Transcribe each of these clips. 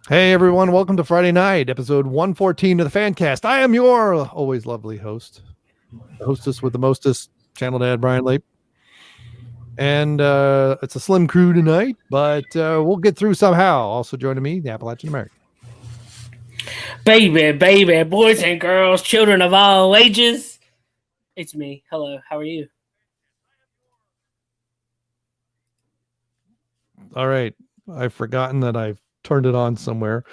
Hey everyone, welcome to Friday night, episode 114 of the Fancast. I am your always lovely host, the hostess with the mostest, Channel Dad Brian Lape. And it's a slim crew tonight, but we'll get through somehow. Also joining me, the Appalachian American. Baby, boys and girls, children of all ages. It's me. Hello, how are you? All right. I've forgotten that I've turned it on somewhere.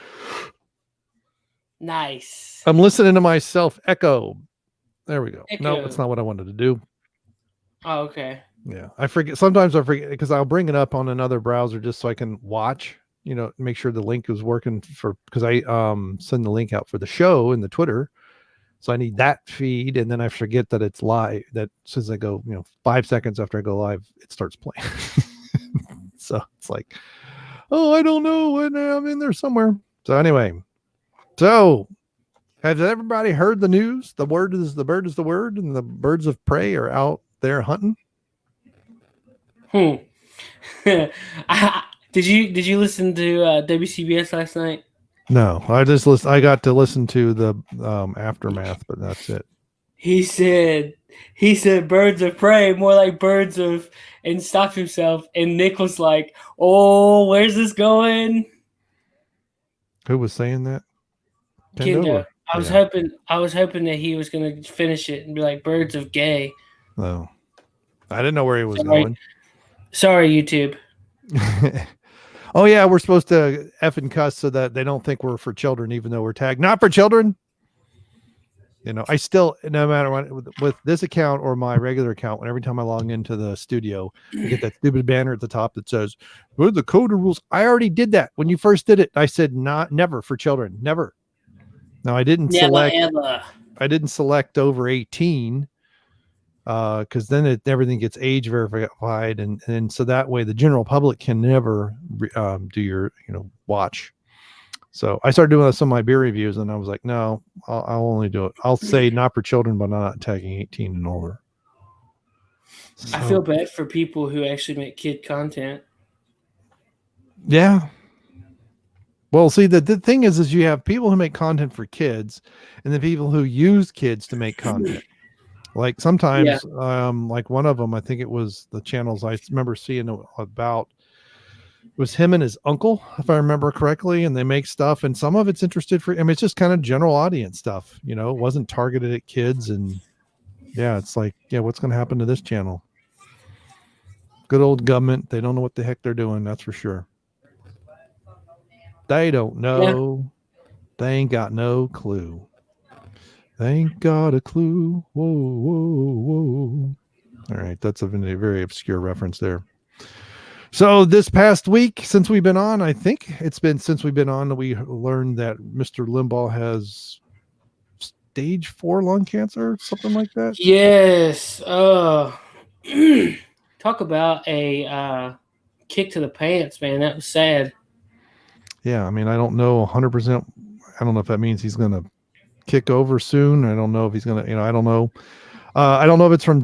Nice. I'm listening to myself echo. There we go. Echo. No, that's not what I wanted to do. Oh, okay. Yeah. I forget. Sometimes I forget because I'll bring it up on another browser just so I can watch, make sure the link is working because I send the link out for the show in the Twitter. So I need that feed, and then I forget that it's live. That since I go, 5 seconds after I go live, it starts playing. So it's like, oh, I don't know when I'm in there somewhere. So anyway, has everybody heard the news? The bird is the word, and the birds of prey are out there hunting. Did you listen to WCBS last night? No, I got to listen to the aftermath, but that's it. He said birds of prey, more like birds of, and stopped himself. And Nick was like, "Oh, where's this going?" Who was saying that? Kendo. I was hoping that he was going to finish it and be like, "Birds of gay." No, I didn't know where he was going. Sorry, YouTube. Oh yeah, we're supposed to F and cuss so that they don't think we're for children, even though we're tagged not for children. I still, no matter what, with this account or my regular account, every time I log into the studio, I get that stupid banner at the top that says, "Well, the code rules." I already did that when you first did it. I said never for children, never. Now I didn't select. Ever. I didn't select over 18. Because then everything gets age verified, and so that way the general public can never do your watch. So I started doing some of my beer reviews, and I was like, no, I'll only do it. I'll say not for children, but not tagging 18 and older. So, I feel bad for people who actually make kid content. Yeah. Well, see, the thing is you have people who make content for kids, and the people who use kids to make content. Like sometimes, like one of them, I think it was the channels I remember seeing about, it was him and his uncle, if I remember correctly, and they make stuff, and some of it's interested for, it's just kind of general audience stuff, it wasn't targeted at kids, and it's like, what's going to happen to this channel? Good old government, they don't know what the heck they're doing, that's for sure. They don't know. Yeah. They ain't got no clue. They ain't got a clue. Whoa, whoa, whoa. All right. That's a very obscure reference there. So this past week, since we've been on, I think it's been since we've been on, we learned that Mr. Limbaugh has stage 4 lung cancer, something like that. Yes. Talk about a kick to the pants, man. That was sad. Yeah. I mean, I don't know 100%. I don't know if that means he's going to kick over soon. I don't know if he's gonna, I don't know. I don't know if it's from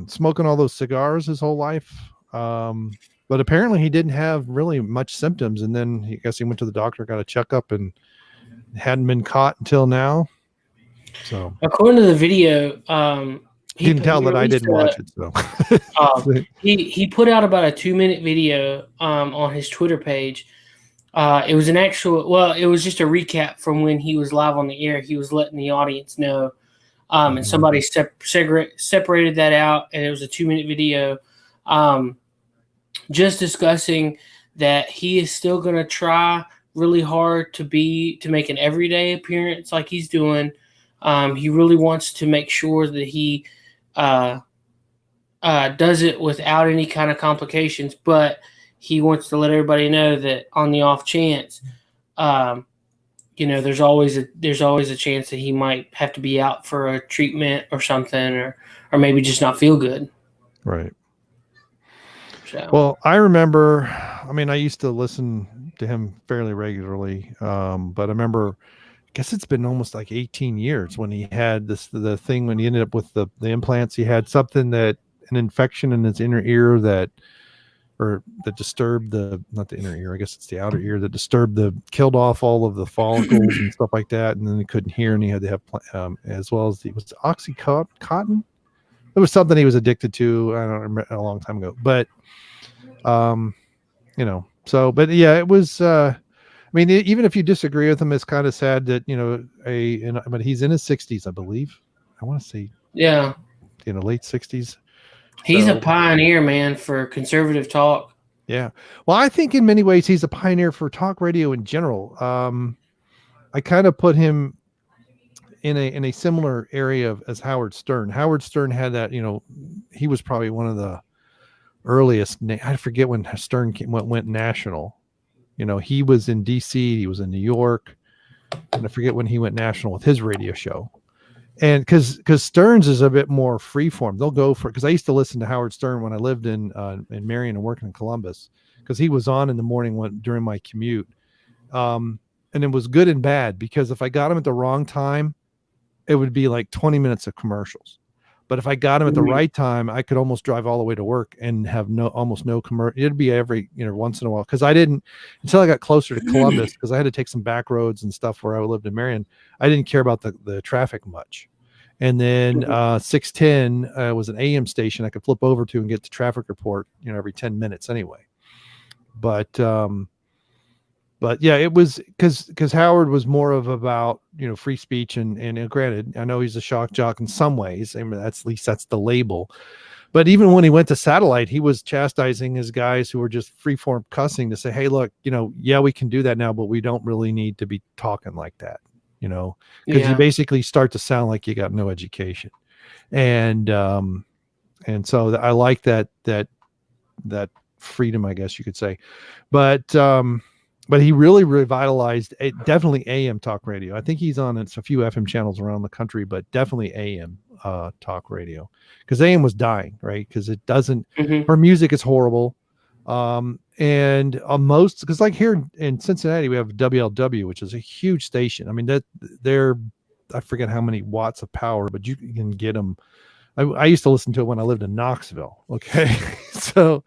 smoking all those cigars his whole life. But apparently he didn't have really much symptoms, and then I guess he went to the doctor, got a checkup, and hadn't been caught until now. So according to the video, you can tell that I didn't watch it. So he put out about a 2-minute video on his Twitter page. It was it was just a recap from when he was live on the air. He was letting the audience know, and somebody separated that out, and it was a 2-minute video, just discussing that he is still going to try really hard to make an everyday appearance like he's doing. He really wants to make sure that he does it without any kind of complications, but he wants to let everybody know that on the off chance, there's always a chance that he might have to be out for a treatment or something, or maybe just not feel good. Right. So. Well, I remember, I used to listen to him fairly regularly, but I remember, I guess it's been almost like 18 years when he had the thing when he ended up with the implants. He had something an infection in his inner ear that or that disturbed not the inner ear, I guess it's the outer ear, that killed off all of the follicles and stuff like that, and then he couldn't hear, and he had to have as well as was Oxycontin. It was something he was addicted to. I don't remember, a long time ago, but but yeah, it was. I mean, even if you disagree with him, it's kind of sad that but he's in his 60s, I believe. I want to say, yeah, late 60s. He's a pioneer, man, for conservative talk. Yeah. Well, I think in many ways he's a pioneer for talk radio in general. I kind of put him in a similar area as Howard Stern. Howard Stern had that, he was probably one of the earliest. I forget when Stern went national. He was in DC, he was in New York, and I forget when he went national with his radio show. And because Stearns is a bit more freeform, they'll go for it. Because I used to listen to Howard Stern when I lived in Marion and working in Columbus, because he was on in the morning during my commute. And it was good and bad, because if I got him at the wrong time, it would be like 20 minutes of commercials. But if I got him at the right time, I could almost drive all the way to work and have almost no commercial. It'd be every once in a while, because I didn't, until I got closer to Columbus, because I had to take some back roads and stuff where I lived in Marion. I didn't care about the traffic much. And then 610 was an AM station I could flip over to and get the traffic report every 10 minutes anyway. But yeah, it was because Howard was more of about free speech, and granted, I know he's a shock jock in some ways. I mean, at least that's the label. But even when he went to satellite, he was chastising his guys who were just freeform cussing to say, "Hey, look, yeah, we can do that now, but we don't really need to be talking like that." Because you basically start to sound like you got no education, and so I like that freedom, I guess you could say, but he really revitalized definitely AM talk radio. I think he's on a few FM channels around the country, but definitely AM talk radio, because AM was dying, right? Because it doesn't, her music is horrible. And most, because like here in Cincinnati, we have WLW, which is a huge station. I mean, I forget how many watts of power, but you can get them. I used to listen to it when I lived in Knoxville. Okay. So,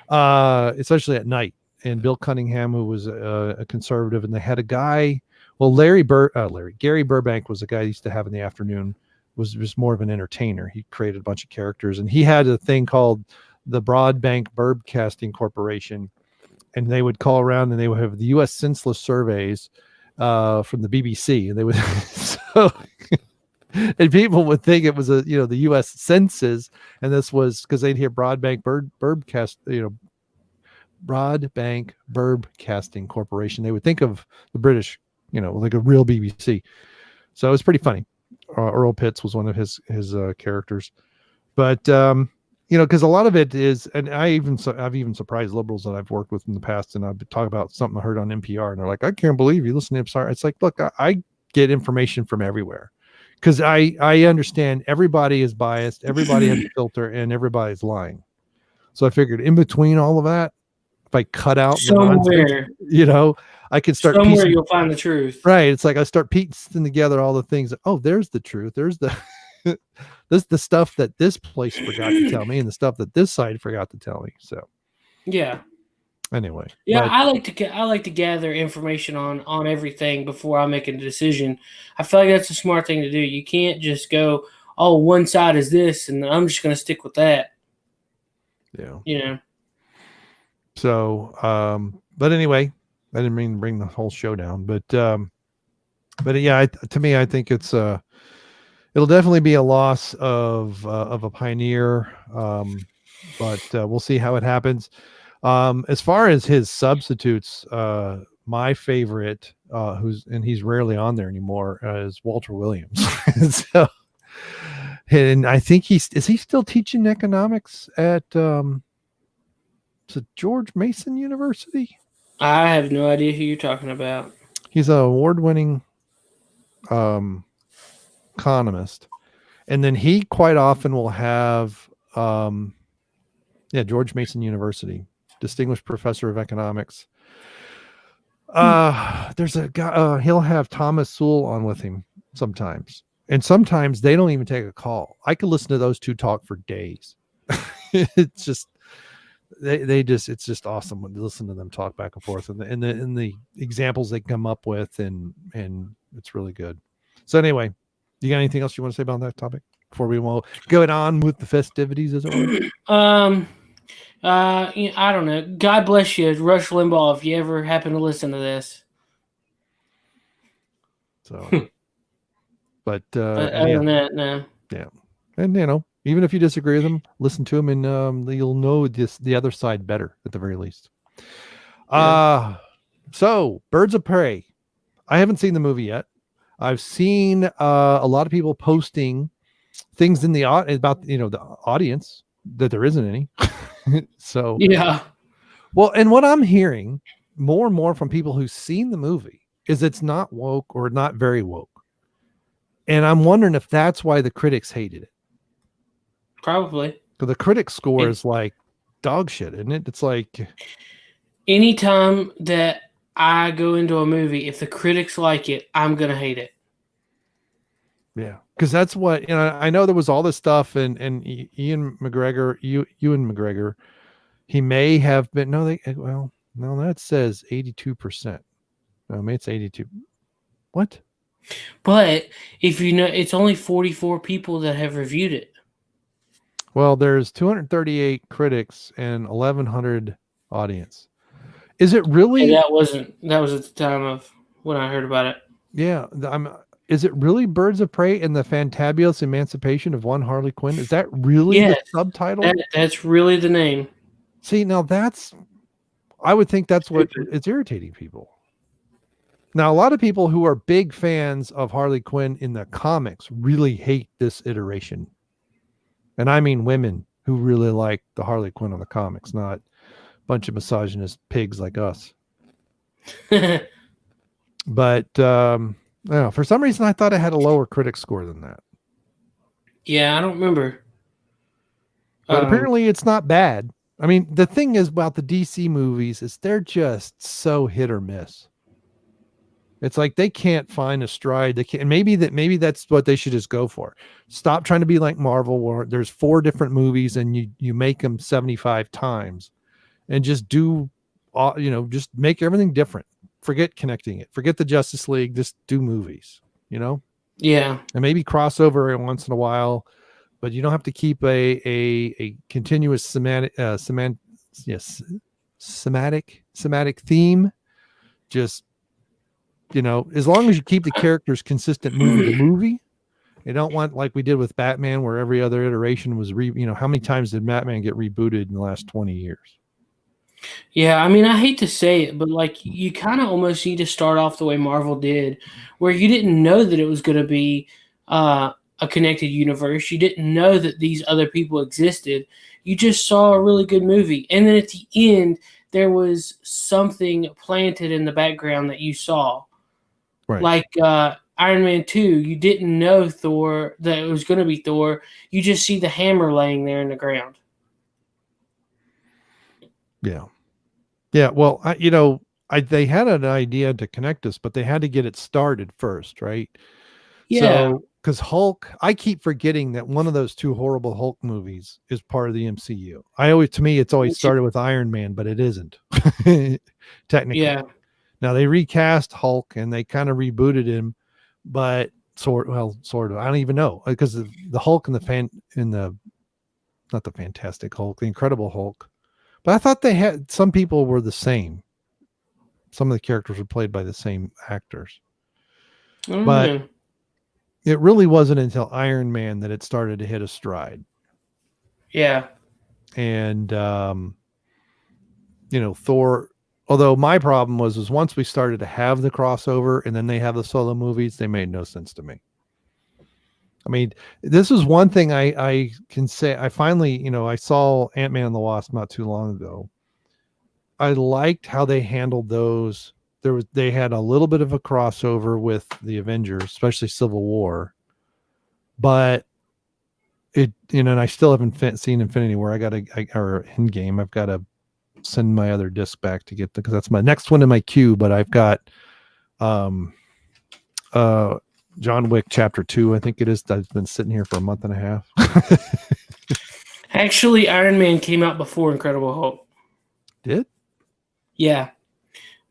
especially at night. And Bill Cunningham, who was a conservative, and they had a guy, well, Gary Burbank was the guy I used to have in the afternoon, was just more of an entertainer. He created a bunch of characters, and he had a thing called the Broadbank Broadcasting Corporation, and they would call around and they would have the U.S. senseless surveys from the BBC, and they would and people would think it was the U.S. census, and this was because they'd hear Broadbank Broadbank Broadcasting Corporation. They would think of the British, like a real BBC. So it was pretty funny. Earl Pitts was one of his characters, but because a lot of it is, and I've even surprised liberals that I've worked with in the past, and I've talked about something I heard on NPR, and they're like, "I can't believe you listen to NPR." It's like, look, I get information from everywhere, because I understand everybody is biased, everybody has a filter, and everybody's lying. So I figured in between all of that, if I cut out somewhere, I could start somewhere you'll find the truth. Right. It's like I start piecing together all the things. Oh, there's the truth. There's the the stuff that this place forgot to tell me, and the stuff that this side forgot to tell me. So yeah. Anyway. Yeah, I like to gather information on everything before I make a decision. I feel like that's a smart thing to do. You can't just go, "Oh, one side is this, and I'm just going to stick with that." Yeah. So, but anyway, I didn't mean to bring the whole show down, but yeah, to me, I think it'll definitely be a loss of a pioneer. But we'll see how it happens. As far as his substitutes, my favorite, he's rarely on there anymore, is Walter Williams. So, and I think is he still teaching economics at George Mason University? I have no idea who you're talking about. He's an award-winning economist, and then he quite often will have George Mason University, distinguished professor of economics. There's a guy, he'll have Thomas Sewell on with him sometimes, and sometimes they don't even take a call. I could listen to those two talk for days. It's just it's just awesome when you listen to them talk back and forth, and the examples they come up with, and it's really good. So anyway, you got anything else you want to say about that topic before we will go on with the festivities, as it were? I don't know. God bless you, Rush Limbaugh, if you ever happen to listen to this. So, but other than that, no. Yeah, and even if you disagree with them, listen to them, and you'll know the other side better at the very least. So Birds of Prey. I haven't seen the movie yet. I've seen a lot of people posting things in the about the audience that there isn't any. So yeah. Well, and what I'm hearing more and more from people who've seen the movie is it's not woke or not very woke. And I'm wondering if that's why the critics hated it. Probably. So the critic score is like dog shit, isn't it? It's like anytime that I go into a movie, if the critics like it, I'm gonna hate it. Yeah, because that's what I know. There was all this stuff, and Ewan McGregor, he may have been. No, that says 82%. No, maybe it's 82. What? But if you know, it's only 44 people that have reviewed it. Well, there's 238 critics and 1,100 audience. Is it really? And that was at the time of when I heard about it. Yeah, is it really Birds of Prey and the Fantabulous Emancipation of One Harley Quinn? Is that really the subtitle? That's really the name. See, now I would think that's what is irritating people. Now, a lot of people who are big fans of Harley Quinn in the comics really hate this iteration. And I mean women who really like the Harley Quinn on the comics, not a bunch of misogynist pigs like us. But for some reason, I thought it had a lower critic score than that. Yeah, I don't remember. But apparently it's not bad. I mean, the thing is about the DC movies is they're just so hit or miss. It's like they can't find a stride. They can't. Maybe that's what they should just go for. Stop trying to be like Marvel, where there's 4 different movies and you make them 75 times, and just do, just make everything different. Forget connecting it. Forget the Justice League. Just do movies. Yeah, and maybe crossover every once in a while, but you don't have to keep a continuous semantic theme. Just as long as you keep the characters consistent movie to movie. You don't want like we did with Batman, where every other iteration was how many times did Batman get rebooted in the last 20 years? Yeah, I mean, I hate to say it, but like you kind of almost need to start off the way Marvel did, where you didn't know that it was going to be a connected universe. You didn't know that these other people existed. You just saw a really good movie. And then at the end, there was something planted in the background that you saw. Right. Like Iron Man 2, you didn't know Thor, that it was going to be Thor. You just see the hammer laying there in the ground. Yeah. Yeah. Well, they had an idea to connect us, but they had to get it started first, right? Yeah. So, because Hulk, I keep forgetting that one of those 2 horrible Hulk movies is part of the MCU. To me, it's always started with Iron Man, but it isn't. Technically. Yeah. Now they recast Hulk and they kind of rebooted him, but sort of. I don't even know, because the Hulk and not the Fantastic Hulk, the Incredible Hulk. But I thought some people were the same. Some of the characters were played by the same actors. But it really wasn't until Iron Man that it started to hit a stride. Yeah. And, Thor, although my problem was once we started to have the crossover and then they have the solo movies, they made no sense to me. I mean, this is one thing I can say. I finally, I saw Ant-Man and the Wasp not too long ago. I liked how they handled those. They had a little bit of a crossover with the Avengers, especially Civil War. But and I still haven't seen Infinity War. or Endgame. I've got to send my other disc back to get because that's my next one in my queue. But I've got John Wick Chapter 2, I think it is. That's been sitting here for a month and a half. Actually, Iron Man came out before Incredible Hulk. Did? Yeah.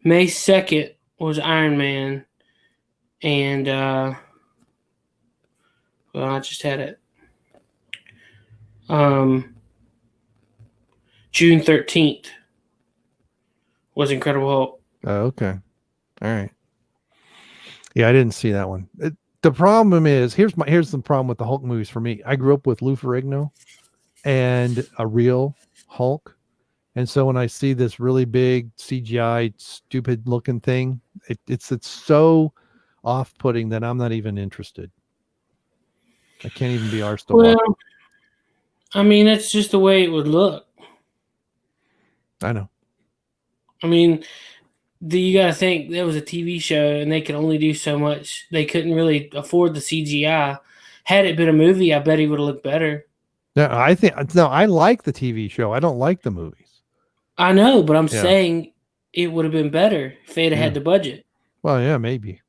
May 2nd was Iron Man. And, well, I just had it. June 13th was Incredible Hulk. Oh, okay. All right. Yeah, I didn't see that one. The problem is, here's the problem with the Hulk movies for me. I grew up with Lou Ferrigno and a real Hulk. And so when I see this really big CGI, stupid looking thing, it's so off-putting that I'm not even interested. I can't even be arsed to watch. I mean, that's just the way it would look. I know. I mean, you got to think that was a TV show and they could only do so much. They couldn't really afford the CGI. Had it been a movie, I bet he would have looked better. No, I like the TV show. I don't like the movies. I know, but I'm saying it would have been better if they'd had the budget. Well, yeah, maybe.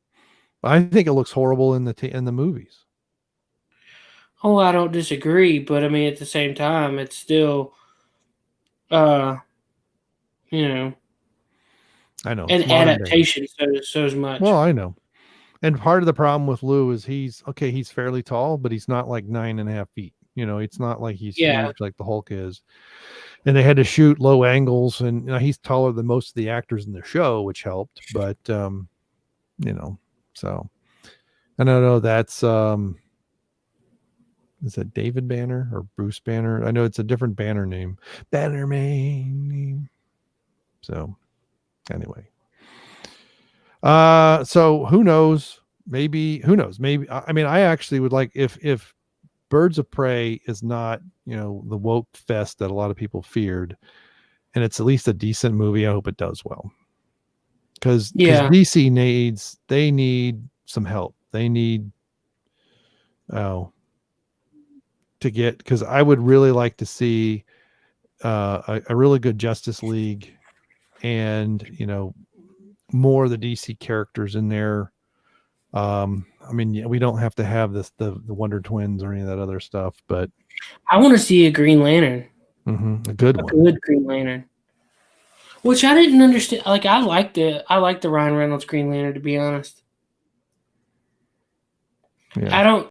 I think it looks horrible in the movies. Oh, I don't disagree, but I mean, at the same time, it's still, you know, I know an adaptation. So as much. Well, I know, and part of the problem with Lou is he's fairly tall, but he's not like 9.5 feet. It's not like he's huge like the Hulk is. And they had to shoot low angles, and he's taller than most of the actors in the show, which helped. But so I don't know. That's is it David Banner or Bruce Banner? I know it's a different Banner name. Banner name. So anyway, so who knows? Maybe I mean, I actually would like if Birds of Prey is not, the woke fest that a lot of people feared, and it's at least a decent movie. I hope it does well. Because DC need some help. They need to get, because I would really like to see a really good Justice League, and more of the DC characters in there. I mean, we don't have to have the Wonder Twins or any of that other stuff, but I want to see a Green Lantern. A good one. Good Green Lantern. Which I didn't understand. Like, I like the Ryan Reynolds Green Lantern, to be honest. Yeah.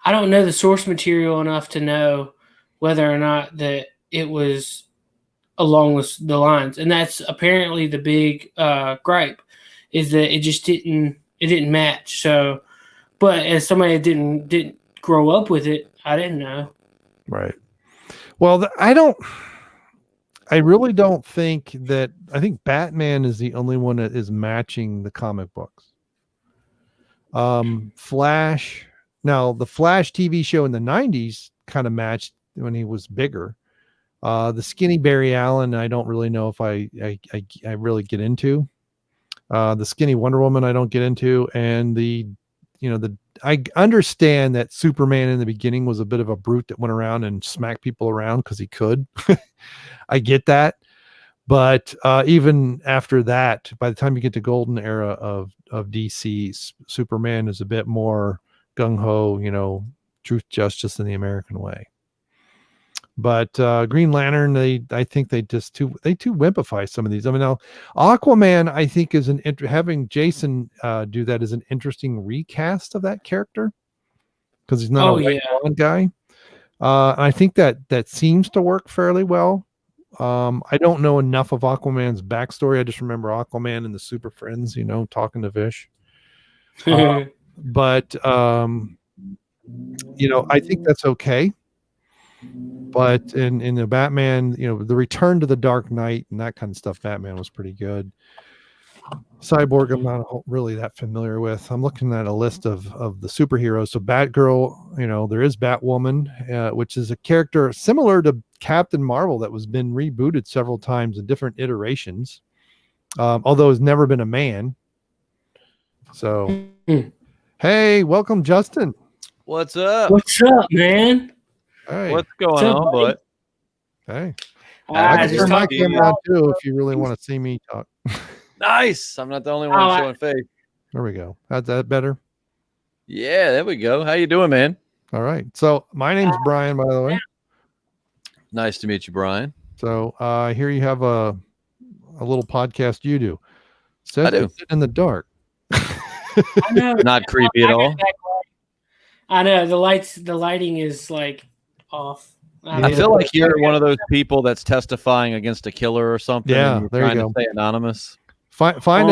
I don't know the source material enough to know whether or not that it was along the lines, and that's apparently the big gripe, is that it just didn't match. So, but as somebody that didn't grow up with it, I didn't know. Right. Well, I really don't think that. I think Batman is the only one that is matching the comic books. Flash. Now, the Flash TV show in the 90s kind of matched when he was bigger. The skinny Barry Allen, I don't really know if I really get into. The skinny Wonder Woman, I don't get into. And I understand that Superman in the beginning was a bit of a brute that went around and smacked people around because he could. I get that. But even after that, by the time you get to golden era of DC, Superman is a bit more gung-ho, truth, justice, in the American way. But Green Lantern, I think they too wimpify some of these. I mean, now Aquaman, I think is having Jason do that is an interesting recast of that character, because he's not a white guy. I think that seems to work fairly well. I don't know enough of Aquaman's backstory. I just remember Aquaman and the Super Friends, talking to fish. But I think that's okay. But in the Batman, the Return to the Dark Knight and that kind of stuff, Batman was pretty good. Cyborg, I'm not really that familiar with. I'm looking at a list of the superheroes. So Batgirl, there is Batwoman, which is a character similar to Captain Marvel that was been rebooted several times in different iterations, although has never been a man. So, hey, welcome, Justin. What's up? What's up, man? Hey. What's going on, bud? Hey. I can turn my camera on too if you really want to see me talk. Nice. I'm not the only one showing face. There we go. How's that better? Yeah, there we go. How you doing, man? All right. So my name's Brian, by the way. Nice to meet you, Brian. So here you have a a little podcast you do. I do. In the dark. I know. Not creepy at all. I know the lighting is like off. I feel like you're one of those people that's testifying against a killer or something. Yeah, and you're there you trying go. to stay anonymous. Find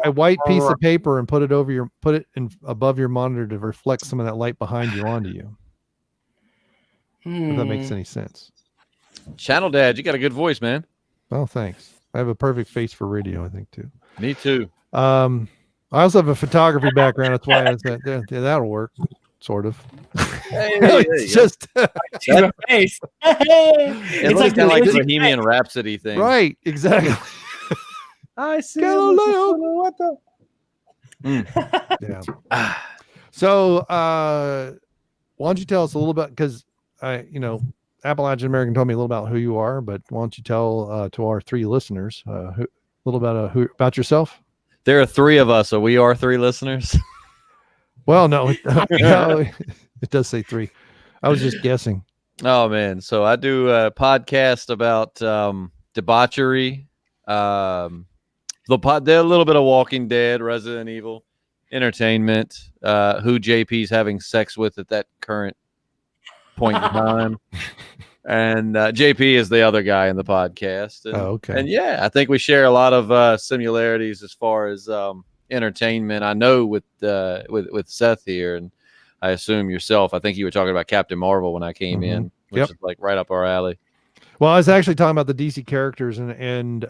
a white piece of paper and put it above your monitor to reflect some of that light behind you onto you. If that makes any sense. Channel Dad, you got a good voice, man. Oh, thanks. I have a perfect face for radio, I think, too. Me too. I also have a photography background. That's why I said, yeah, that'll work, sort of. It's just your face. It's like kind of like the Bohemian Rhapsody thing, right? Exactly. I see. What the? Yeah. So, why don't you tell us a little bit? Because Appalachian American told me a little about who you are, but why don't you tell to our 3 listeners a little bit about yourself? There are 3 of us, so we are 3 listeners. Well, no, it does say 3. I was just guessing. Oh man, so I do a podcast about debauchery, a little bit of Walking Dead, Resident Evil, entertainment, who JP's having sex with at that current point in time. And JP is the other guy in the podcast. And, okay. And yeah, I think we share a lot of similarities as far as entertainment. I know with Seth here, and I assume yourself. I think you were talking about Captain Marvel when I came in, which is like right up our alley. Well, I was actually talking about the DC characters, and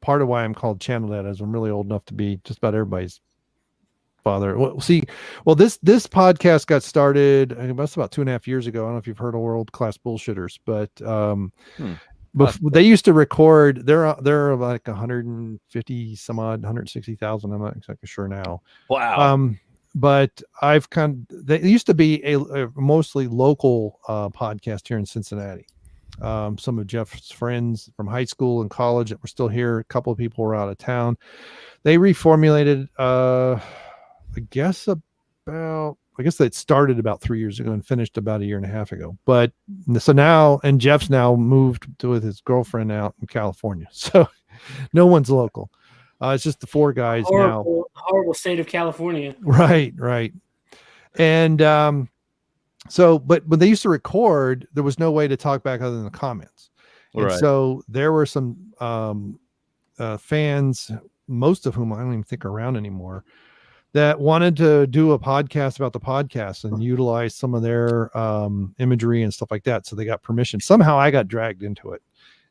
part of why I'm called Channel Dad is I'm really old enough to be just about everybody's father. This podcast got started about 2.5 years ago. I don't know if you've heard of World Class Bullshitters, but they used to record. They're like 150 some odd, 160,000. I'm not exactly sure now. Wow. But they used to be a mostly local podcast here in Cincinnati. Some of Jeff's friends from high school and college that were still here. A couple of people were out of town. They reformulated, I guess that started about 3 years ago and finished about 1.5 years ago. But so now, and Jeff's now moved with his girlfriend out in California. So no one's local. It's just the 4 guys now. Horrible state of California. Right. And but when they used to record, there was no way to talk back other than the comments. Right. And so there were some fans, most of whom I don't even think are around anymore, that wanted to do a podcast about the podcast and utilize some of their imagery and stuff like that. So they got permission. Somehow I got dragged into it.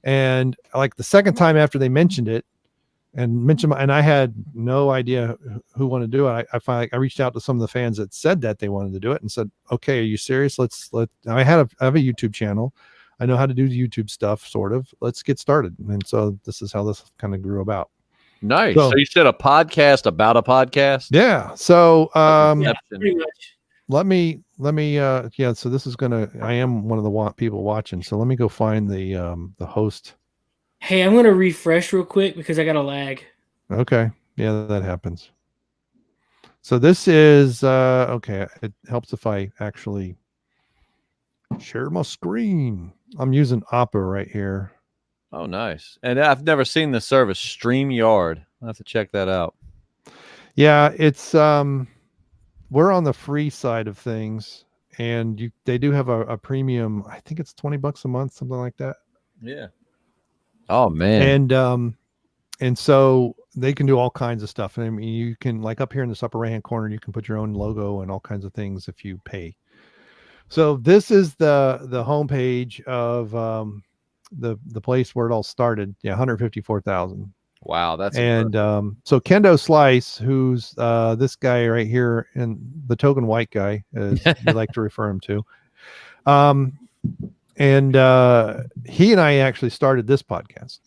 And like the second time after they mentioned it, and I had no idea who wanted to do it. I reached out to some of the fans that said that they wanted to do it and said, okay, are you serious? I have a YouTube channel. I know how to do YouTube stuff, sort of. Let's get started. And so this is how this kind of grew about. Nice. So you said a podcast about a podcast? Yeah. So pretty much. let me so this is I am one of the people watching. So let me go find the host. Hey, I'm gonna refresh real quick because I got a lag. Okay. Yeah, that happens. So this is okay. It helps if I actually share my screen. I'm using Opera right here. Oh, nice. And I've never seen the service StreamYard. I'll have to check that out. Yeah, it's we're on the free side of things, and they do have a premium. I think it's $20 a month, something like that. Yeah. Oh man. And so they can do all kinds of stuff. And I mean, you can, like, up here in this upper right hand corner, you can put your own logo and all kinds of things if you pay. So this is the homepage of the place where it all started. Yeah, 154,000. Wow, that's so Kendo Slice, who's this guy right here, and the token white guy, as we like to refer him to. And he and I actually started this podcast.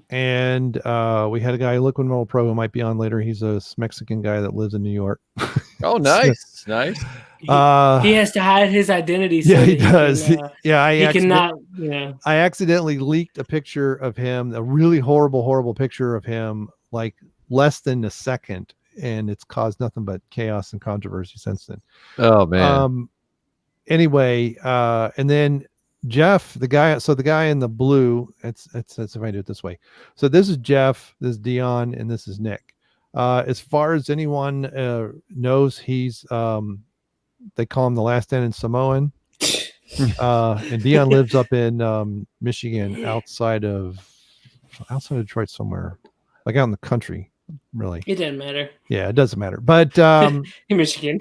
And we had a guy, Liquid Metal Pro, who might be on later. He's a Mexican guy that lives in New York. Oh, nice. Nice. He has to hide his identity. So yeah, he does. I accidentally leaked a picture of him, a really horrible picture of him, like less than a second. And it's caused nothing but chaos and controversy since then. Oh, man. Anyway, and then Jeff, the guy in the blue, it's if I do it this way. So this is Jeff, this is Dion, and this is Nick. As far as anyone knows, he's they call him the last stand in Samoan. And Dion lives up in Michigan, outside of Detroit somewhere, like out in the country. Really, it doesn't matter. Yeah, it doesn't matter. But in Michigan,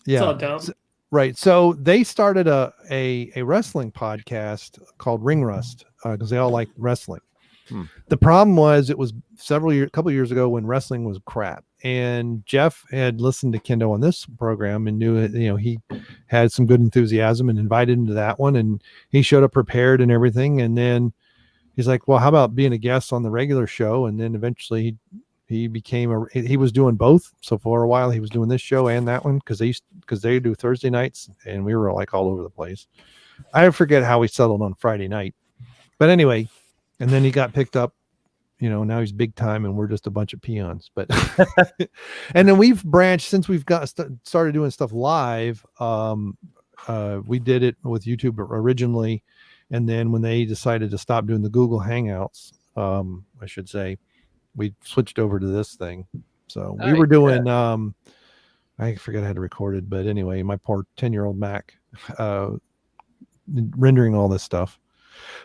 yeah, it's all dumb. Right. So they started a wrestling podcast called Ring Rust because they all like wrestling. The problem was it was a couple years ago when wrestling was crap, and Jeff had listened to Kendo on this program and knew it, he had some good enthusiasm and invited him to that one, and he showed up prepared and everything. And then he's like, well, how about being a guest on the regular show? And then eventually he became he was doing both. So for a while he was doing this show and that one because they do Thursday nights, and we were like all over the place. I forget how we settled on Friday night, but anyway. And then he got picked up, now he's big time and we're just a bunch of peons. But and then we've branched since we've started doing stuff live. We did it with YouTube originally. And then when they decided to stop doing the Google Hangouts, I should say, we switched over to this thing. So we were doing, I forget how to record it, but anyway, my poor 10-year-old Mac, rendering all this stuff.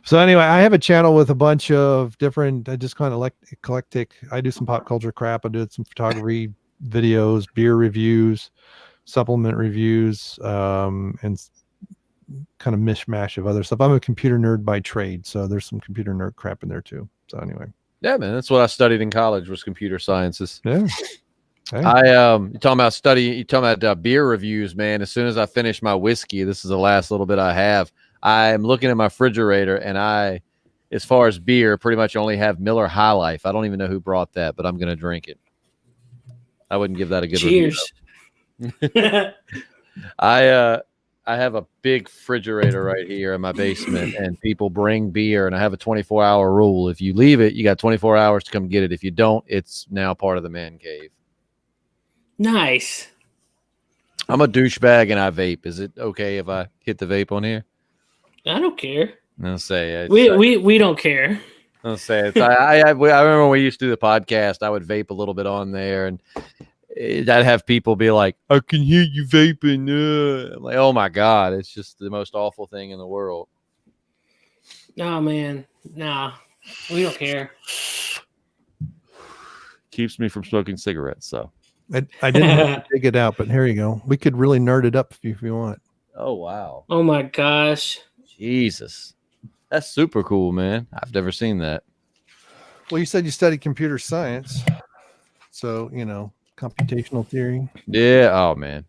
So anyway, I have a channel with a bunch of different, just kind of eclectic. I do some pop culture crap. I did some photography videos, beer reviews, supplement reviews, and kind of mishmash of other stuff. I'm a computer nerd by trade, so there's some computer nerd crap in there too. So anyway. Yeah, man, that's what I studied in college was computer sciences. Yeah. Hey. You talking about beer reviews, man. As soon as I finish my whiskey, this is the last little bit I have. I'm looking at my refrigerator, and as far as beer, pretty much only have Miller High Life. I don't even know who brought that, but I'm going to drink it. I wouldn't give that a good Cheers. review. I have a big refrigerator right here in my basement, and people bring beer, and I have a 24-hour rule. If you leave it, you got 24 hours to come get it. If you don't, it's now part of the man cave. Nice. I'm a douchebag, and I vape. Is it okay if I hit the vape on here? I don't care. I'll say we don't care. I'll say it. I remember when we used to do the podcast, I would vape a little bit on there, and I'd have people be like, "I can hear you vaping." I'm like, oh my god, it's just the most awful thing in the world. Oh man, nah, we don't care. Keeps me from smoking cigarettes. So I didn't dig it out, but here you go. We could really nerd it up if you want. Oh wow. Oh my gosh. Jesus. That's super cool, man. I've never seen that. Well, you said you studied computer science. So, computational theory. Yeah. Oh, man.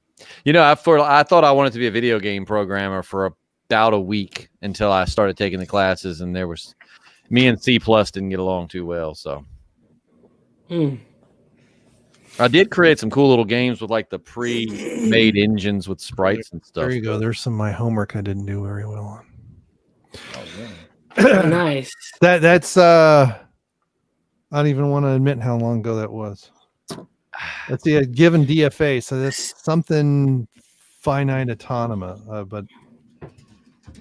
I thought I wanted to be a video game programmer for about a week until I started taking the classes, and me and C+ didn't get along too well. So I did create some cool little games with like the pre-made engines with sprites and stuff. There you go. There's some of my homework I didn't do very well on. Oh, yeah. Nice. That's I don't even want to admit how long ago that was. That's the given DFA, so that's something finite automata, but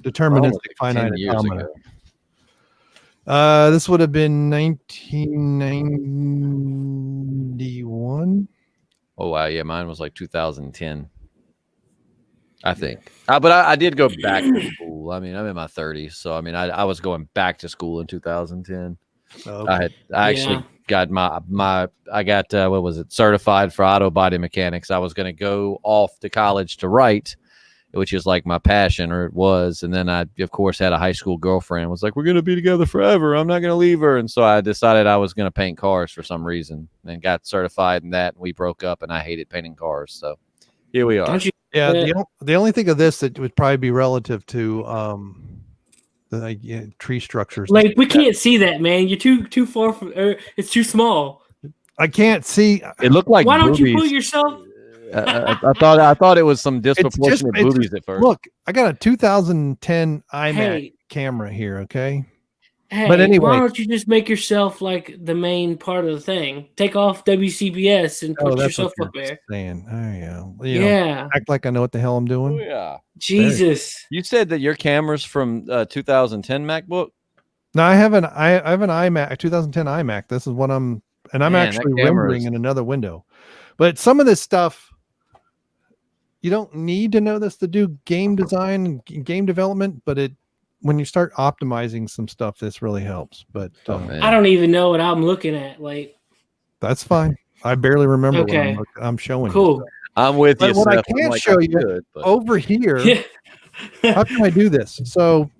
deterministic finite automata. This would have been 1991. Oh wow, yeah, mine was like 2010. I think. But I did go back to school. I mean, I'm in my 30s, so I mean, I was going back to school in 2010. Okay. I actually got what was it? Certified for auto body mechanics. I was going to go off to college to write, which is like my passion, or it was. And then I, of course, had a high school girlfriend. Was like, we're going to be together forever. I'm not going to leave her. And so I decided I was going to paint cars for some reason, and got certified in that. And we broke up, and I hated painting cars. So here we are. Yeah, the only thing of this that would probably be relative to the tree structures. Like we can't see that, man. You're too far from. It's too small. I can't see. It looked like. Why don't boobies. you put yourself? I thought it was some disproportionate boobies at first. Look, I got a 2010 iMac camera here. Okay, Hey, But anyway. why don't you just make yourself like the main part of the thing? Take off WCBS and put yourself up there. Saying, Yeah. Act like I know what the hell I'm doing. Oh, yeah. Jesus. You said that your camera's from 2010 MacBook? No, I have an iMac, 2010 iMac. This is what I'm actually rendering in another window. But some of this stuff, you don't need to know this to do game design and game development, but when you start optimizing some stuff, this really helps. But I don't even know what I'm looking at. Like, that's fine. I barely remember what I'm showing. Cool. You. I'm with you. But what I can't show you over here. How can I do this? So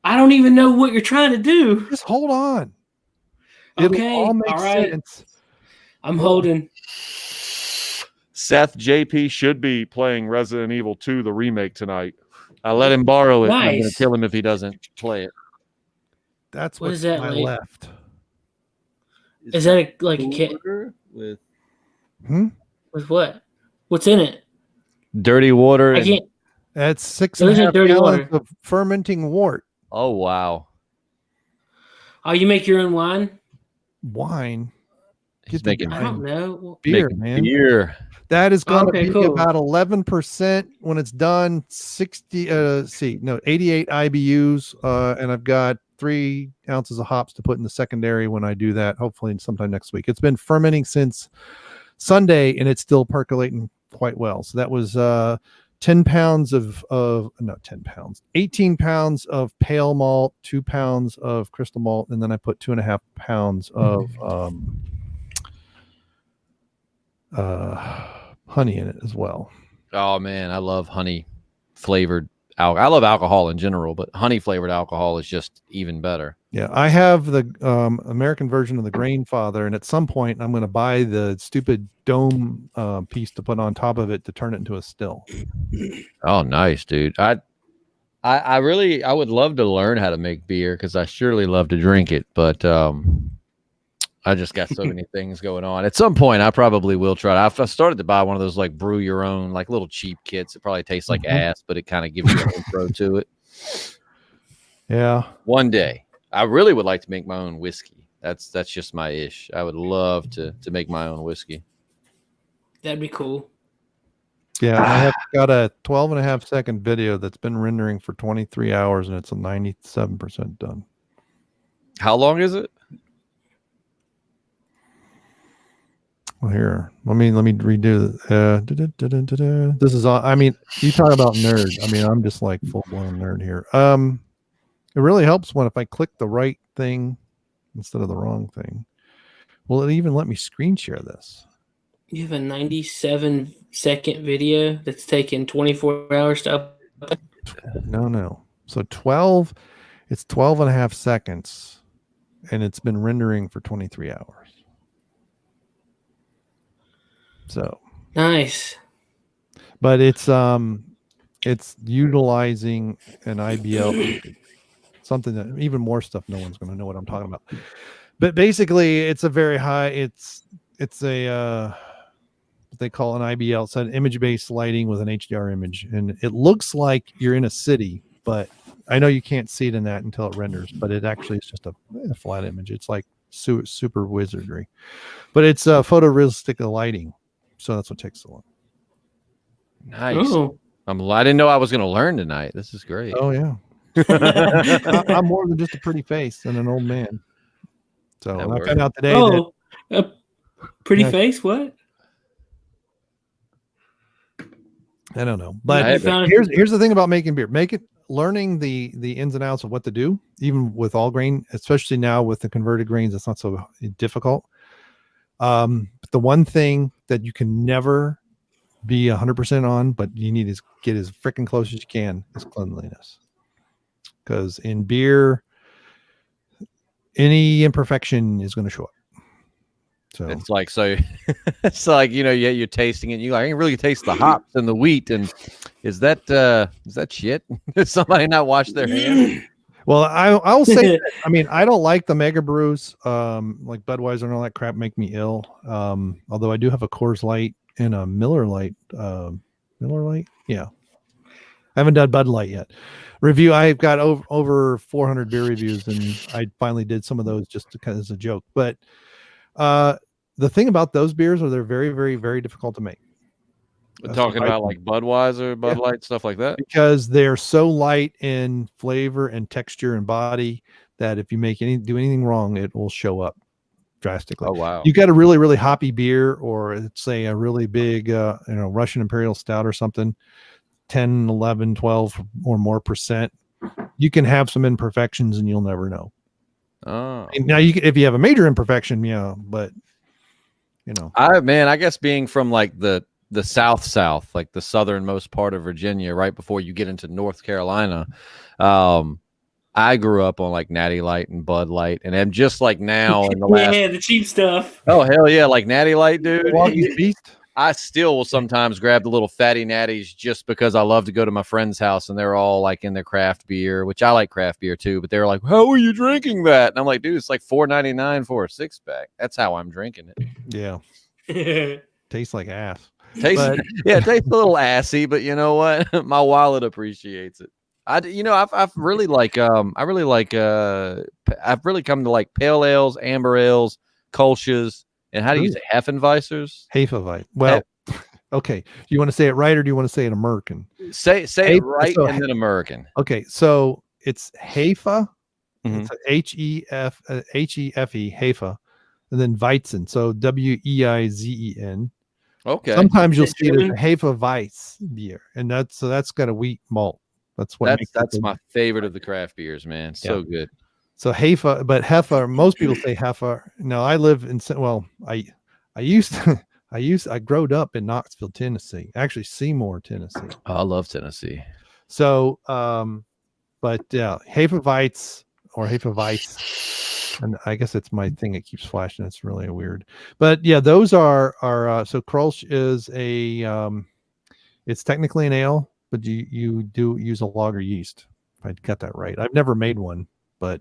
I don't even know what you're trying to do. Just hold on. Okay. It'll all make sense. I'm holding. Seth JP should be playing Resident Evil 2, the remake, tonight. I let him borrow it. Nice. I'm going to kill him if he doesn't play it. That's what's to my left. Is that like a kit? With what? What's in it? Dirty water. I can't. That's 6.5 gallons of fermenting wort. Oh, wow. Oh, you make your own wine? Wine? He's making I don't know. Beer, man. Beer. That is going to be about 11% when it's done. 88 IBUs, and I've got 3 ounces of hops to put in the secondary when I do that, hopefully sometime next week. It's been fermenting since Sunday, and it's still percolating quite well. So that was 18 pounds of pale malt, 2 pounds of crystal malt, and then I put 2.5 pounds of honey in it as well. Oh man, I love honey flavored alcohol. I love alcohol in general, but honey flavored alcohol is just even better. Yeah, I have the American version of the Grainfather, and at some point I'm going to buy the stupid dome piece to put on top of it to turn it into a still. Oh, nice, dude. I would love to learn how to make beer because I surely love to drink it, but I just got so many things going on. At some point, I probably will try. I started to buy one of those like brew your own, like little cheap kits. It probably tastes like ass, but it kind of gives you an intro to it. Yeah. One day, I really would like to make my own whiskey. That's just my ish. I would love to make my own whiskey. That'd be cool. Yeah, I have got a 12.5-second video that's been rendering for 23 hours, and it's a 97% done. How long is it? Well, here, let me redo. This is all. I mean, you talk about nerd. I mean, I'm just like full blown nerd here. It really helps if I click the right thing instead of the wrong thing. Will it even let me screen share this? You have a 97-second video that's taken 24 hours to upload? No. So 12. It's 12.5 seconds, and it's been rendering for 23 hours. So nice. But it's utilizing an IBL, something that even more stuff no one's going to know what I'm talking about. But basically it's a very high, it's a what they call an IBL. It's an image-based lighting with an HDR image, and it looks like you're in a city, but I know you can't see it in that until it renders, but it actually is just a flat image. It's like super wizardry, but it's photorealistic lighting. So that's what takes so long. Nice. Ooh. I didn't know I was going to learn tonight. This is great. Oh yeah. I'm more than just a pretty face and an old man. So I found out today. Oh, a pretty face? What? I don't know. But here's the thing about making beer. Learning the ins and outs of what to do, even with all grain, especially now with the converted grains, it's not so difficult. But the one thing that you can never be 100% on, but you need to get as freaking close as you can, is cleanliness. Because in beer, any imperfection is going to show up. So it's like, you're tasting it. I can really taste the hops and the wheat. And is that shit? Did somebody not wash their hands? Well, I'll say that, I mean, I don't like the mega brews, like Budweiser and all that crap make me ill. Although I do have a Coors Light and a Miller Lite. Yeah. I haven't done Bud Light yet. Review. I've got over 400 beer reviews, and I finally did some of those just to kind of as a joke. But the thing about those beers are they're very, very, very difficult to make. We're talking about like Budweiser, Bud Light, stuff like that. Because they're so light in flavor and texture and body that if you do anything wrong, it will show up drastically. Oh wow! You got a really, really hoppy beer, or say a really big, Russian Imperial Stout or something, 10, 11, 12 or more percent. You can have some imperfections, and you'll never know. Oh, now if you have a major imperfection, but I guess being from like the South, like the southernmost part of Virginia, right before you get into North Carolina, I grew up on like Natty Light and Bud Light, and I'm just like now in the last the cheap stuff. Oh hell yeah, like Natty Light, dude. Milwaukee's Beast. I still will sometimes grab the little fatty natties just because I love to go to my friend's house and they're all like in their craft beer, which I like craft beer too, but they're like, how are you drinking that? And I'm like, dude, it's like $4.99 for a 6-pack. That's how I'm drinking it. Yeah. Tastes like ass. It tastes a little assy, but you know what? My wallet appreciates it. I've really come to like pale ales, amber ales, Kolsch's, and how do you say Hefeweizers? Hefeweizen. Well, okay. Do you want to say it right or do you want to say it American? Say it right and then American. Okay, so it's Hefe. Mm-hmm. It's Hefe, Hefe, and then Weizen. So Weizen. Okay. Sometimes you'll see it as a Hefeweizen beer, and that's got a wheat malt. That's my favorite of the craft beers, man. So good. So Hefe, but Hefe, most people say Hefe. No, I live in, I growed up in Knoxville, Tennessee, actually Seymour, Tennessee. Oh, I love Tennessee. So, but yeah, Hefeweizen or Hefeweizen, and I guess it's my thing. It keeps flashing. It's really weird, but yeah, those are so Kolsch is it's technically an ale, but you do use a lager yeast. If I got that right, I've never made one, but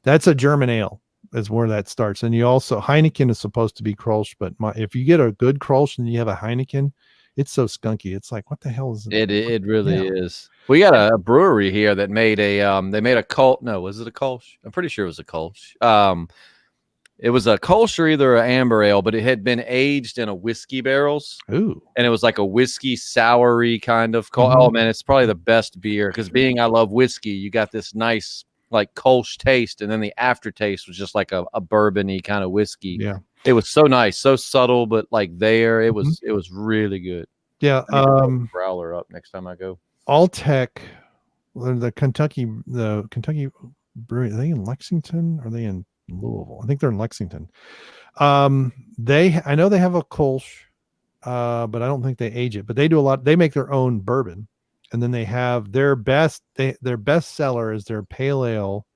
that's a German ale is where that starts. And you also, Heineken is supposed to be Kolsch, but if you get a good Kolsch and you have a Heineken, it's so skunky. It's like, what the hell is it? It really is. We got a brewery here that made was it a Kolsch? I'm pretty sure it was a Kolsch. It was a Kolsch or either an amber ale, but it had been aged in a whiskey barrels. Ooh. And it was like a whiskey soury kind of Oh man, it's probably the best beer because I love whiskey, you got this nice like Kolsch taste, and then the aftertaste was just like a bourbony kind of whiskey. Yeah, it was so nice, so subtle, but like it was really good. Yeah, growler up next time I go. Alltech, the Kentucky brewery. Are they in Lexington? Or are they in Louisville? I think they're in Lexington. I know they have a Kolsch, but I don't think they age it. But they do a lot. They make their own bourbon. And then they have their best seller is their pale ale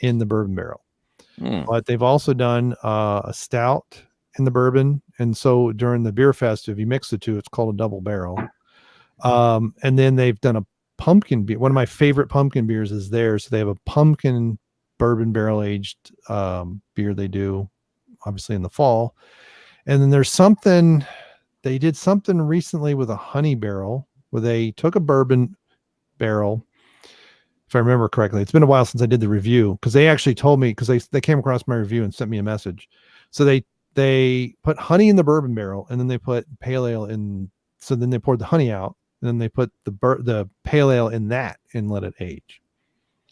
in the bourbon barrel. But they've also done a stout in the bourbon. And so during the beer fest, if you mix the two, it's called a double barrel. And then they've done a pumpkin beer. One of my favorite pumpkin beers is theirs. So they have a pumpkin bourbon barrel aged beer they do, obviously in the fall. And then they did something recently with a honey barrel, where they took a bourbon barrel, if I remember correctly. It's been a while since I did the review, because they actually told me, because they came across my review and sent me a message. So they put honey in the bourbon barrel, and then they put pale ale in. So then they poured the honey out, and then they put the pale ale in that and let it age.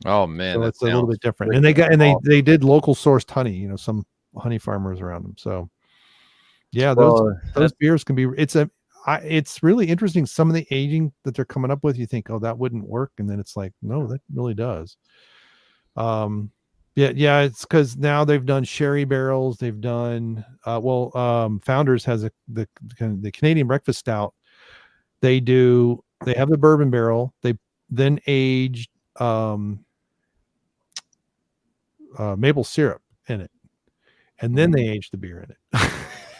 Oh man, so it's a little bit different. And they did local sourced honey, some honey farmers around them. So yeah, those beers can be. It's really interesting. Some of the aging that they're coming up with, you think, oh, that wouldn't work. And then it's like, no, that really does. Yeah. It's because now they've done sherry barrels. They've done, Founders has the Canadian breakfast stout. They have the bourbon barrel. They then aged maple syrup in it. And then they aged the beer in it.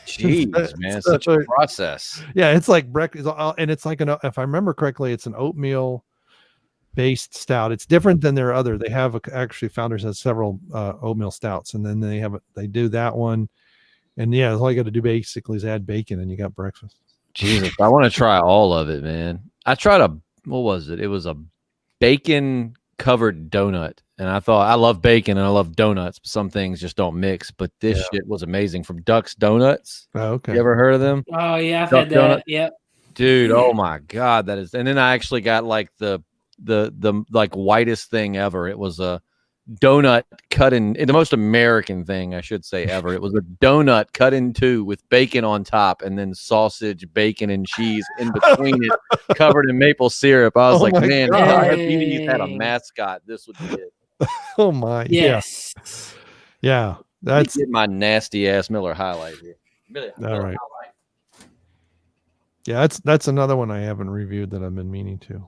Jeez, man, it's such a process. Yeah, it's like breakfast, and it's like if I remember correctly, it's an oatmeal based stout. It's different than their other. They have actually Founders has several oatmeal stouts, and then they do that one, and yeah, all you got to do basically is add bacon, and you got breakfast. Jesus, I want to try all of it, man. I tried what was it? It was a bacon covered donut. And I thought, I love bacon and I love donuts, but some things just don't mix. But this shit was amazing from Duck's Donuts. Oh, okay. You ever heard of them? Oh yeah, I've Duck had that. Donut? Yep. Dude, oh my God, that is. And then I actually got like the like whitest thing ever. It was a donut cut in the most American thing I should say ever. It was a donut cut in two with bacon on top and then sausage, bacon, and cheese in between it, covered in maple syrup. I was like, man, if BB's had a mascot, this would be it. Oh my, yes, yeah. That's get my nasty ass Miller High Life here. All right. Yeah, that's another one I haven't reviewed that I've been meaning to.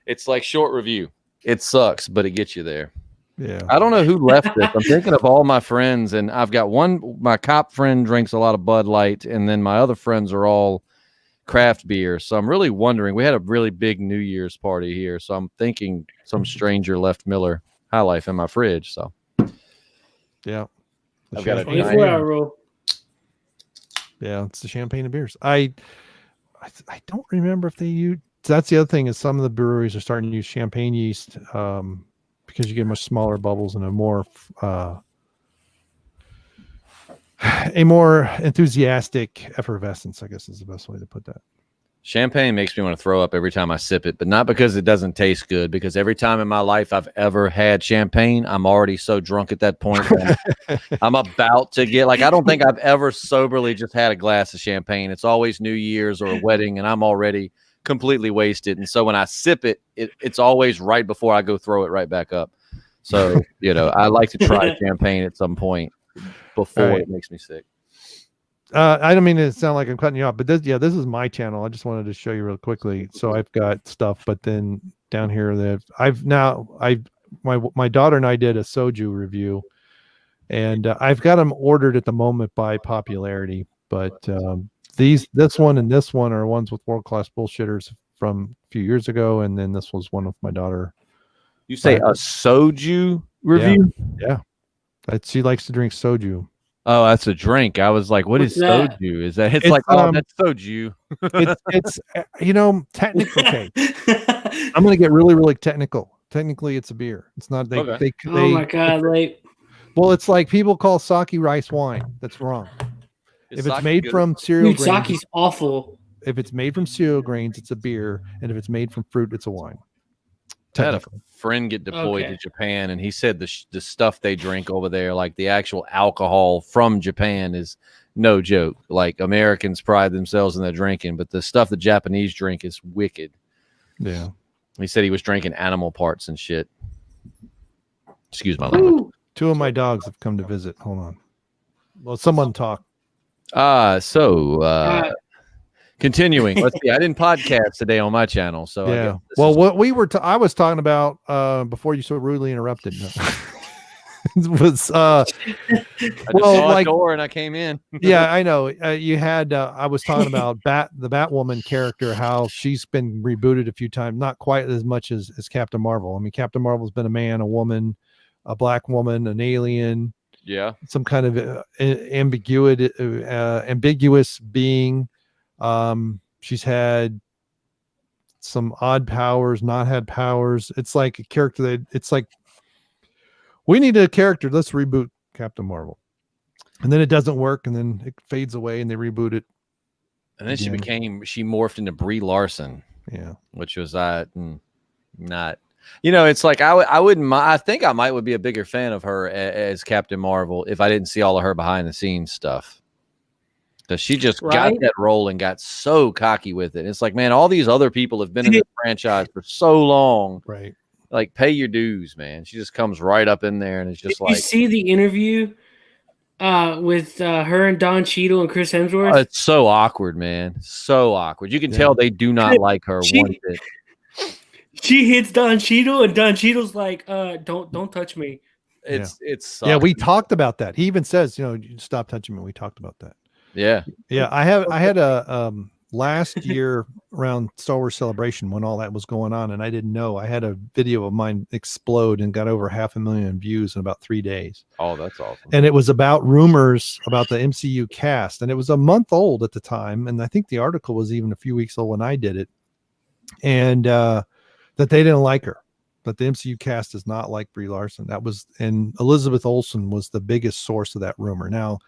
It's like short review. It sucks, but it gets you there. Yeah. I don't know who left this. I'm thinking of all my friends, and I've got my cop friend drinks a lot of Bud Light, and then my other friends are all craft beer. So I'm really wondering, we had a really big New Year's party here, so I'm thinking some stranger left Miller High Life in my fridge. So yeah. I've got a 24-hour rule. Yeah, it's the champagne of beers. I don't remember if they use. That's the other thing is some of the breweries are starting to use champagne yeast because you get much smaller bubbles and a more enthusiastic effervescence, I guess is the best way to put that. Champagne makes me want to throw up every time I sip it, but not because it doesn't taste good, because every time in my life I've ever had champagne, I'm already so drunk at that point. I'm about to get, like, I don't think I've ever soberly just had a glass of champagne. It's always New Year's or a wedding, and I'm already completely wasted. And so when I sip it, it's always right before I go throw it right back up. So, I like to try champagne at some point before it makes me sick. I don't mean to sound like I'm cutting you off, but this is my channel. I just wanted to show you real quickly. So I've got stuff, but then down here that my daughter and I did a soju review, and I've got them ordered at the moment by popularity. But this one and this one are ones with world class bullshitters from a few years ago, and then this was one with my daughter. You say a soju review? Yeah. She likes to drink soju. Oh, that's a drink. I was like, "What is soju?" Is that? It's like, oh, that's soju. it's technical. Okay. I'm gonna get really, really technical. Technically, it's a beer. It's not. Oh my God! Well, it's like people call sake rice wine. That's wrong. If it's made from cereal grains, sake's awful. If it's made from cereal grains, it's a beer, and if it's made from fruit, it's a wine. I had a friend get deployed to Japan, and he said the stuff they drink over there, like the actual alcohol from Japan, is no joke. Like, Americans pride themselves in their drinking, but the stuff the Japanese drink is wicked. Yeah. He said he was drinking animal parts and shit. Excuse my language. Two of my dogs have come to visit. Hold on. Well, someone talk. Continuing. Let's see. I didn't podcast today on my channel, so yeah. Well, what we were I was talking about before you so rudely interrupted. Was I just saw a door and I came in. Yeah, I know. You had I was talking about the Batwoman character, how she's been rebooted a few times, not quite as much as Captain Marvel. I mean, Captain Marvel's been a man, a woman, a black woman, an alien. Yeah. Some kind of ambiguous being. She's had some odd powers, not had powers. It's like a character that it's like, we need a character. Let's reboot Captain Marvel. And then it doesn't work, and then it fades away and they reboot it. And then she morphed into Brie Larson. Yeah. Which was not, it's like, I think I would be a bigger fan of her as Captain Marvel if I didn't see all of her behind the scenes stuff. Because she just got that role and got so cocky with it. It's like, man, all these other people have been in the franchise for so long. Right. Like, pay your dues, man. She just comes right up in there and it's just like. You see the interview with her and Don Cheadle and Chris Hemsworth? It's so awkward, man. So awkward. You can tell they do not like her one bit. She hits Don Cheadle and Don Cheadle's like, don't touch me. It's yeah, we talked about that. He even says, stop touching me. We talked about that. Yeah. I had a last year around Star Wars Celebration when all that was going on, and I didn't know. I had a video of mine explode and got over 500,000 views in about 3 days. Oh, that's awesome. And it was about rumors about the MCU cast, and it was a month old at the time, and I think the article was even a few weeks old when I did it. And that they didn't like her. But the MCU cast does not like Brie Larson. And Elizabeth Olsen was the biggest source of that rumor. Now,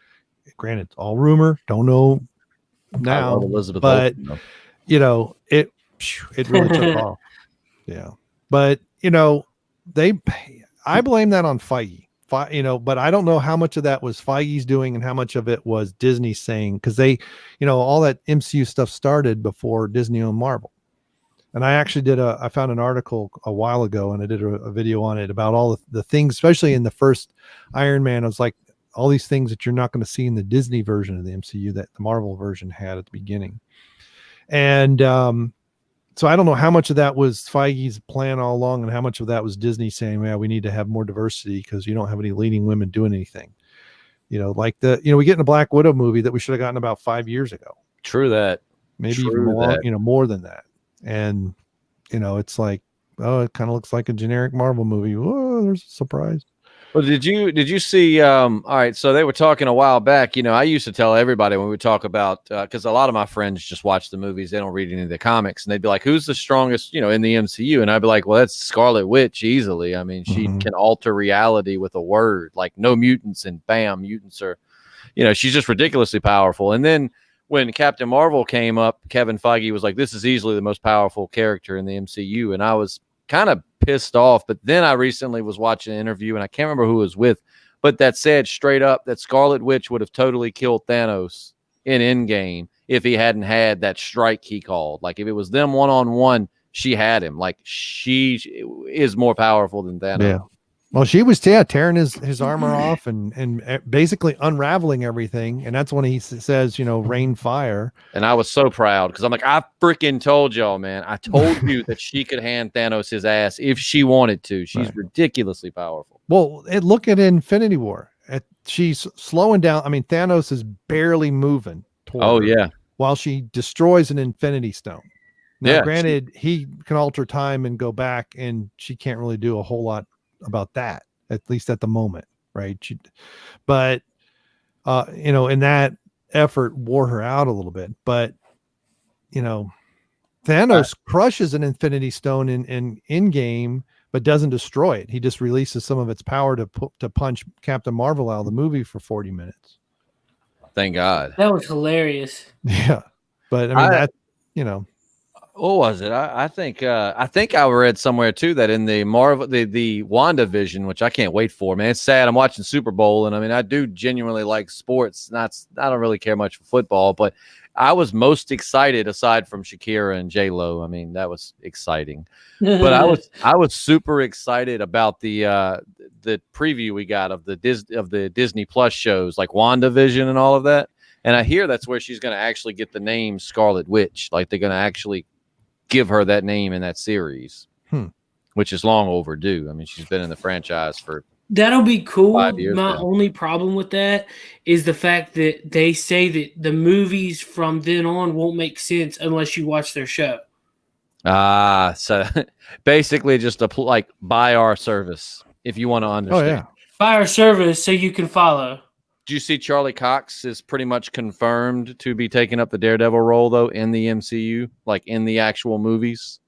granted, all rumor, don't know now, Elizabeth but Olsen, it really took off. Yeah, but I blame that on Feige. But I don't know how much of that was Feige's doing and how much of it was Disney saying, because they, all that MCU stuff started before Disney owned Marvel. And I actually I found an article a while ago and I did a video on it about all the things, especially in the first Iron Man. I was like, all these things that you're not going to see in the Disney version of the MCU that the Marvel version had at the beginning. And so I don't know how much of that was Feige's plan all along and how much of that was Disney saying, yeah, we need to have more diversity because you don't have any leading women doing anything. Like we get in a Black Widow movie that we should have gotten about 5 years ago. True that. Maybe even more, more than that. And, it's like, oh, it kind of looks like a generic Marvel movie. Whoa, there's a surprise. Well, did you see? All right, so they were talking a while back. I used to tell everybody when we would talk about, because a lot of my friends just watch the movies, they don't read any of the comics, and they'd be like, "Who's the strongest, in the MCU?" And I'd be like, "Well, that's Scarlet Witch easily. I mean, she can alter reality with a word, like no mutants, and bam, mutants are, she's just ridiculously powerful." And then when Captain Marvel came up, Kevin Feige was like, "This is easily the most powerful character in the MCU," and I was kind of pissed off. But then I recently was watching an interview, and I can't remember who it was with, but that said straight up that Scarlet Witch would have totally killed Thanos in Endgame if he hadn't had that strike he called. Like if it was them one-on-one, she had him. Like she is more powerful than Thanos. Yeah. Well, she was tearing his armor off and basically unraveling everything. And that's when he says, rain fire. And I was so proud because I'm like, I freaking told y'all, man. I told you that she could hand Thanos his ass if she wanted to. She's ridiculously powerful. Well, look at Infinity War. She's slowing down. I mean, Thanos is barely moving toward her while she destroys an Infinity Stone. Now, granted, he can alter time and go back, and she can't really do a whole lot about that, at least at the moment, right? But in that effort wore her out a little bit. But Thanos crushes an Infinity Stone in Endgame, but doesn't destroy it. He just releases some of its power to punch Captain Marvel out of the movie for 40 minutes. Thank God. That was hilarious. Yeah, but I mean what was it? I think I read somewhere too that in the Marvel, the WandaVision, which I can't wait for, man. It's sad. I'm watching Super Bowl, and I mean, I do genuinely like sports. I don't really care much for football, but I was most excited aside from Shakira and J-Lo. I mean, that was exciting. But I was super excited about the preview we got of the Disney Plus shows like WandaVision and all of that. And I hear that's where she's going to actually get the name Scarlet Witch. Like they're going to actually give her that name in that series, which is long overdue. I mean, she's been in the franchise for that'll be cool. 5 years My now. only problem with that is the fact that they say that the movies from then on won't make sense unless you watch their show. So basically just buy our service if you want to understand. Oh yeah, Buy our service so you can follow. Do you see Charlie Cox is pretty much confirmed to be taking up the Daredevil role though in the MCU, like in the actual movies?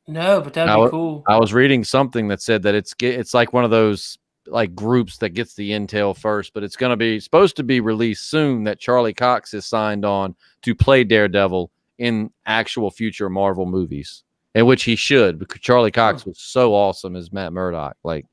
No, but that'd be cool. I was reading something that said that it's like one of those like groups that gets the intel first, but it's supposed to be released soon that Charlie Cox is signed on to play Daredevil in actual future Marvel movies, in which he should, because Charlie Cox was so awesome as Matt Murdock, like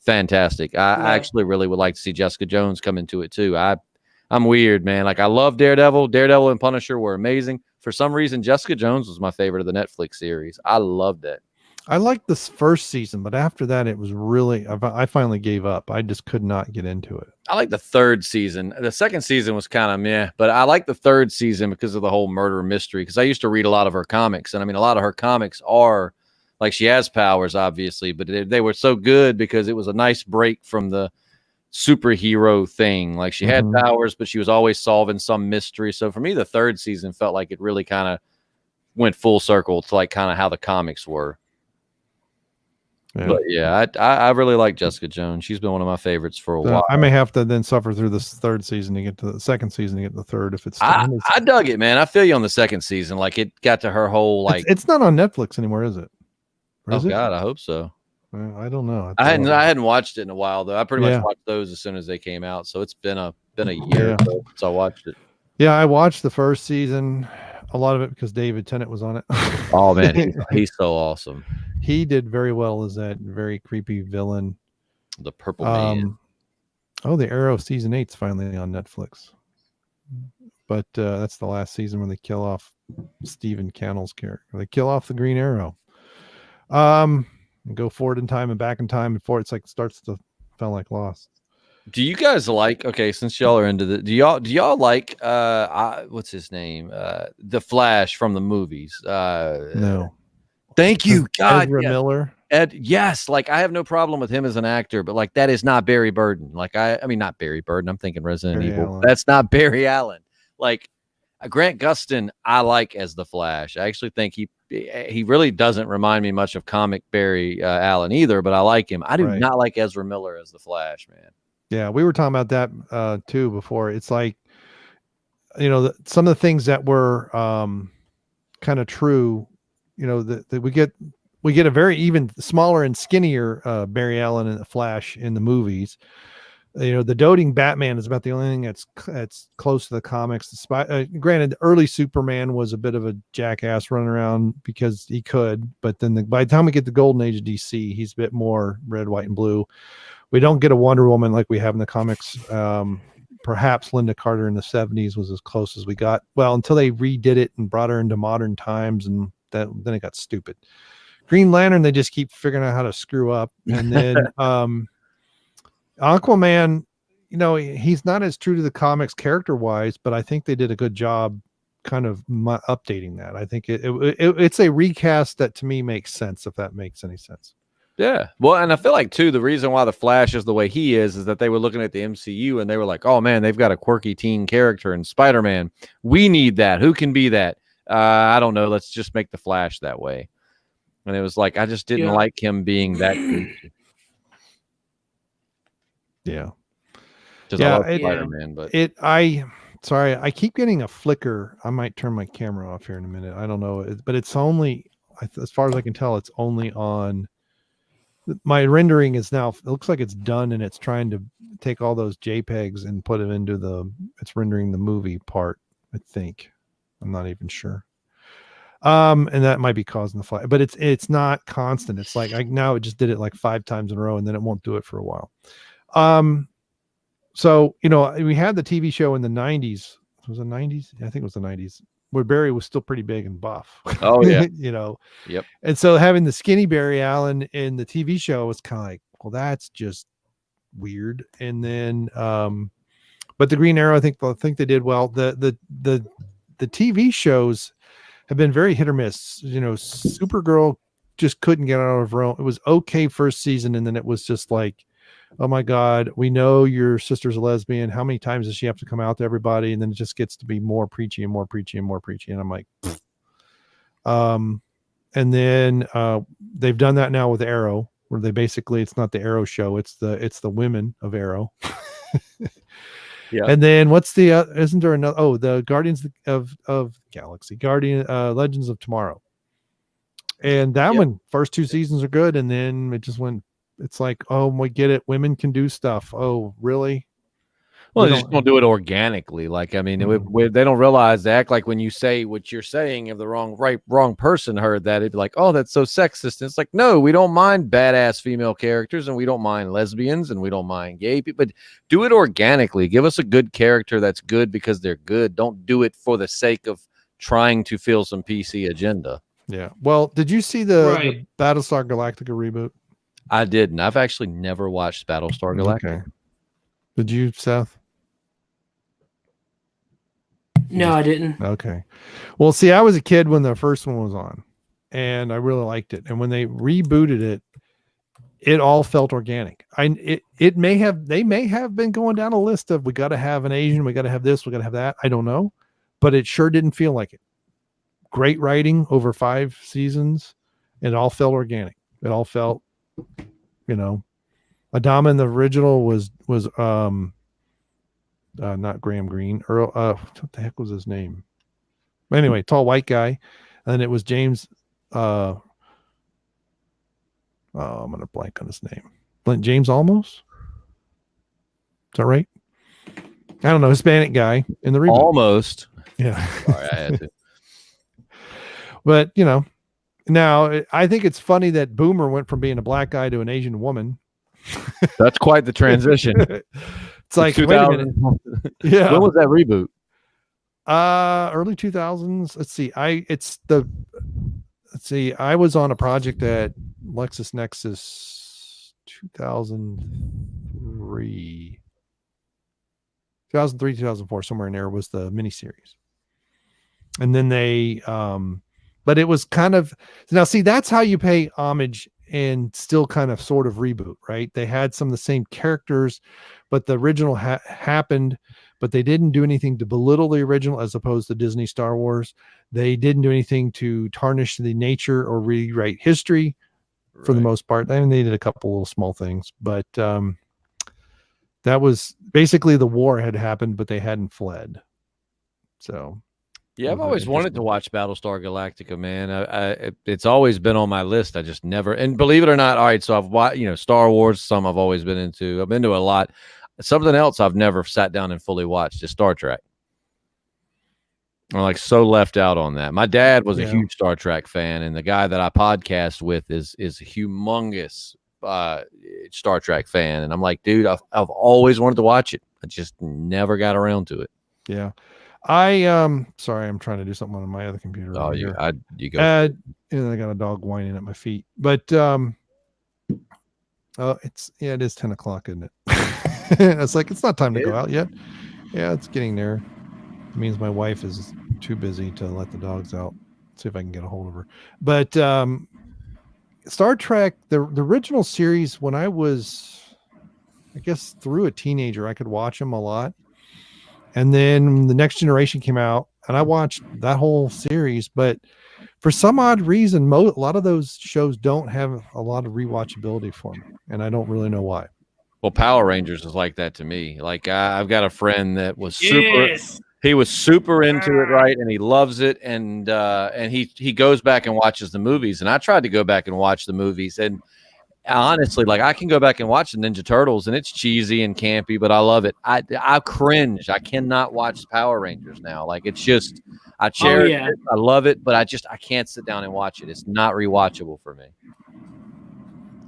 fantastic. I actually really would like to see Jessica Jones come into it too. I'm weird, man. Like I love Daredevil. Daredevil and Punisher were amazing. For some reason, Jessica Jones was my favorite of the Netflix series. I loved it. I liked this first season, but after that, it was really, I finally gave up. I just could not get into it. I like the third season. The second season was kind of meh, but I like the third season because of the whole murder mystery. Because I used to read a lot of her comics, and I mean, a lot of her comics are like she has powers, obviously, but they were so good because it was a nice break from the superhero thing. Like she had powers, but she was always solving some mystery. So for me, the third season felt like it really kind of went full circle to like kind of how the comics were. Yeah. But yeah, I really like Jessica Jones. She's been one of my favorites for a while. I may have to then suffer through this third season to get to the second season to get to the third. If it's I dug it, man. I feel you on the second season. Like it got to her whole like. It's not on Netflix anymore, is it? Or is it? God, I hope so. I don't know. I hadn't watched it in a while though. I pretty much watched those as soon as they came out, so it's been a year since I watched it. Yeah, I watched the first season, a lot of it because David Tennant was on it. Oh man, he's so awesome. He did very well as that very creepy villain. The Purple Man. Oh, the Arrow season 8's finally on Netflix. But that's the last season when they kill off Stephen Cannell's character. They kill off the Green Arrow. And go forward in time and back in time before it's like starts to feel like Lost. Do you guys like, okay, since y'all are into the, do y'all like what's his name? The Flash from the movies. No. Thank you. God. Ezra Miller. Ed, yes, like I have no problem with him as an actor, but like that is not Barry Burden. Like I mean not Barry Burden. I'm thinking Resident Evil. Allen. That's not Barry Allen. Like Grant Gustin, I like as the Flash. I actually think he really doesn't remind me much of comic Barry Allen either, but I like him. I do not like Ezra Miller as the Flash, man. Yeah, we were talking about that too before. It's like, you know, some of the things that were kind of true, you know, that we get a very even smaller and skinnier Barry Allen and the Flash in the movies. You know, the doting Batman is about the only thing that's close to the comics. Granted, early Superman was a bit of a jackass running around because he could, but then by the time we get the golden age of DC, he's a bit more red, white, and blue. We don't get a Wonder Woman like we have in the comics. Perhaps Linda Carter in the 70s was as close as we got. Well, until they redid it and brought her into modern times, and then it got stupid. Green Lantern, they just keep figuring out how to screw up. And then Aquaman, you know, he's not as true to the comics character-wise, but I think they did a good job kind of updating that. I think it's a recast that to me makes sense, if that makes any sense. Yeah. Well, and I feel like, too, the reason why the Flash is the way he is that they were looking at the MCU and they were like, oh, man, they've got a quirky teen character in Spider-Man. We need that. Who can be that? I don't know. Let's just make the Flash that way. And it was like, I just didn't like him being that goofy. Yeah. I love Spider-Man, but sorry, I keep getting a flicker. I might turn my camera off here in a minute. I don't know, but it's only, as far as I can tell, it's only on. My rendering is now, it looks like it's done, and it's trying to take all those JPEGs and put it into it's rendering the movie part, I think. I'm not even sure. And that might be causing the flag, but it's not constant. It's like now it just did it like 5 times in a row, and then it won't do it for a while. So, you know, we had the TV show in the 90s. Was it the 90s? I think it was the 90s, where Barry was still pretty big and buff. Oh yeah. You know? Yep. And so having the skinny Barry Allen in the TV show was kind of like, well, that's just weird. And then, but the Green Arrow, I think they did well. The TV shows have been very hit or miss. You know, Supergirl just couldn't get out of her own. It was okay first season, and then it was just like, oh my God, we know your sister's a lesbian. How many times does she have to come out to everybody? And then it just gets to be more preachy and more preachy and more preachy. And I'm like, and then they've done that now with Arrow, where they basically, it's not the Arrow show, it's the women of Arrow. Yeah. And then what's the isn't there another? Oh, the Guardians of Galaxy, Legends of Tomorrow. And that one, first 2 seasons are good, and then it just went. It's like, oh, we get it. Women can do stuff. Oh, really? Well, they just don't do it organically. Like, I mean, they don't realize they act like when you say what you're saying, if the wrong person heard that, it'd be like, oh, that's so sexist. And it's like, no, we don't mind badass female characters, and we don't mind lesbians, and we don't mind gay people. But do it organically. Give us a good character that's good because they're good. Don't do it kwa the sake of trying to fill some PC agenda. Yeah. Well, did you see the Battlestar Galactica reboot? I didn't. I've actually never watched Battlestar Galactica. Okay. Did you, Seth? No, I didn't. Okay. Well, see, I was a kid when the first one was on, and I really liked it. And when they rebooted it, it all felt organic. They may have been going down a list of, we got to have an Asian, we got to have this, we got to have that. I don't know, but it sure didn't feel like it. Great writing over 5 seasons. It all felt organic. It all felt You know, Adama in the original was not Graham Greene. Earl, what the heck was his name? Anyway, tall white guy, and it was James. I'm gonna blank on his name. James Olmos. Is that right? I don't know. Hispanic guy in the reboot. Almost. Yeah. Sorry, I had to. But you know, now I think it's funny that Boomer went from being a black guy to an Asian woman. That's quite the transition. It's like, wait a minute. Yeah. When was that reboot? Early 2000s. Let's see. I was on a project at LexisNexis 2003, 2004, somewhere in there was the miniseries. And then they, but it was kind of, now see, that's how you pay homage and still kind of sort of reboot, right? They had some of the same characters, but the original happened, but they didn't do anything to belittle the original as opposed to Disney Star Wars. They didn't do anything to tarnish the nature or rewrite history for the most part. I mean, they did a couple little small things, but that was basically the war had happened, but they hadn't fled. So yeah, I've always wanted to watch Battlestar Galactica, man. It's always been on my list. I just never, and believe it or not, all right, so I've watched, Star Wars, some I've always been into. I've been to a lot. Something else I've never sat down and fully watched is Star Trek. I'm like so left out on that. My dad was a huge Star Trek fan, and the guy that I podcast with is a humongous Star Trek fan. And I'm like, dude, I've always wanted to watch it. I just never got around to it. Yeah. Sorry, I'm trying to do something on my other computer. Oh, you go. And I got a dog whining at my feet. But it is 10 o'clock, isn't it? It's like, it's not time to go out yet. Yeah, it's getting there. It means my wife is too busy to let the dogs out. Let's see if I can get a hold of her. But Star Trek, the original series, when I was, I guess, through a teenager, I could watch them a lot. And then the Next Generation came out, and I watched that whole series. But for some odd reason, a lot of those shows don't have a lot of rewatchability for me, and I don't really know why. Well, Power Rangers is like that to me. Like I've got a friend that was super. Yes. He was super into it, right? And he loves it, and he goes back and watches the movies. And I tried to go back and watch the movies, and honestly, like I can go back and watch the Ninja Turtles, and it's cheesy and campy, but I love it. I cringe. I cannot watch Power Rangers now. Like it's just, I cherish it. I love it, but I can't sit down and watch it. It's not rewatchable for me.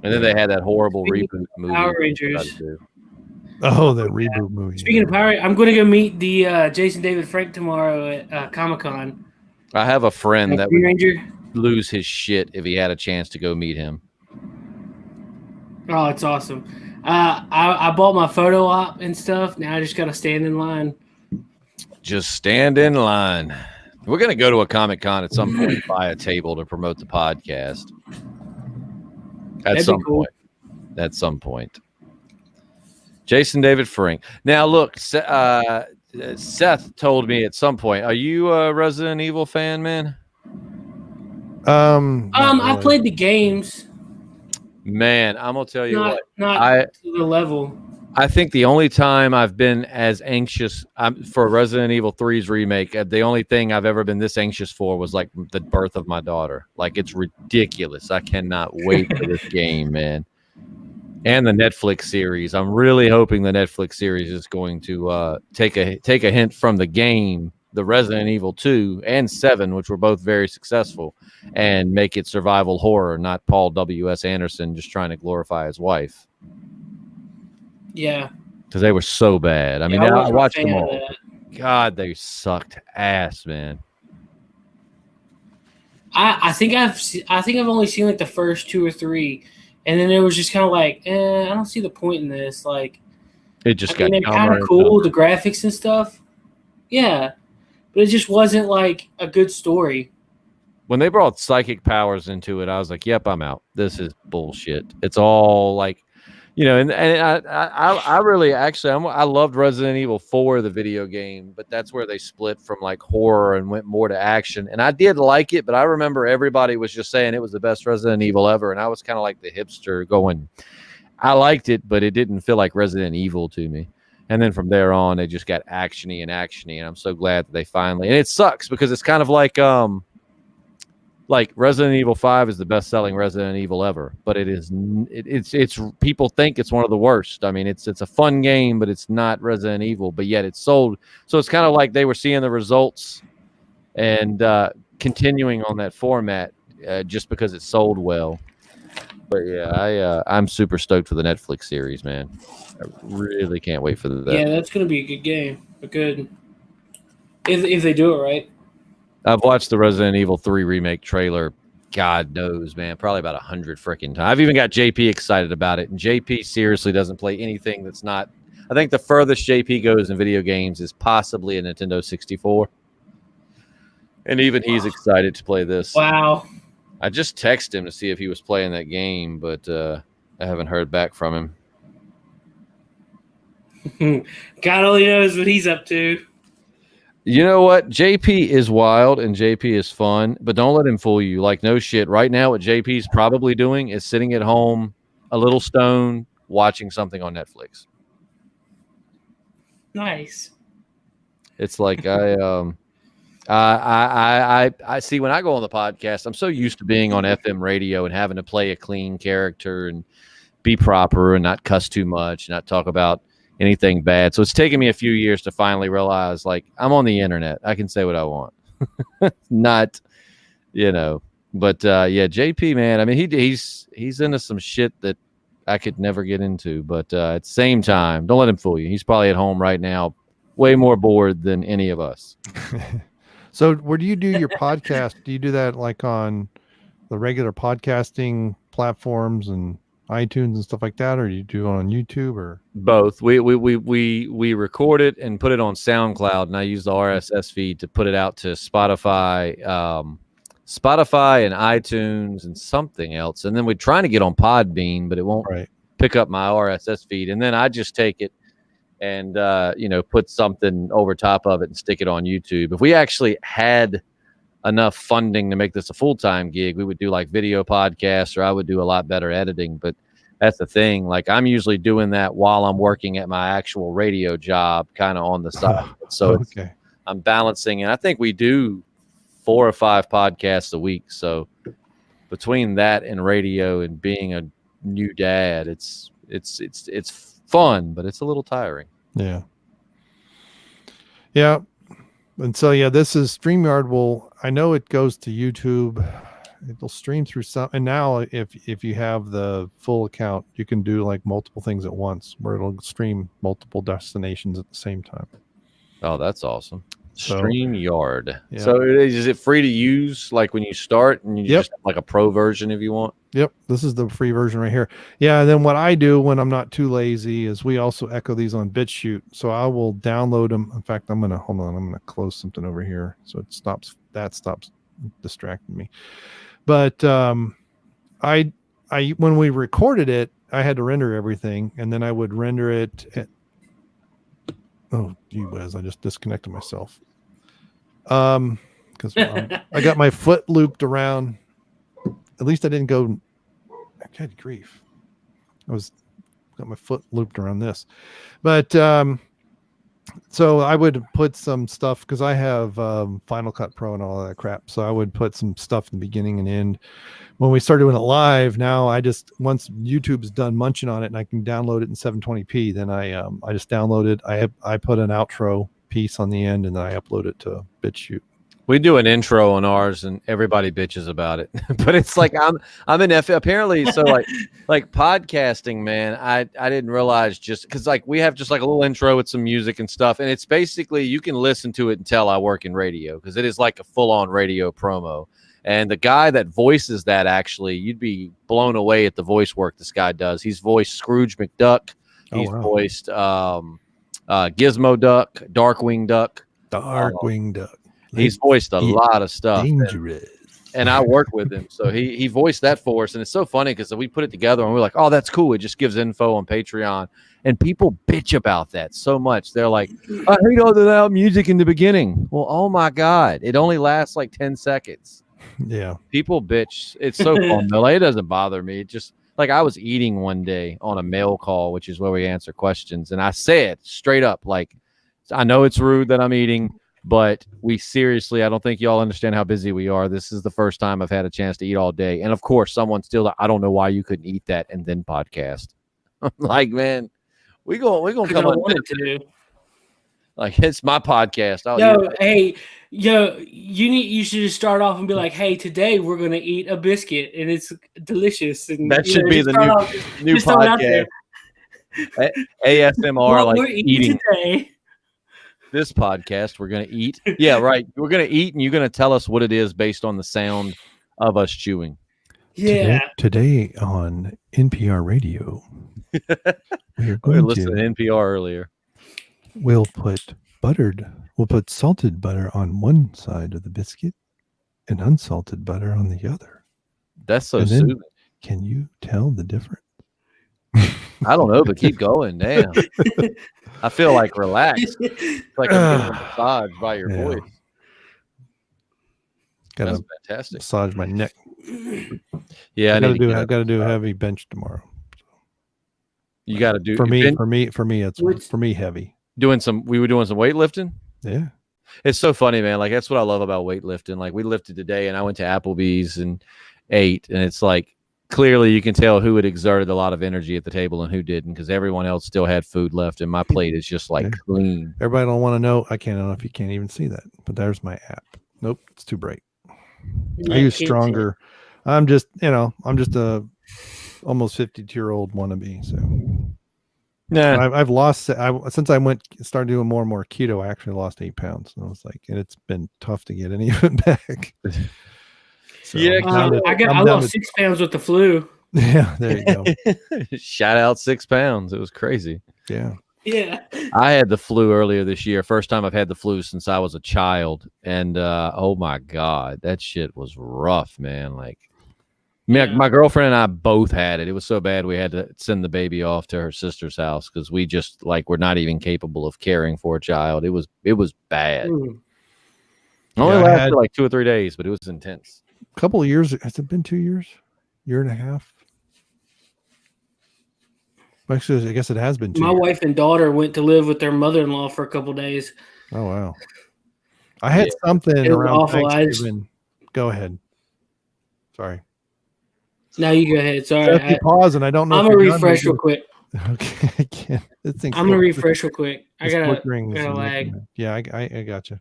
And then they had that horrible reboot movie. Power Rangers. Oh, that reboot movie. Speaking of Power, I'm going to go meet the Jason David Frank tomorrow at Comic-Con. I have a friend that would lose his shit if he had a chance to go meet him. Oh, it's awesome. I bought my photo op and stuff. Now I just got to stand in line. Just stand in line. We're going to go to a Comic-Con at some point, buy a table to promote the podcast. At some point. Jason David Frank. Now, look, Seth told me at some point, are you a Resident Evil fan, man? I played the games. Man, I'm going to tell you not to the level. I think the only time I've been as anxious for Resident Evil 3's remake, the only thing I've ever been this anxious for was like the birth of my daughter. Like it's ridiculous. I cannot wait for this game, man. And the Netflix series. I'm really hoping the Netflix series is going to take a hint from the game, the Resident Evil 2 and 7, which were both very successful, and make it survival horror, not Paul W.S. Anderson just trying to glorify his wife. Yeah. Because they were so bad. I mean, I watched them all. God, they sucked ass, man. I think I've only seen like the first 2 or 3. And then it was just kind of like, I don't see the point in this. Like, it just got kind of cool, the graphics and stuff. Yeah, but it just wasn't like a good story. When they brought psychic powers into it, I was like, "Yep, I'm out. This is bullshit." It's all like, you know, and I really actually I loved Resident Evil 4, the video game, but that's where they split from like horror and went more to action. And I did like it, but I remember everybody was just saying it was the best Resident Evil ever, and I was kind of like the hipster going, I liked it, but it didn't feel like Resident Evil to me. And then from there on, they just got actiony, and I'm so glad that they finally. And it sucks because it's kind of like Resident Evil 5 is the best-selling Resident Evil ever, but it's people think it's one of the worst. I mean, it's a fun game, but it's not Resident Evil, but yet it's sold. So it's kind of like they were seeing the results and continuing on that format just because it sold well. But yeah, I'm super stoked for the Netflix series, man. I really can't wait for that. Yeah, that's going to be a good game. A good, if they do it right. I've watched the Resident Evil 3 remake trailer. God knows, man, probably about 100 freaking times. I've even got JP excited about it, and JP seriously doesn't play anything that's not. I think the furthest JP goes in video games is possibly a Nintendo 64, and even he's excited to play this. Wow. I just texted him to see if he was playing that game, but I haven't heard back from him. God only knows what he's up to. You know what? JP is wild and JP is fun, but don't let him fool you. Like, no shit. Right now, what JP's probably doing is sitting at home, a little stoned, watching something on Netflix. Nice. It's like I see when I go on the podcast, I'm so used to being on FM radio and having to play a clean character and be proper and not cuss too much, and not talk about anything bad. So it's taken me a few years to finally realize, like, I'm on the internet. I can say what I want. Not, you know. But yeah, JP, man, I mean, he's into some shit that I could never get into. But at the same time, don't let him fool you. He's probably at home right now, way more bored than any of us. So where do you do your podcast? Do you do that like on the regular podcasting platforms and iTunes and stuff like that, or do you do it on YouTube, or both? We record it and put it on SoundCloud, and I use the RSS feed to put it out to Spotify and iTunes and something else, and then we're trying to get on Podbean, but it won't pick up my RSS feed, and then I just take it and put something over top of it and stick it on YouTube. If we actually had enough funding to make this a full-time gig, we would do like video podcasts, or I would do a lot better editing. But that's the thing, like, I'm usually doing that while I'm working at my actual radio job, kind of on the side. So I'm balancing, and I think we do 4 or 5 podcasts a week. So between that and radio and being a new dad, it's fun, but it's a little tiring. Yeah. And so, yeah, this is StreamYard. I know it goes to YouTube. It'll stream through some. And now if you have the full account, you can do like multiple things at once, where it'll stream multiple destinations at the same time. Oh, that's awesome. So, StreamYard. Yeah. So is it free to use, like when you start, and you just have like a pro version if you want? Yep. This is the free version right here. Yeah. And then what I do when I'm not too lazy is we also echo these on BitChute. So I will download them. In fact, I'm going to close something over here, so it stops distracting me. But I when we recorded it, I had to render everything, and then I would render it oh, gee whiz, I just disconnected myself. Because I got my foot looped around. At least I didn't go. Good grief! Got my foot looped around this, but so I would put some stuff, because I have Final Cut Pro and all that crap. So I would put some stuff in the beginning and end. When we started doing it live, now once YouTube's done munching on it and I can download it in 720p, then I just download it. I put an outro piece on the end, and then I upload it to BitChute. We do an intro on ours, and everybody bitches about it. But it's like I'm in apparently. So like podcasting, man. I didn't realize, just because like we have just like a little intro with some music and stuff, and it's basically you can listen to it and tell I work in radio, because it is like a full on radio promo. And the guy that voices that, actually, you'd be blown away at the voice work this guy does. He's voiced Scrooge McDuck. He's voiced Gizmo Duck, Darkwing Duck. Darkwing Duck. He's voiced a lot of stuff. Dangerous. and I work with him. So he voiced that for us. And it's so funny because we put it together and we're like, oh, that's cool. It just gives info on Patreon. And people bitch about that so much. They're like, I hate all the loud music in the beginning. Well, oh my God. It only lasts like 10 seconds. Yeah. People bitch. It's so fun though. Like, it doesn't bother me. It just like I was eating one day on a mail call, which is where we answer questions. And I said straight up, like, I know it's rude that I'm eating, but we seriously, I don't think y'all understand how busy we are. This is the first time I've had a chance to eat all day. And of course, someone still, I don't know why you couldn't eat that and then podcast. I'm like, man, we're gonna come on to do. Like, it's my podcast. You should just start off and be like, hey, today we're gonna eat a biscuit and it's delicious. And that should be the new podcast. ASMR, what like we're eating today. This podcast, we're going to eat. Yeah, right. We're going to eat, and you're going to tell us what it is based on the sound of us chewing. Yeah. Today on NPR radio, we are going to NPR earlier. We'll put salted butter on one side of the biscuit and unsalted butter on the other. That's so soothing. Can you tell the difference? I don't know, but keep going. Damn. I feel like relaxed. It's like I'm getting massaged by your voice. That's fantastic. Massage my neck. Yeah, I gotta do a heavy bench tomorrow. You gotta do for me, it's heavy. We were doing some weightlifting. Yeah. It's so funny, man. Like, that's what I love about weightlifting. Like, we lifted today and I went to Applebee's and ate, and it's like, clearly you can tell who had exerted a lot of energy at the table and who didn't, because everyone else still had food left and my plate is just like clean. Everybody don't want to know. I don't know if you can't even see that, but there's my app. Nope, it's too bright. I use stronger. I'm just a almost 52-year-old wannabe. So yeah, I've lost. Since I started doing more and more keto, I actually lost 8 pounds. And I was like, and it's been tough to get any of it back. So yeah, I lost 6 pounds with the flu. Yeah, there you go. Shout out 6 pounds. It was crazy. Yeah. Yeah. I had the flu earlier this year. First time I've had the flu since I was a child. And oh my God, that shit was rough, man. Like, my girlfriend and I both had it. It was so bad we had to send the baby off to her sister's house because we just we're not even capable of caring for a child. It was bad. It only lasted like 2 or 3 days, but it was intense. Couple of years. Has it been 2 years? Year and a half? Actually, I guess it has been 2 years. My wife and daughter went to live with their mother-in-law for a couple of days. Oh, wow. I had something around Thanksgiving. Go ahead. Sorry. No, you go ahead. Sorry. Pause, and I don't know. I'm going to refresh real quick. Okay, I can't. I'm going to refresh real quick. I got a lag. Yeah, I got you.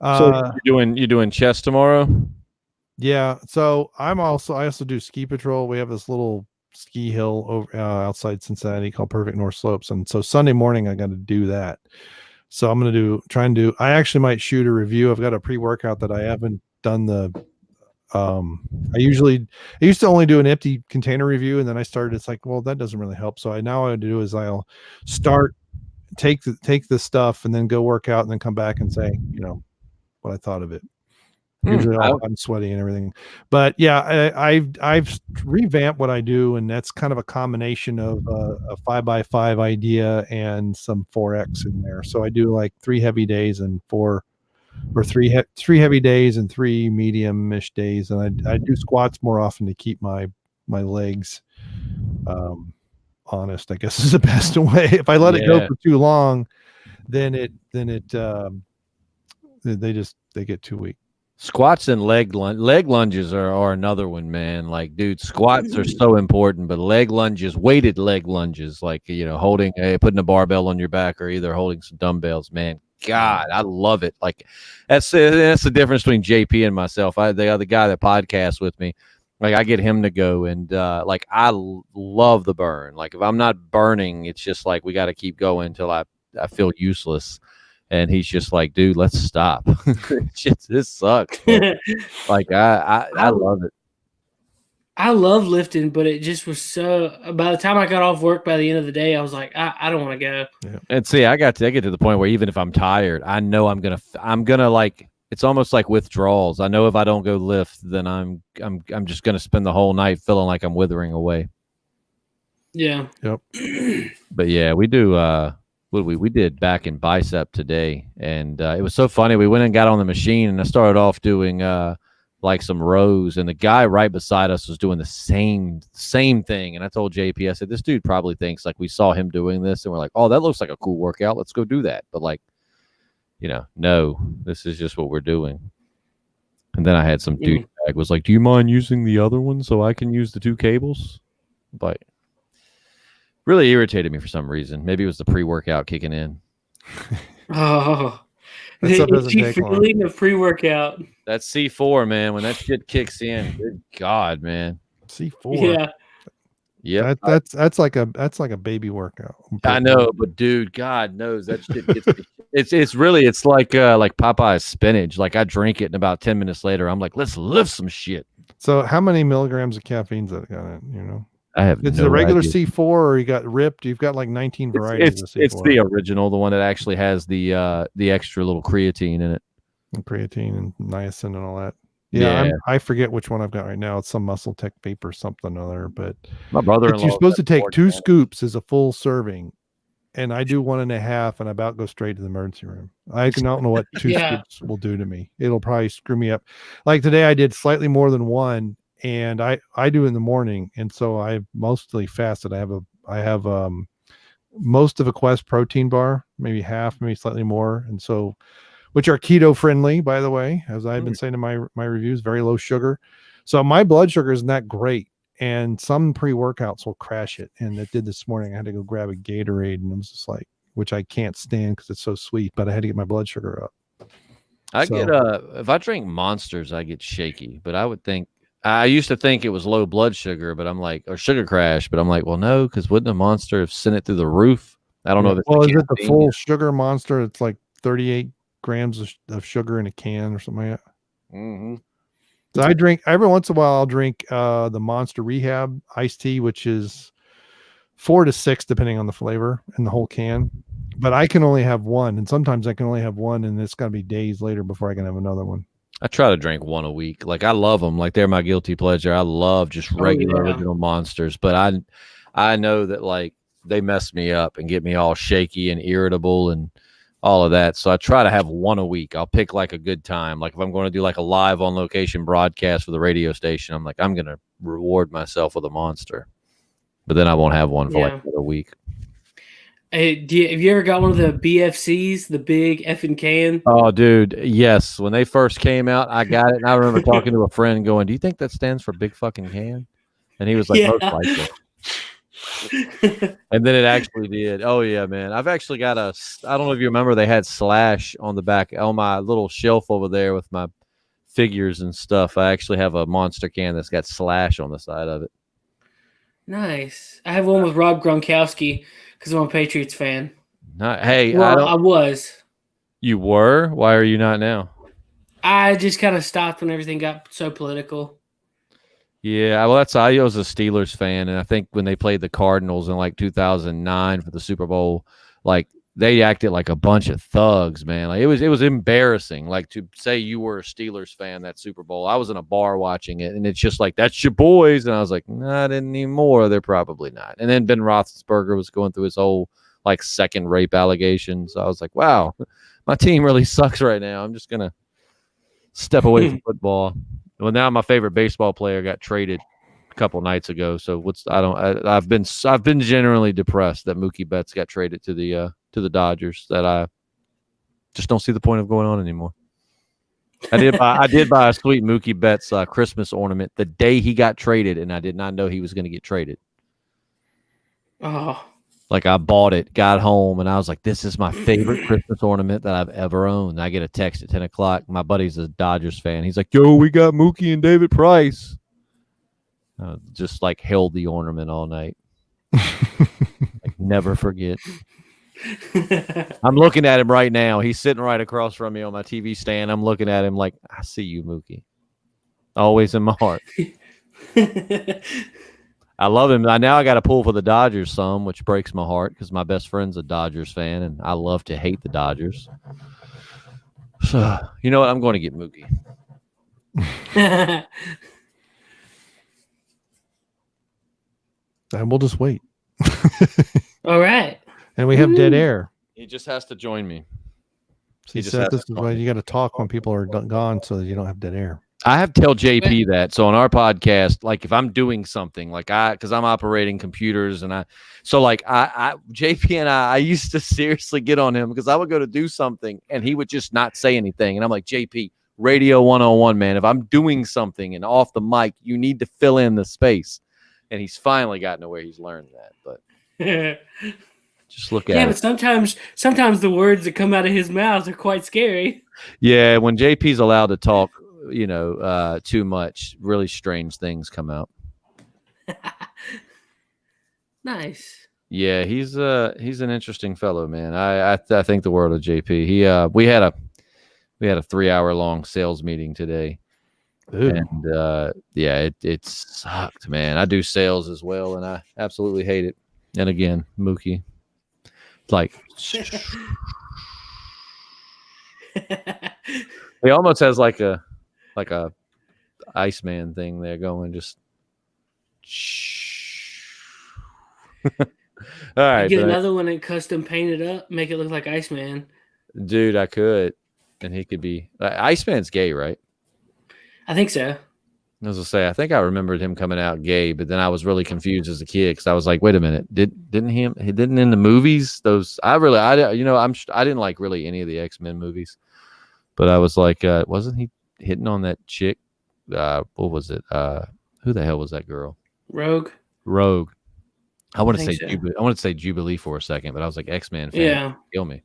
So you're doing chess tomorrow? Yeah, so I also do ski patrol. We have this little ski hill over outside Cincinnati called Perfect North Slopes, and so Sunday morning I got to do that. So I'm gonna I actually might shoot a review. I've got a pre-workout that I haven't done the. I used to only do an empty container review, and then I started. It's like, well, that doesn't really help. So what I do is I'll take the stuff and then go work out and then come back and say, what I thought of it. Usually I'm sweaty and everything, but yeah, I've revamped what I do, and that's kind of a combination of a 5x5 idea and some 4X in there. So I do like 3 heavy days and 3 heavy days and 3 medium-ish days, and I do squats more often to keep my legs honest, I guess is the best way. If I let it go for too long, then they get too weak. Squats and leg lunges are another one, man. Like, dude, squats are so important, but weighted leg lunges, like, putting a barbell on your back or either holding some dumbbells, man. God, I love it. Like, that's the difference between JP and myself. The other guy that podcasts with me, like, I get him to go, and I love the burn. Like, if I'm not burning, it's just like we got to keep going until I feel useless. And he's just like, dude, let's stop. This sucks. Like, I love it. I love lifting, but it just was so. By the time I got off work, by the end of the day, I was like, I don't want to go. Yeah. And see, I get to the point where even if I'm tired, I know I'm gonna like it's almost like withdrawals. I know if I don't go lift, then I'm just gonna spend the whole night feeling like I'm withering away. Yeah. Yep. But yeah, we do. What we did back in bicep today, and it was so funny. We went and got on the machine, and I started off doing like some rows, and the guy right beside us was doing the same thing. And I told JP, I said, this dude probably thinks like we saw him doing this, and we're like, oh, that looks like a cool workout. Let's go do that. But like, no, this is just what we're doing. And then I had some douchebag was like, do you mind using the other one so I can use the 2 cables? But really irritated me for some reason. Maybe it was the pre-workout kicking in. Oh, That stuff doesn't the take long. feeling of pre-workout. That's C4, man. When that shit kicks in, good God, man. C4. Yeah. Yeah, That's like a baby workout. I know, but dude, God knows that shit gets me. It's like Popeye's spinach. Like I drink it, and about 10 minutes later, I'm like, let's lift some shit. So how many milligrams of caffeine's that got in? I have It's no the regular idea. C4, or you got ripped. You've got like 19 varieties of C4. It's the original, the one that actually has the extra little creatine in it. And creatine and niacin and all that. Yeah. I forget which one I've got right now. It's some Muscle Tech paper, something or other. But My brother-in-law. you're supposed to take 2 scoops as a full serving, and I do 1.5, and I about go straight to the emergency room. I don't know what 2 scoops will do to me. It'll probably screw me up. Like today, I did slightly more than 1, and I do in the morning, and so I mostly fasted. I have most of a Quest protein bar, maybe half, maybe slightly more, and so. Which are keto friendly, by the way, as I've been saying in my reviews, very low sugar. So my blood sugar isn't that great. And some pre-workouts will crash it. And it did this morning. I had to go grab a Gatorade, and it was just like, which I can't stand because it's so sweet, but I had to get my blood sugar up. If I drink Monsters, I get shaky, but I used to think it was low blood sugar, but I'm like, or sugar crash, but I'm like, well, no, because wouldn't a Monster have sent it through the roof? I don't know if it's is it the full sugar Monster? It's like 38 grams of sugar in a can or something like that. Mm-hmm. So I drink every once in a while. I'll drink the Monster Rehab iced tea, which is 4 to 6 depending on the flavor in the whole can. But I can only have one, and sometimes I can only have one, and it's got to be days later before I can have another one. I try to drink one a week. Like I love them. Like they're my guilty pleasure. I love just regular original Monsters, but I know that like they mess me up and get me all shaky and irritable and all of that. So I try to have one a week. I'll pick like a good time. Like if I'm going to do like a live on location broadcast for the radio station, I'm like, I'm going to reward myself with a Monster, but then I won't have one for like a week. Hey, have you ever got one of the BFCs, the big effing can? Oh, dude, yes. When they first came out, I got it, and I remember talking to a friend going, do you think that stands for big fucking can? And he was like, most likely. And then it actually did. Oh yeah, man. I've actually got I don't know if you remember, they had Slash on the back on my little shelf over there with my figures and stuff. I actually have a Monster can that's got Slash on the side of it. Nice. I have one with Rob Gronkowski because I'm a Patriots fan. Hey, I was. You were? Why are you not now? I just kind of stopped when everything got so political. Yeah, well, I was a Steelers fan, and I think when they played the Cardinals in like 2009 for the Super Bowl, like they acted like a bunch of thugs, man. Like it was embarrassing. Like to say you were a Steelers fan that Super Bowl. I was in a bar watching it, and it's just like, that's your boys, and I was like, not anymore. They're probably not. And then Ben Roethlisberger was going through his whole like second rape allegations. So I was like, wow, my team really sucks right now. I'm just gonna step away from football. Well, now my favorite baseball player got traded a couple nights ago. So I've been generally depressed that Mookie Betts got traded to the Dodgers. That I just don't see the point of going on anymore. I did buy a sweet Mookie Betts Christmas ornament the day he got traded, and I did not know he was going to get traded. Oh. Like I bought it, got home, and I was like, this is my favorite Christmas ornament that I've ever owned. And I get a text at 10 o'clock. My buddy's a Dodgers fan. He's like, yo, we got Mookie and David Price. Just like held the ornament all night. Like never forget. I'm looking at him right now. He's sitting right across from me on my TV stand. I'm looking at him like, I see you, Mookie. Always in my heart. I love him. Now I got to pull for the Dodgers some, which breaks my heart because my best friend's a Dodgers fan, and I love to hate the Dodgers. So, you know what? I'm going to get Mookie. And we'll just wait. All right. And we have dead air. He just has to join me. He said this is why you got to talk when people are gone so that you don't have dead air. I have to tell JP that. So on our podcast, like if I'm doing something, like because I'm operating computers and JP and I used to seriously get on him because I would go to do something and he would just not say anything. And I'm like, JP, Radio 101, man, if I'm doing something and off the mic, you need to fill in the space. And he's finally gotten to where he's learned that. But just look at it. Yeah, but sometimes the words that come out of his mouth are quite scary. Yeah, when JP's allowed to talk, too much, really strange things come out. Nice. Yeah, he's an interesting fellow, man. I think the world of JP. We had a 3-hour long sales meeting today. Ooh. And it sucked, man. I do sales as well, and I absolutely hate it. And again, Mookie, like he almost has like a Iceman thing there going. Just all right. Get another one and custom paint it up, make it look like Iceman. Dude, I could, and he could be. Iceman's gay, right? I think so. As I say, I think I remembered him coming out gay, but then I was really confused as a kid because I was like, "Wait a minute, didn't he didn't in the movies those?" I didn't like really any of the X-Men movies, but I was like, wasn't he hitting on that chick? What was it? Who the hell was that girl? Rogue. I want to say Jubilee. I want to say Jubilee for a second, but I was like X-Men fan. Yeah, kill me.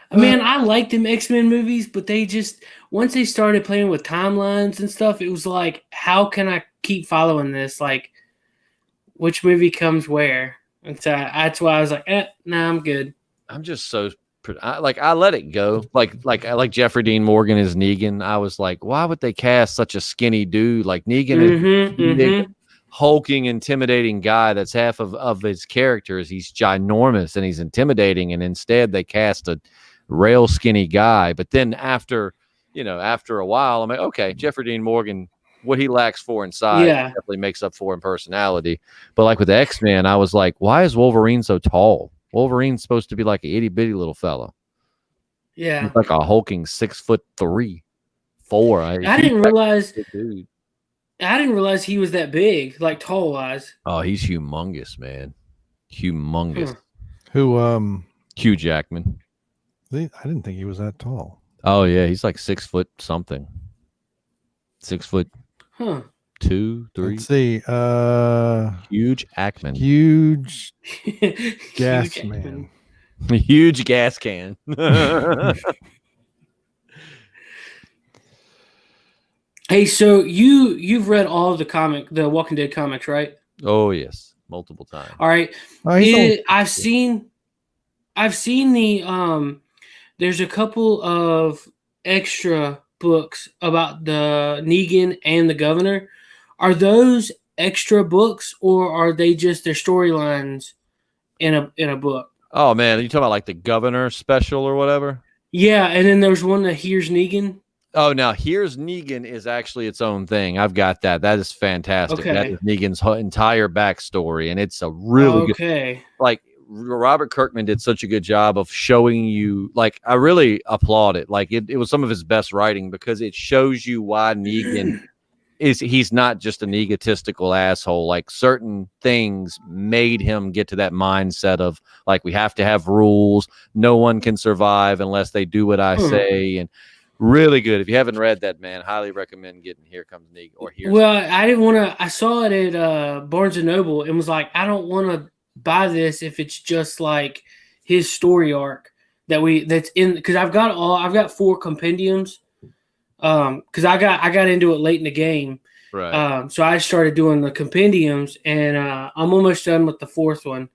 Man, I liked them X-Men movies, but they just once they started playing with timelines and stuff, it was like, how can I keep following this? Like, which movie comes where? And so that's why I was like, nah, I'm good. I'm just so I let it go. Like Jeffrey Dean Morgan as Negan. I was like, why would they cast such a skinny dude? Like Negan is big, hulking, intimidating guy. That's half of his character is he's ginormous and he's intimidating, and instead they cast a rail skinny guy. But then after a while, I'm like, okay, Jeffrey Dean Morgan, what he lacks for inside definitely makes up for in personality. But like with X-Men, I was like, why is Wolverine so tall? Wolverine's supposed to be like an itty bitty little fella. Yeah, he's like a hulking 6'3", 4. I didn't realize. I didn't realize he was that big, like tall wise. Oh, he's humongous, man. Humongous. Who? Hugh Jackman. I didn't think he was that tall. Oh yeah, he's like 6 foot something. 6 foot. 2, 3. Let's see. Huge Ackman. Huge gas man. Huge gas can. Hey, so you've read all of the Walking Dead comics, right? Oh yes, multiple times. All right. I've seen the there's a couple of extra books about the Negan and the governor. Are those extra books, or are they just their storylines in a book? Oh man, are you talking about like the governor special or whatever? Yeah, and then there's one that Here's Negan. Oh, now Here's Negan is actually its own thing. I've got that. That is fantastic. Okay. That is Negan's entire backstory, and it's a really good. Like Robert Kirkman did such a good job of showing you. Like I really applaud it. Like it was some of his best writing because it shows you why Negan he's not just an egotistical asshole. Like certain things made him get to that mindset of like we have to have rules. No one can survive unless they do what I say. And really good. If you haven't read that, man, highly recommend getting Here Comes Negan or Here. Well, I didn't want to. I saw it at Barnes and Noble and was like, I don't want to buy this if it's just like his story arc that's in, because I've got 4 compendiums. Because I got into it late in the game, right? So I started doing the compendiums, and I'm almost done with the 4th one.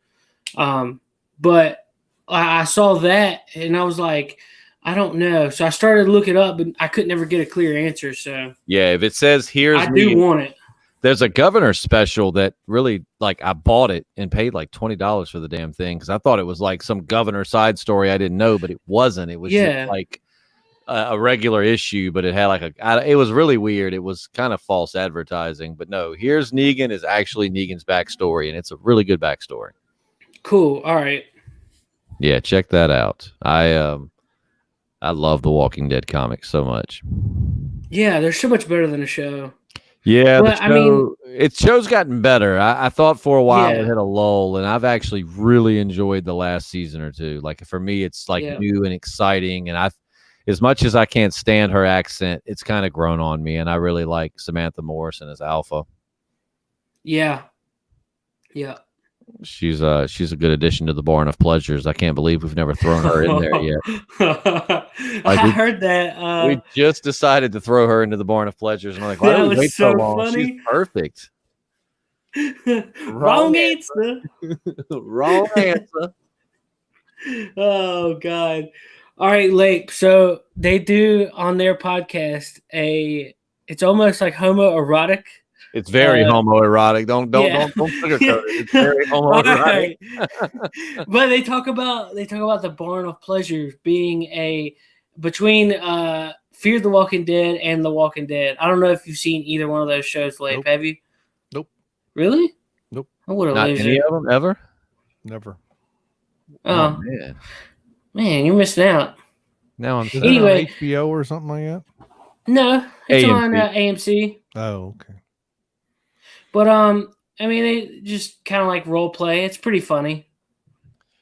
But I saw that, and I was like, I don't know. So I started to look it up, but I could never get a clear answer. So yeah, if it says Here's I Negan, do want it. There's a Governor special that really, like, I bought it and paid like $20 for the damn thing because I thought it was like some Governor side story I didn't know, but it wasn't. It was just like a regular issue, but it had like it was really weird. It was kind of false advertising, but no, Here's Negan is actually Negan's backstory, and it's a really good backstory. Cool. All right. Yeah, check that out. I love the Walking Dead comics so much. Yeah, they're so much better than the show. Yeah, its show's gotten better. I thought for a while it hit a lull, and I've actually really enjoyed the last season or two. Like for me, it's like new and exciting, and as much as I can't stand her accent, it's kind of grown on me, and I really like Samantha Morrison as Alpha. Yeah. She's a good addition to the Barn of Pleasures. I can't believe we've never thrown her in there yet. I heard that. We just decided to throw her into the Barn of Pleasures, and I'm like, why did we wait so long? Funny. She's perfect. Wrong answer. Wrong answer. Oh God. All right, Lake. So they do on their podcast it's almost like homoerotic. It's very homoerotic. Don't sugarcoat it. It's very homoerotic. Right. But they talk about the Barn of Pleasures being between Fear the Walking Dead and The Walking Dead. I don't know if you've seen either one of those shows, Leif. Nope. Have you? Nope. Really? Nope. I would have Not any of them ever. Never. Oh man, you're missing out. Now I'm anyway on HBO or something like that. No, it's AMC. on AMC. Oh, okay. But I mean, they just kind of like role play. It's pretty funny.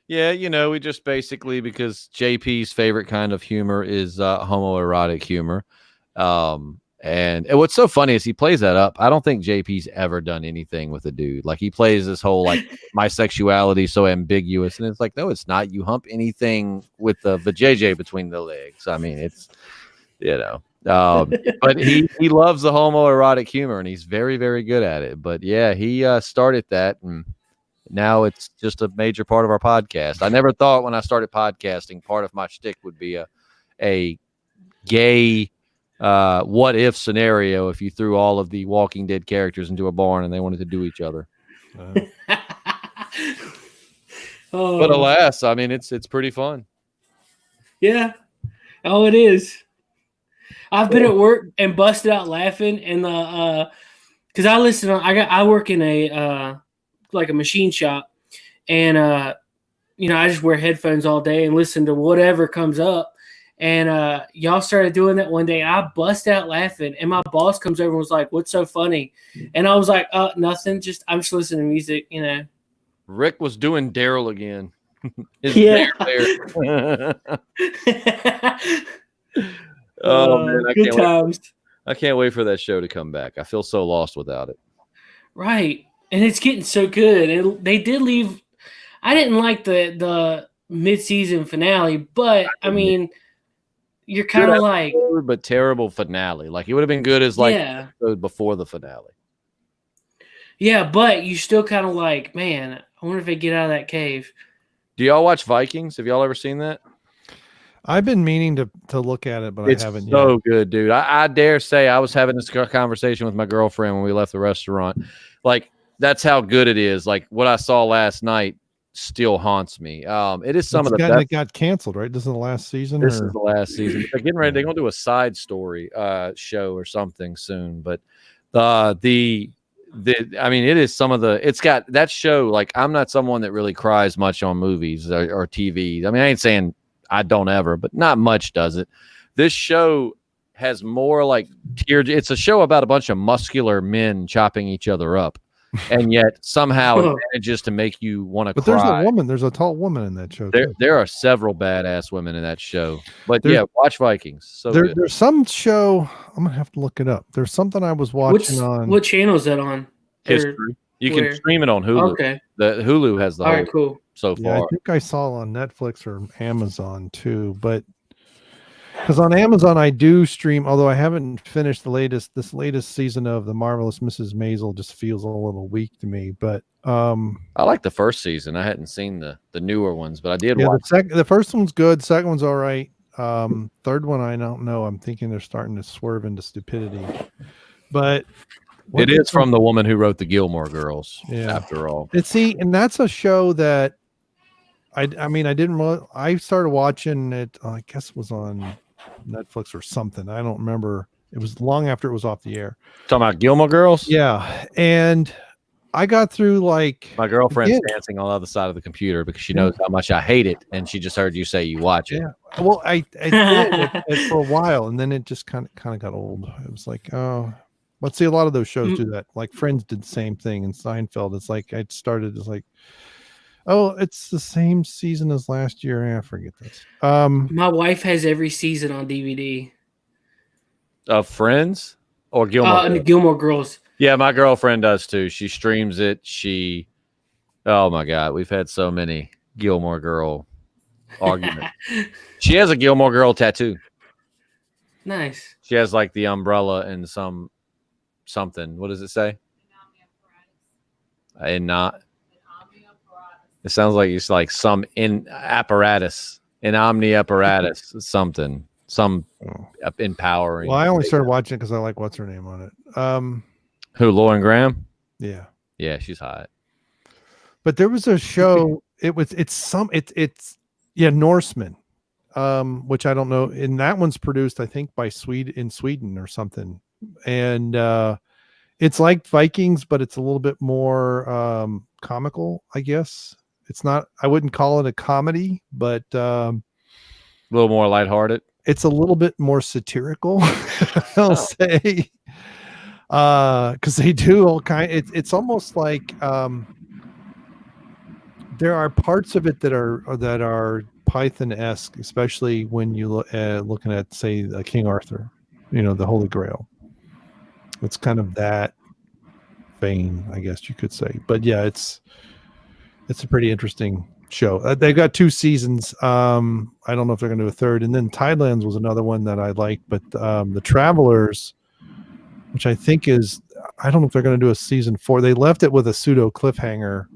Yeah, we just basically, because JP's favorite kind of humor is homoerotic humor. And what's so funny is he plays that up. I don't think JP's ever done anything with a dude. Like, he plays this whole, like, my sexuality so ambiguous. And it's like, no, it's not. You hump anything with the vajayjay between the legs. I mean, it's, but he loves the homoerotic humor, and he's very, very good at it. But yeah, he started that, and now it's just a major part of our podcast. I never thought when I started podcasting, part of my shtick would be a gay what if scenario if you threw all of the Walking Dead characters into a barn and they wanted to do each other. But alas, I mean, it's pretty fun. Yeah. Oh, it is. I've been at work and busted out laughing, and because I work in a like a machine shop, and I just wear headphones all day and listen to whatever comes up, and y'all started doing that one day. I bust out laughing, and my boss comes over and was like, "What's so funny?" And I was like, "Nothing. I'm just listening to music." Rick was doing Daryl again. Oh man, good times. I can't wait for that show to come back. I feel so lost without it. Right, and it's getting so good. And they did leave. I didn't like the mid-season finale, but I mean, you're kind of like, but terrible finale. Like, it would have been good as like episode before the finale. Yeah, but you still kind of like, man, I wonder if they get out of that cave. Do y'all watch Vikings? Have y'all ever seen that? I've been meaning to look at it, but I haven't yet. It's so good, dude. I dare say I was having this conversation with my girlfriend when we left the restaurant. Like, that's how good it is. Like, what I saw last night still haunts me. It is some of the best. It got canceled, right? This is the last season? This is the last season. They're getting ready. They're going to do a side story show or something soon. But I mean, it is some of the, it's got that show. Like, I'm not someone that really cries much on movies or TV. I mean, I ain't saying I don't ever, but not much does it. This show has more like it's a show about a bunch of muscular men chopping each other up, and yet somehow it manages to make you want to cry. But there's a tall woman in that show. There are several badass women in that show. But watch Vikings. So there's some show, I'm gonna have to look it up. There's something I was watching on. What channel is that on? History. You can stream it on Hulu. Okay. The Hulu has the whole. All right, cool. So far, I think I saw on Netflix or Amazon too, but because on Amazon I do stream, although I haven't finished this latest season of The Marvelous Mrs. Maisel. Just feels a little weak to me, but I like the first season. I hadn't seen the newer ones, but I did watch. The first one's good. Second one's all right. Third one I don't know. I'm thinking they're starting to swerve into stupidity, but It is from the woman who wrote the Gilmore Girls. Yeah. After all, and that's a show that I mean, I started watching it. I guess it was on Netflix or something. I don't remember. It was long after it was off the air. Talking about Gilmore Girls? Yeah. And I got through like my girlfriend's dancing on the other side of the computer because she knows how much I hate it, and she just heard you say you watch it. Yeah. Well, I did it for a while, and then it just kind of got old. It was like, oh, let's see. A lot of those shows do that. Like Friends did the same thing, and Seinfeld. It's like I started as like, oh, it's the same season as last year. I forget this. My wife has every season on DVD. Of Friends or Gilmore Girls? Gilmore Girls. Yeah, my girlfriend does too. She streams it. Oh my God, we've had so many Gilmore Girl arguments. She has a Gilmore Girl tattoo. Nice. She has like the umbrella and something. What does it say? It sounds like it's like some apparatus, an omni apparatus, something, some empowering. Well, I only started watching it because I like what's her name on it. Who, Lauren Graham? Yeah. Yeah, she's hot. But there was a show. It's Norseman, which I don't know. And that one's produced, I think, by Sweden or something. And it's like Vikings, but it's a little bit more comical, I guess. It's not. I wouldn't call it a comedy, but a little more lighthearted. It's a little bit more satirical, I'll say. Because they do all kind. It's almost like there are parts of it that are Python-esque, especially when you looking at, say, King Arthur, the Holy Grail. It's kind of that vein, I guess you could say. But yeah, it's a pretty interesting show. They've got 2 seasons. I don't know if they're going to do a third. And then Tidelands was another one that I liked, but The Travelers, which I think I don't know if they're going to do a season 4. They left it with a pseudo cliffhanger.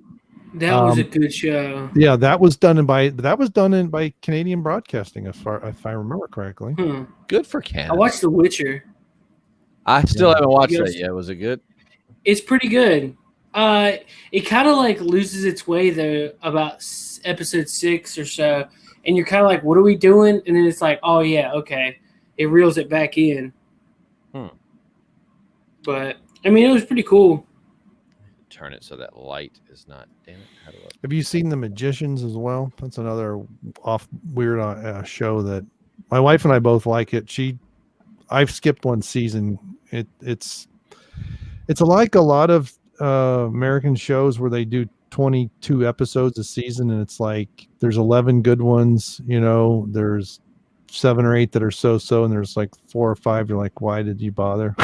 That was a good show. Yeah, that was done by Canadian Broadcasting, if I remember correctly. Good for Canada. I watched The Witcher. I still haven't watched that yet. Was it good? It's pretty good. It kind of like loses its way though about episode 6 or so, and you're kind of like, "What are we doing?" And then it's like, "Oh yeah, okay." It reels it back in. But I mean, it was pretty cool. Turn it so that light is not. Damn it! How do I? Have you seen The Magicians as well? That's another weird show that my wife and I both like it. I've skipped one season. It's like a lot of American shows where they do 22 episodes a season, and it's like there's 11 good ones. There's 7 or 8 that are so, and there's like 4 or 5. You're like, why did you bother?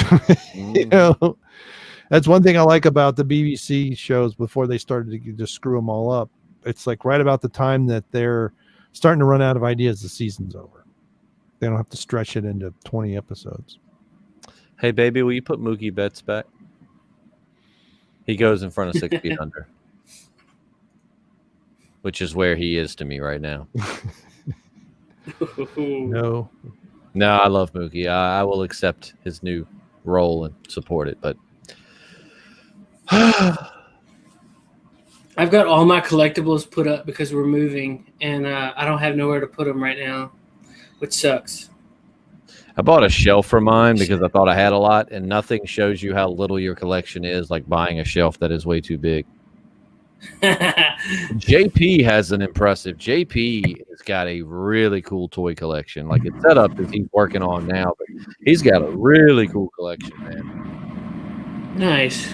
That's one thing I like about the BBC shows before they started to just screw them all up. It's like right about the time that they're starting to run out of ideas, the season's over. They don't have to stretch it into 20 episodes. Hey, baby, will you put Mookie Betts back? He goes in front of 6 feet under, which is where he is to me right now. No, I love Mookie. I will accept his new role and support it, but I've got all my collectibles put up because we're moving, and I don't have nowhere to put them right now, which sucks. I bought a shelf for mine because I thought I had a lot, and nothing shows you how little your collection is like buying a shelf that is way too big. JP has an impressive. JP has got a really cool toy collection. Like it's set up as he's working on now, but he's got a really cool collection, man. Nice.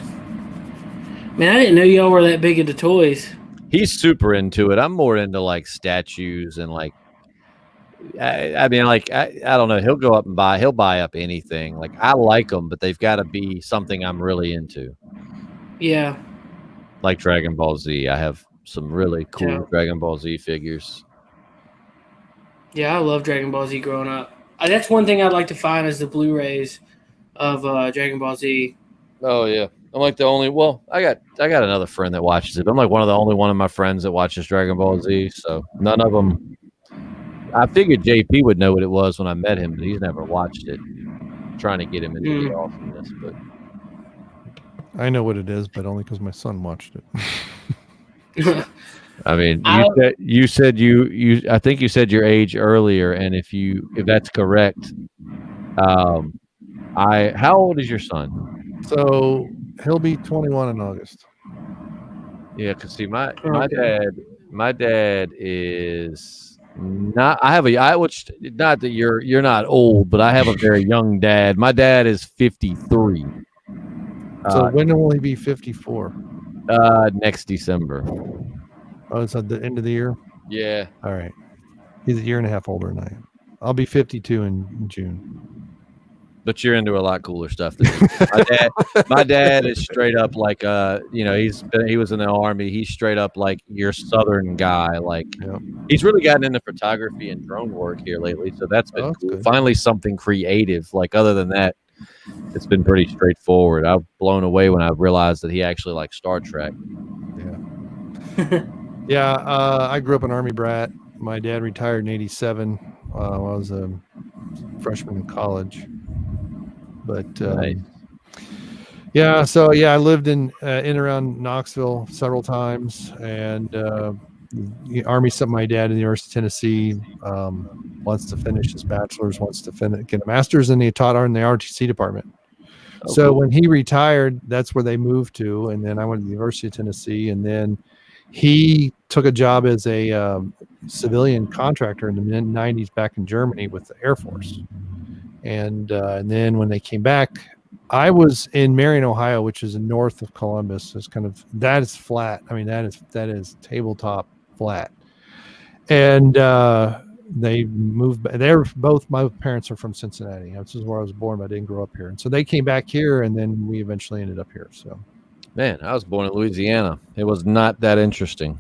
Man, I didn't know y'all were that big into toys. He's super into it. I'm more into like statues and like I mean, like I don't know. He'll go up and he'll buy up anything. Like I like them, but they've got to be something I'm really into. Yeah. Like Dragon Ball Z. I have some really cool Dragon Ball Z figures. Yeah, I love Dragon Ball Z growing up. That's one thing I'd like to find is the Blu-rays of Dragon Ball Z. Oh yeah. I'm like the only. Well, I got another friend that watches it. But I'm like one of my friends that watches Dragon Ball Z. So none of them. I figured JP would know what it was when I met him, but he's never watched it. I'm trying to get him into the awesomeness, but I know what it is, but only because my son watched it. I mean, you said you I think you said your age earlier, and if that's correct, how old is your son? So he'll be 21 in August. Yeah, because see, my dad is not. Which not that you're not old, but I have a very young dad. My dad is 53. So when will he be 54? Next December. Oh, it's at the end of the year? Yeah. All right. He's a year and a half older than I am. I'll be 52 in June. But you're into a lot cooler stuff than me. My dad is straight up like he was in the Army. He's straight up like your Southern guy. Like he's really gotten into photography and drone work here lately. So that's been cool. Good. Finally something creative. Like other than that, it's been pretty straightforward. I was blown away when I realized that he actually liked Star Trek. Yeah. Yeah, I grew up an Army brat. My dad retired in '87 when I was a freshman in college. But Nice. yeah, so yeah, I lived in around Knoxville several times, and the Army sent my dad to the University of Tennessee. Wants to finish his bachelor's, wants to get a master's, and he taught in the ROTC department. Oh, so cool. When he retired, that's where they moved to, and then I went to the University of Tennessee, and then he took a job as a civilian contractor in the mid-'90s back in Germany with the Air Force. And then when they came back, I was in Marion, Ohio, which is north of Columbus. It's that is flat. I mean, that is tabletop flat. And they moved. My parents are from Cincinnati. This is where I was born, but I didn't grow up here. And so they came back here, and then we eventually ended up here. So. Man, I was born in Louisiana. It was not that interesting.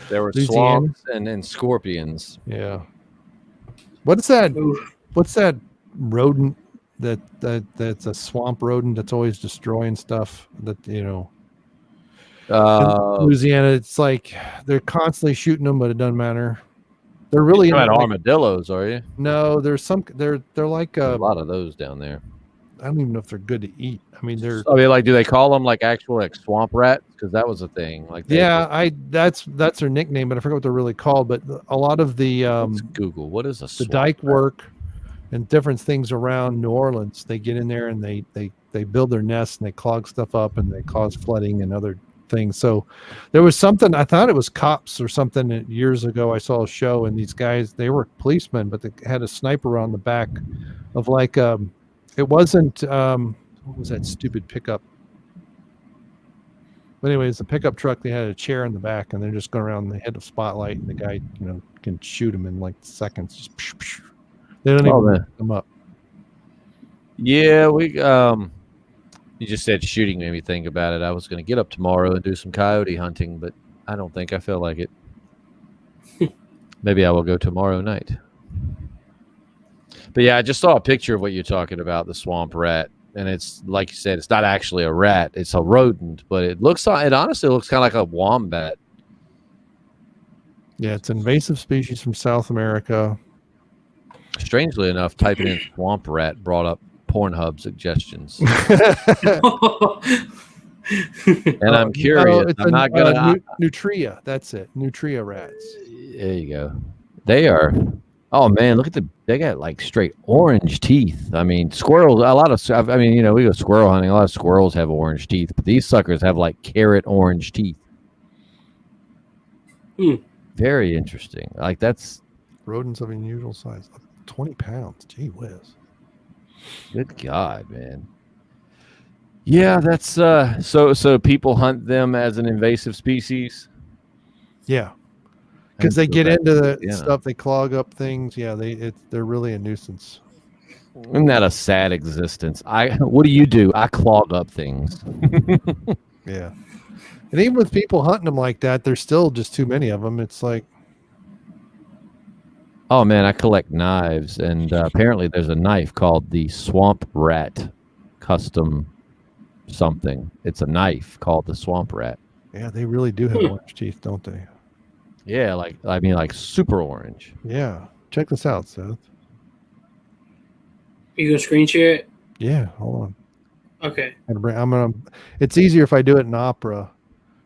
There were swamps and scorpions. Yeah. What's that? What's that rodent that's a swamp rodent that's always destroying stuff? That in Louisiana, it's like they're constantly shooting them, but it doesn't matter. They're really not armadillos, are you? No, there's some. They're like a lot of those down there. I don't even know if they're good to eat. I mean, they're. I mean, like, do they call them like actual like swamp rats? Because that was a thing. Like, that's their nickname, but I forget what they're really called. But a lot of the let's Google what is the dike rat work and different things around New Orleans. They get in there and they build their nests and they clog stuff up and they cause flooding and other things. So there was something. I thought it was cops or something years ago. I saw a show and these guys, they were policemen, but they had a sniper on the back of like it wasn't what was that stupid pickup? But anyways, the pickup truck, they had a chair in the back and they're just going around, they had a spotlight and the guy, can shoot him in like seconds. Just psh, psh. They don't even pick them up. Yeah, you just said shooting made me think about it. I was going to get up tomorrow and do some coyote hunting, but I don't think I feel like it. Maybe I will go tomorrow night. But yeah, I just saw a picture of what you're talking about, the swamp rat. And it's like you said, it's not actually a rat. It's a rodent, but it honestly looks kind of like a wombat. Yeah, it's an invasive species from South America. Strangely enough, typing in swamp rat brought up Pornhub suggestions. And I'm curious. I'm not going to... Nutria, that's it. Nutria rats. There you go. They are... Oh man, look at they got like straight orange teeth. I mean, squirrels, we go squirrel hunting. A lot of squirrels have orange teeth, but these suckers have like carrot orange teeth. Very interesting. Like that's rodents of unusual size. 20 pounds. Gee whiz. Good God, man. Yeah, that's so people hunt them as an invasive species. Yeah. Because they get into the stuff, they clog up things. Yeah, they're really a nuisance. Isn't that a sad existence? What do? I clog up things. Yeah, and even with people hunting them like that, there's still just too many of them. It's like, oh man, I collect knives, and apparently there's a knife called the Swamp Rat Custom something. It's a knife called the Swamp Rat. Yeah, they really do have orange teeth, don't they? Yeah, like super orange. Yeah. Check this out, Seth. You gonna screen share it? Yeah, hold on. Okay. It's easier if I do it in Opera,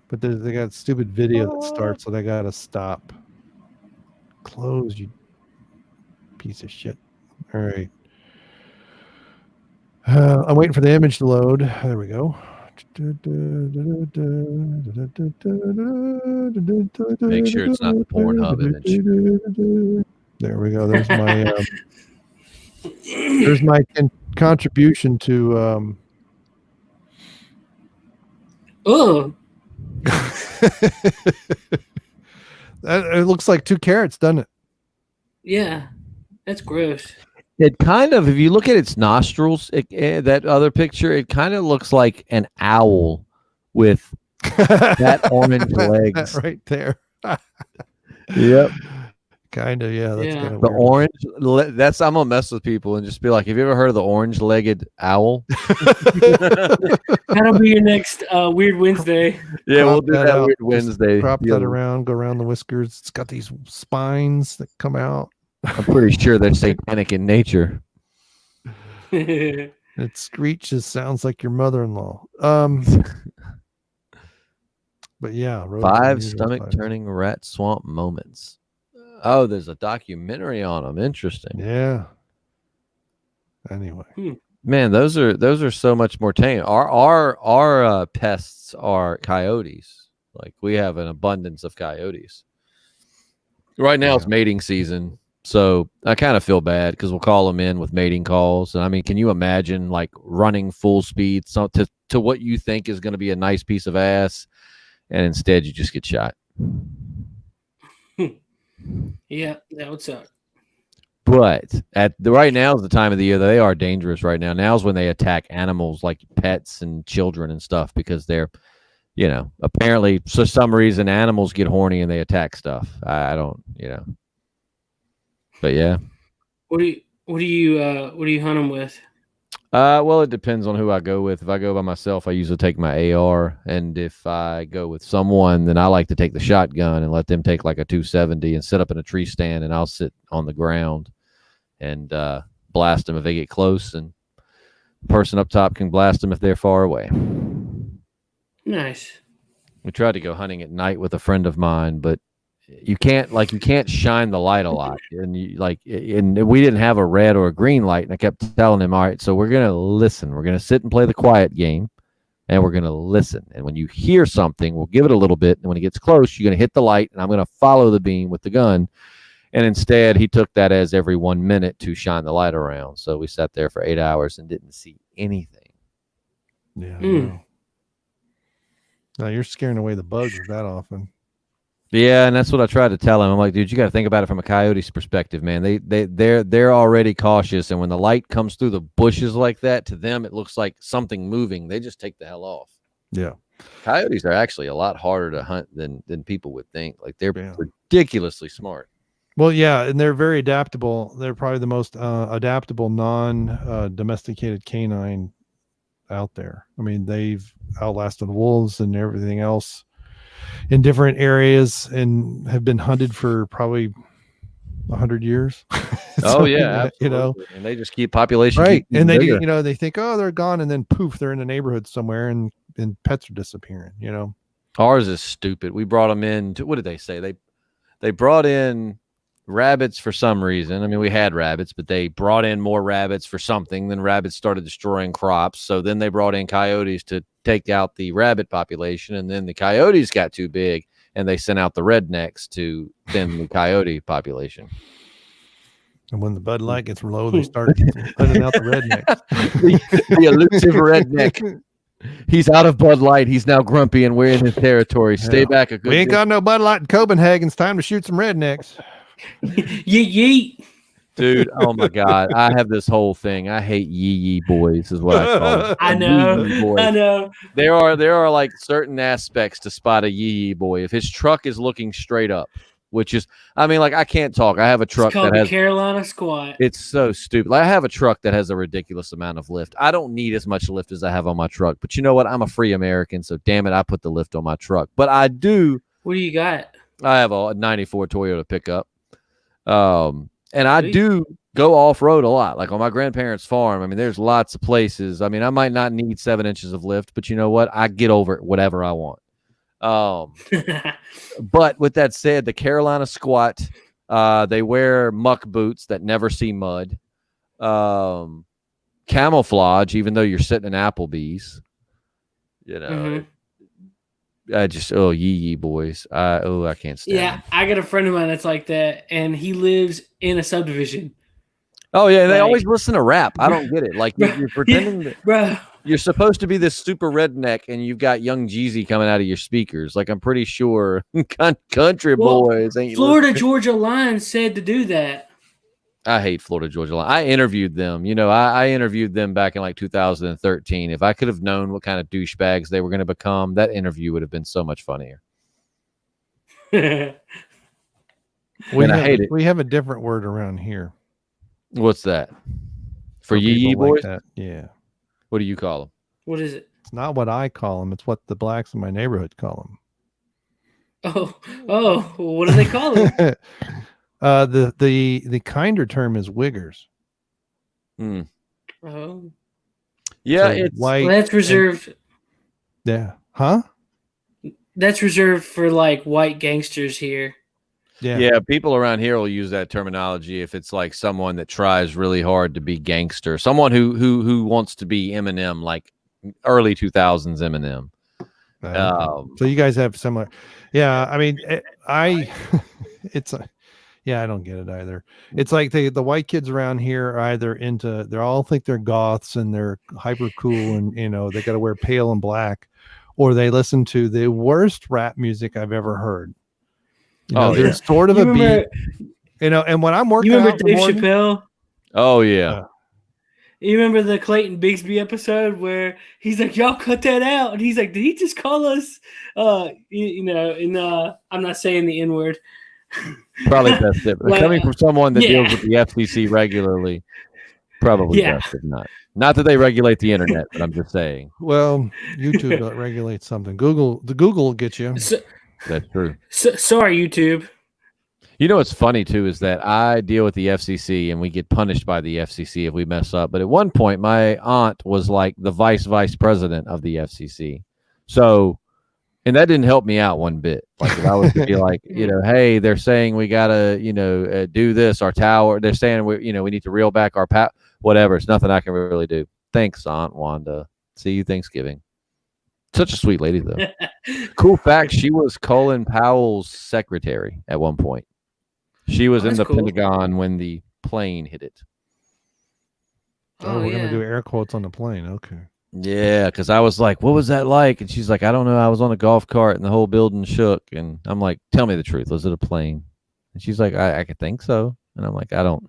but they got a stupid video that starts, so they gotta stop. Close, you piece of shit. All right. I'm waiting for the image to load. There we go. Make sure it's not the Pornhub image. There we go. There's my contribution to Oh, it looks like 2 carrots, doesn't it? yeah, that's gross. It kind of, if you look at its nostrils, that other picture, it kind of looks like an owl with that orange legs right there. Yep. Kind of, yeah. That's kind of the orange. That's I'm gonna mess with people and just be like, "Have you ever heard of the orange-legged owl?" That'll be your next Weird Wednesday. Yeah, we'll do that out. Weird Wednesday. Prop that around, go around the whiskers. It's got these spines that come out. I'm pretty sure they're satanic in nature. It screeches, sounds like your mother-in-law. But yeah, 5 stomach-turning rat swamp moments. Oh, there's a documentary on them. Interesting. Yeah. Anyway, man, those are so much more tame. Our pests are coyotes. Like we have an abundance of coyotes. Right now it's mating season, so I kind of feel bad because we'll call them in with mating calls. And I mean, can you imagine like running full speed to what you think is going to be a nice piece of ass, and instead you just get shot? Yeah, that would suck. But right now is the time of the year that they are dangerous. Right now, now's when they attack animals like pets and children and stuff because they're, apparently for some reason animals get horny and they attack stuff. I don't, But yeah. What do you hunt them with? Well, it depends on who I go with. If I go by myself, I usually take my AR, and if I go with someone, then I like to take the shotgun and let them take like a 270 and sit up in a tree stand, and I'll sit on the ground and blast them if they get close, and the person up top can blast them if they're far away. Nice. We tried to go hunting at night with a friend of mine, but you can't shine the light a lot, and we didn't have a red or a green light, and I kept telling him, all right, so we're gonna listen, we're gonna sit and play the quiet game, and we're gonna listen, and when you hear something, we'll give it a little bit, and when it gets close, you're gonna hit the light, and I'm gonna follow the beam with the gun. And instead he took that as every 1 minute to shine the light around, so we sat there for 8 hours and didn't see anything. Yeah. Now you're scaring away the bugs that often. Yeah, and that's what I tried to tell him. I'm like, dude, you got to think about it from a coyote's perspective, man. They're already cautious, and when the light comes through the bushes like that, to them it looks like something moving. They just take the hell off. Yeah, coyotes are actually a lot harder to hunt than people would think. Like they're ridiculously smart. Well, yeah, and they're very adaptable. They're probably the most adaptable non-domesticated canine out there. I mean, they've outlasted wolves and everything else in different areas and have been hunted for probably 100 years. Oh yeah, absolutely. And they just keep population right, and they bigger. They think, oh, they're gone, and then poof, they're in the neighborhood somewhere, and pets are disappearing. Ours is stupid. We brought them in. What did they say? They brought in rabbits for some reason. I mean, we had rabbits, but they brought in more rabbits for something. Then rabbits started destroying crops. So then they brought in coyotes to take out the rabbit population. And then the coyotes got too big, and they sent out the rednecks to thin the coyote population. And when the Bud Light gets low, they start putting out the rednecks. the elusive redneck. He's out of Bud Light. He's now grumpy, and we're in his territory. Stay back a good We ain't got no Bud Light in Copenhagen. It's time to shoot some rednecks. Yeet. Dude, oh my God. I have this whole thing. I hate yee boys is what I call them. I know. There are like certain aspects to spot a yee boy. If his truck is looking straight up, which is, I mean, like I can't talk. I have a truck that has Carolina squat. It's so stupid. Like, I have a truck that has a ridiculous amount of lift. I don't need as much lift as I have on my truck, but you know what? I'm a free American, so damn it, I put the lift on my truck. But I do. What do you got? I have a 94 Toyota pickup. And I do go off-road a lot. Like on my grandparents' farm, I mean, there's lots of places. I mean, I might not need 7 inches of lift, but you know what? I get over it, whatever I want. But with that said, the Carolina squat, they wear muck boots that never see mud. Camouflage, even though you're sitting in Applebee's. You know, I just yee boys. I can't stand. Yeah, I got a friend of mine that's like that, and he lives in a subdivision. Oh yeah, they always listen to rap. I don't get it. Like you're pretending that bro. You're supposed to be this super redneck, and you've got Young Jeezy coming out of your speakers. Like I'm pretty sure country boys ain't. Florida Georgia Line said to do that. I hate Florida Georgia Line. I interviewed them. You know, I interviewed them back in like 2013. If I could have known what kind of douchebags they were going to become, that interview would have been so much funnier. I hate it. We have a different word around here. What's that? For yee boys? Like yeah. What do you call them? What is it? It's not what I call them. It's what the blacks in my neighborhood call them. Oh, what do they call them? The kinder term is wiggers. Oh. Yeah, so it's white. Well, that's reserved. Yeah. Huh? That's reserved for like white gangsters here. Yeah, people around here will use that terminology if it's like someone that tries really hard to be gangster, someone who wants to be Eminem, like early 2000s Eminem. So you guys have similar. Yeah, I mean, I don't get it either. It's like the white kids around here are either they all think they're goths and they're hyper cool and they got to wear pale and black, or they listen to the worst rap music I've ever heard. There's sort of a beat, and when I'm working, you remember Dave Chappelle? Oh yeah. You remember the Clayton Bigsby episode where he's like, "Y'all cut that out," and he's like, "Did he just call us?" I'm not saying the N word. Probably best if coming from someone that deals with the FCC regularly. Probably best if not. Not that they regulate the internet, but I'm just saying. Well, YouTube regulates something. Google will get you. That's true. Sorry, YouTube. You know what's funny too is that I deal with the FCC and we get punished by the FCC if we mess up. But at one point, my aunt was like the vice president of the FCC. So, and that didn't help me out one bit. Like if I was to be like, hey, they're saying we gotta, do this. Our tower. They're saying we need to reel back our whatever. It's nothing I can really do. Thanks, Aunt Wanda. See you Thanksgiving. Such a sweet lady, though. Cool fact, she was Colin Powell's secretary at one point. She was in the Pentagon when the plane hit it. Oh, we're going to do air quotes on the plane. Okay. Yeah, because I was like, what was that like? And she's like, I don't know. I was on a golf cart and the whole building shook. And I'm like, tell me the truth. Was it a plane? And she's like, I could think so. And I'm like, I don't.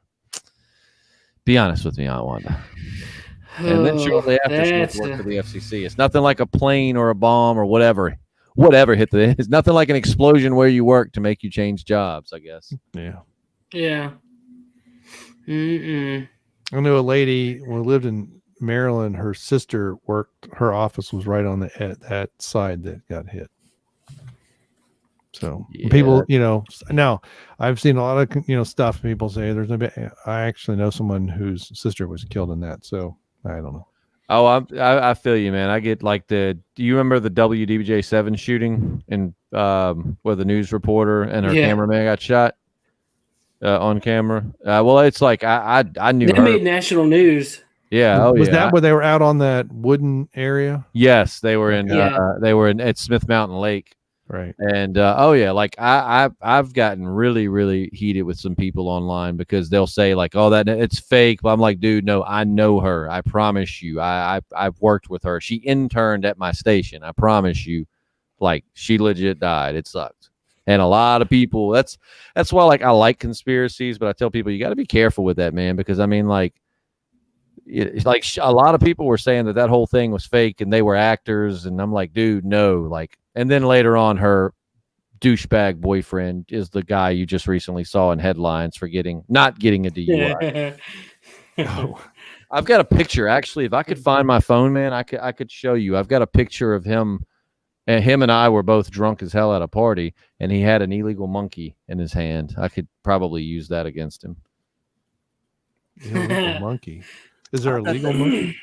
Be honest with me, Aunt Wanda. And then shortly after, she went to work for the FCC. It's nothing like a plane or a bomb or whatever hit it's nothing like an explosion where you work to make you change jobs, I guess. Yeah. Yeah. I knew a lady who lived in Maryland. Her sister worked. Her office was right on that side that got hit. So people, now I've seen a lot of stuff. People say there's no. I actually know someone whose sister was killed in that. So. I don't know. Oh, I feel you, man. I get like do you remember the WDBJ7 shooting and where the news reporter and her cameraman got shot on camera? Well, it's like I knew they made national news. Yeah. Was that where they were out on that wooden area? Yes, they were in. They were at Smith Mountain Lake. Right. And like I've gotten really, really heated with some people online because they'll say like, oh, that it's fake. But I'm like, dude, no, I know her. I promise you. I've worked with her. She interned at my station. I promise you. Like she legit died. It sucked. And a lot of people, that's why like I like conspiracies, but I tell people you got to be careful with that, man, because I mean like it's like a lot of people were saying that whole thing was fake and they were actors, and I'm like, dude, no, like. And then later on, her douchebag boyfriend is the guy you just recently saw in headlines for not getting a DUI. Oh, I've got a picture. Actually, if I could find my phone, man, I could show you. I've got a picture of him. And him and I were both drunk as hell at a party, and he had an illegal monkey in his hand. I could probably use that against him. Illegal monkey. Is there a legal monkey?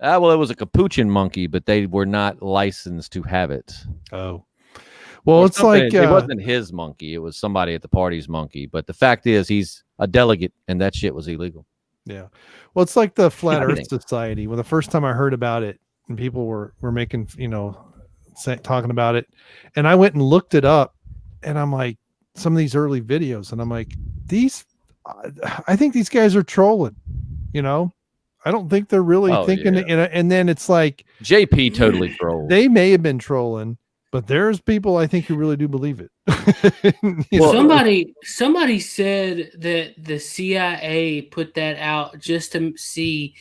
Well, it was a capuchin monkey, but they were not licensed to have it. Oh. Well, it's like it wasn't his monkey; it was somebody at the party's monkey. But the fact is, he's a delegate, and that shit was illegal. Yeah, well, it's like the Flat Earth Society. Well, the first time I heard about it, and people were making, talking about it, and I went and looked it up, and I'm like, some of these early videos, and I'm like, I think these guys are trolling. I don't think they're really thinking. Yeah. And then it's like JP totally trolled. They may have been trolling. But there's people I think who really do believe it. Somebody said that the CIA put that out just to see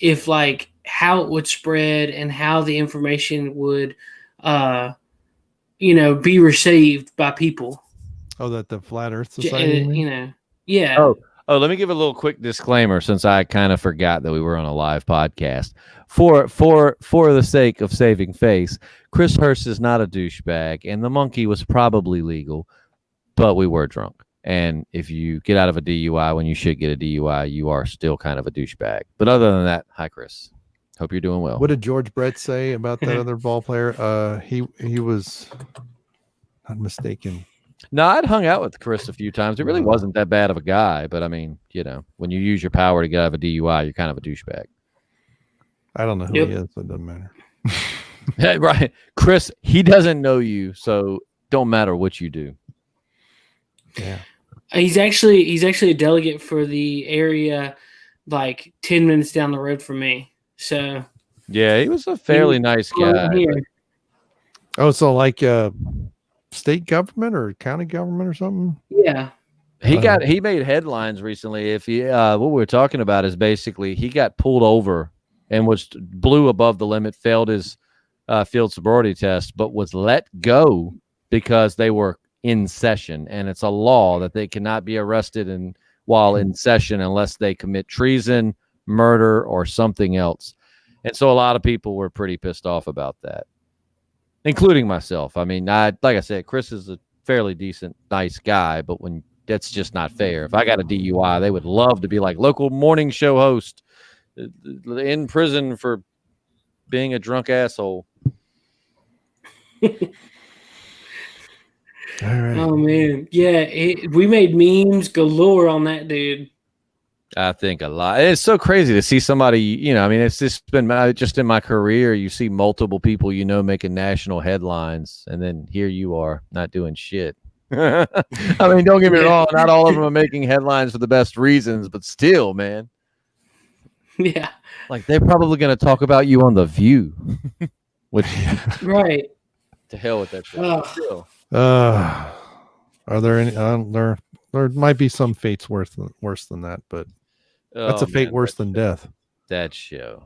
if like how it would spread and how the information would be received by people. Oh, that the Flat Earth Society? Yeah. Oh, let me give a little quick disclaimer since I kind of forgot that we were on a live podcast. For the sake of saving face, Chris Hurst is not a douchebag, and the monkey was probably legal, but we were drunk. And if you get out of a DUI when you should get a DUI, you are still kind of a douchebag. But other than that, hi, Chris. Hope you're doing well. What did George Brett say about that other ball player? He was not mistaken. No, I'd hung out with Chris a few times. It really wasn't that bad of a guy, but I mean, when you use your power to get out of a DUI, you're kind of a douchebag. I don't know who he is, so it doesn't matter. Right. Chris, he doesn't know you, so don't matter what you do. Yeah. He's actually a delegate for the area like 10 minutes down the road from me. So yeah, he was a fairly nice guy. Oh, so like state government or county government or something? Yeah. He made headlines recently. If what we're talking about is basically he got pulled over and blew above the limit, failed his field sobriety test, but was let go because they were in session, and it's a law that they cannot be arrested while in session unless they commit treason, murder, or something else. And so a lot of people were pretty pissed off about that, including myself. I mean, like I said, Chris is a fairly decent, nice guy, but that's just not fair. If I got a DUI, they would love to be like local morning show host in prison for being a drunk asshole. All right. Oh man, yeah, we made memes galore on that dude. I think a lot. It's so crazy to see somebody. I mean, it's just been just in my career. You see multiple people making national headlines, and then here you are not doing shit. I mean, don't get me wrong. Not all of them are making headlines for the best reasons, but still, man. Yeah, like they're probably going to talk about you on The View, which right. To hell with that shit. Are there any? There might be some fates worse than that, but that's a fate worse than death. That show.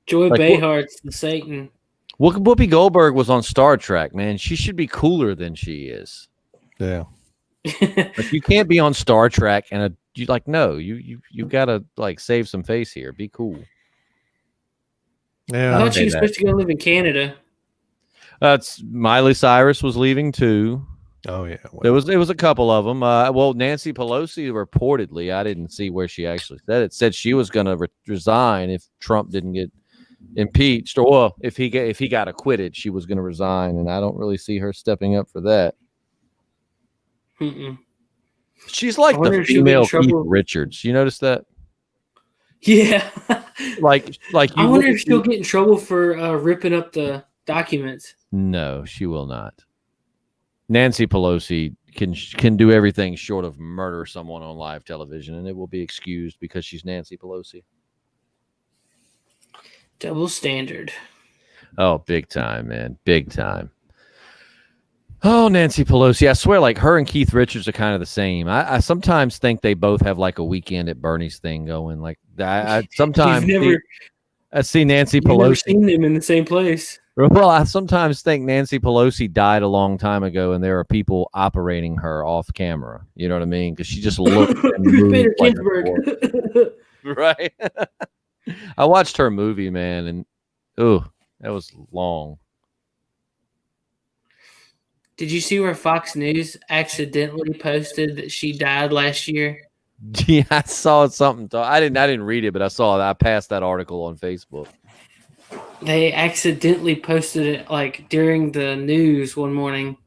Joy Behart's the Satan. Whoopi Goldberg was on Star Trek, man. She should be cooler than she is. Yeah. Like you can't be on Star Trek and you gotta like save some face here. Be cool. Yeah. I thought she was supposed to go live in Canada. Miley Cyrus was leaving too. Oh yeah, well. It was a couple of them. Nancy Pelosi reportedly, I didn't see where she actually said it. Said she was going to resign if Trump didn't get impeached, or if he got acquitted, she was going to resign. And I don't really see her stepping up for that. Mm-mm. She's like the female Keith Richards. You notice that? Yeah. like. I wonder if she'll get in trouble for ripping up the documents. No, she will not. Nancy Pelosi can do everything short of murder someone on live television, and it will be excused because she's Nancy Pelosi. Double standard. Oh, big time, man. Big time. Oh, Nancy Pelosi. I swear, like her and Keith Richards are kind of the same. I sometimes think they both have like a Weekend at Bernie's thing going. Like I sometimes I see Nancy Pelosi. Never seen them in the same place. Well, I sometimes think Nancy Pelosi died a long time ago, and there are people operating her off camera. You know what I mean? Because she just looked and moved like right. I watched her movie, man, and that was long. Did you see where Fox News accidentally posted that she died last year? Yeah, I saw something. I didn't read it, but I passed that article on Facebook. They accidentally posted it like during the news one morning.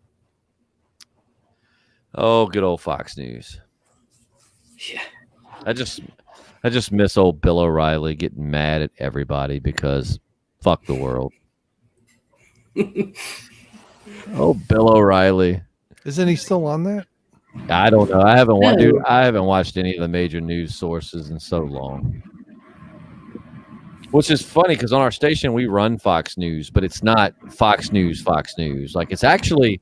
Oh, good old Fox News. Yeah. I just miss old Bill O'Reilly getting mad at everybody because fuck the world. Oh, Bill O'Reilly. Isn't he still on that? I don't know. I haven't watched. No. Dude, I haven't watched any of the major news sources in so long. Which is funny because on our station we run Fox News, but it's not Fox News. Like it's actually,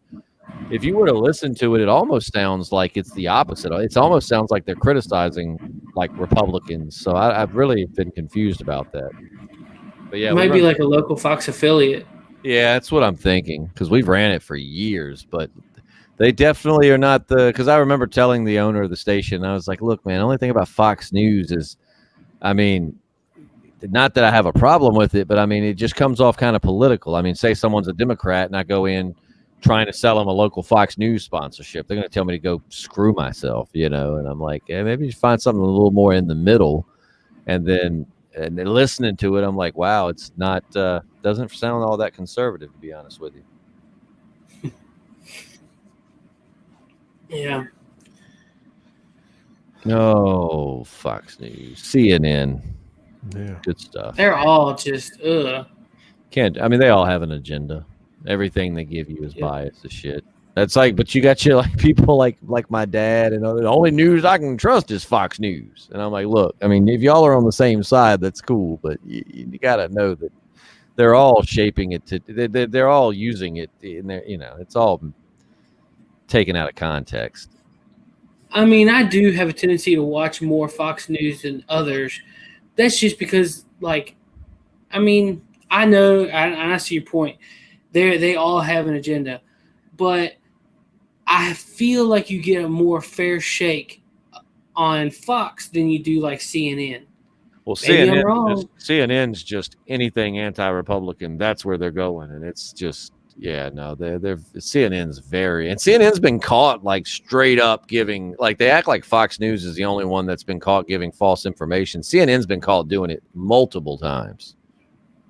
if you were to listen to it, it almost sounds like it's the opposite. It almost sounds like they're criticizing like Republicans. So I've really been confused about that. But yeah, It might be like a local Fox affiliate. Yeah, that's what I'm thinking because we've ran it for years, but they definitely are not because I remember telling the owner of the station, I was like, look, man, the only thing about Fox News is, I mean, not that I have a problem with it, but I mean, it just comes off kind of political. I mean, say someone's a Democrat and I go in trying to sell them a local Fox News sponsorship. They're going to tell me to go screw myself, and I'm like, maybe you find something a little more in the middle. And then listening to it, I'm like, wow, it's not, doesn't sound all that conservative, to be honest with you. Yeah. No, Fox News, CNN. Yeah. Good stuff. They're all just, Can't, I mean, they all have an agenda. Everything they give you is biased as shit. That's like, but you got your like people like my dad and the only news I can trust is Fox News. And I'm like, look, I mean, if y'all are on the same side, that's cool, but you got to know that they're all shaping it to, they're all using it in their, it's all taken out of context. I mean, I do have a tendency to watch more Fox News than others. That's just because, like, I mean, I know, I see your point. They all have an agenda, but I feel like you get a more fair shake on Fox than you do like CNN. Well, CNN's just anything anti-Republican. That's where they're going, and it's just they're CNN's and CNN's been caught like straight up giving, like they act like Fox News is the only one that's been caught giving false information. CNN's been caught doing it multiple times.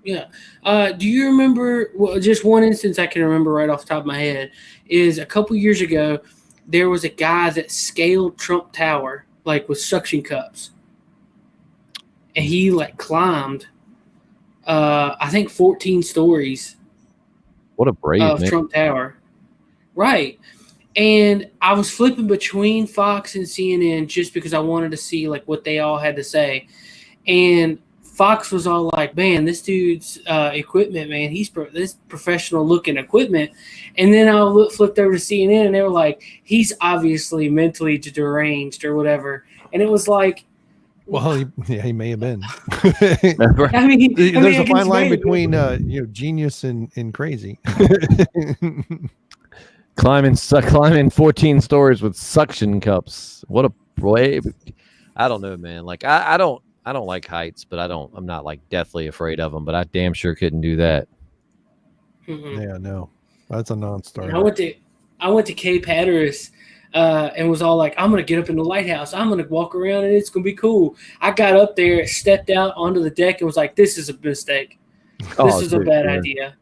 Yeah. Do you remember, just one instance I can remember right off the top of my head is a couple years ago, there was a guy that scaled Trump Tower, like with suction cups. And he like climbed, I think 14 stories. What a brave of man. Trump Tower. Right. And I was flipping between Fox and CNN just because I wanted to see like what they all had to say. And Fox was all like, man, this dude's equipment, man, this professional looking equipment. And then I flipped over to CNN and they were like, he's obviously mentally deranged or whatever. And it was like, well, he may have been. I mean, there's a fine line between genius and crazy. climbing 14 stories with suction cups. What a boy! I don't know, man. Like I don't like heights, but I'm not like deathly afraid of them. But I damn sure couldn't do that. Mm-hmm. Yeah, no, that's a non-starter. I went to Cape Hatteras. And was all like, I'm going to get up in the lighthouse. I'm going to walk around and it's going to be cool. I got up there, stepped out onto the deck and was like, this is a mistake. This is a bad idea.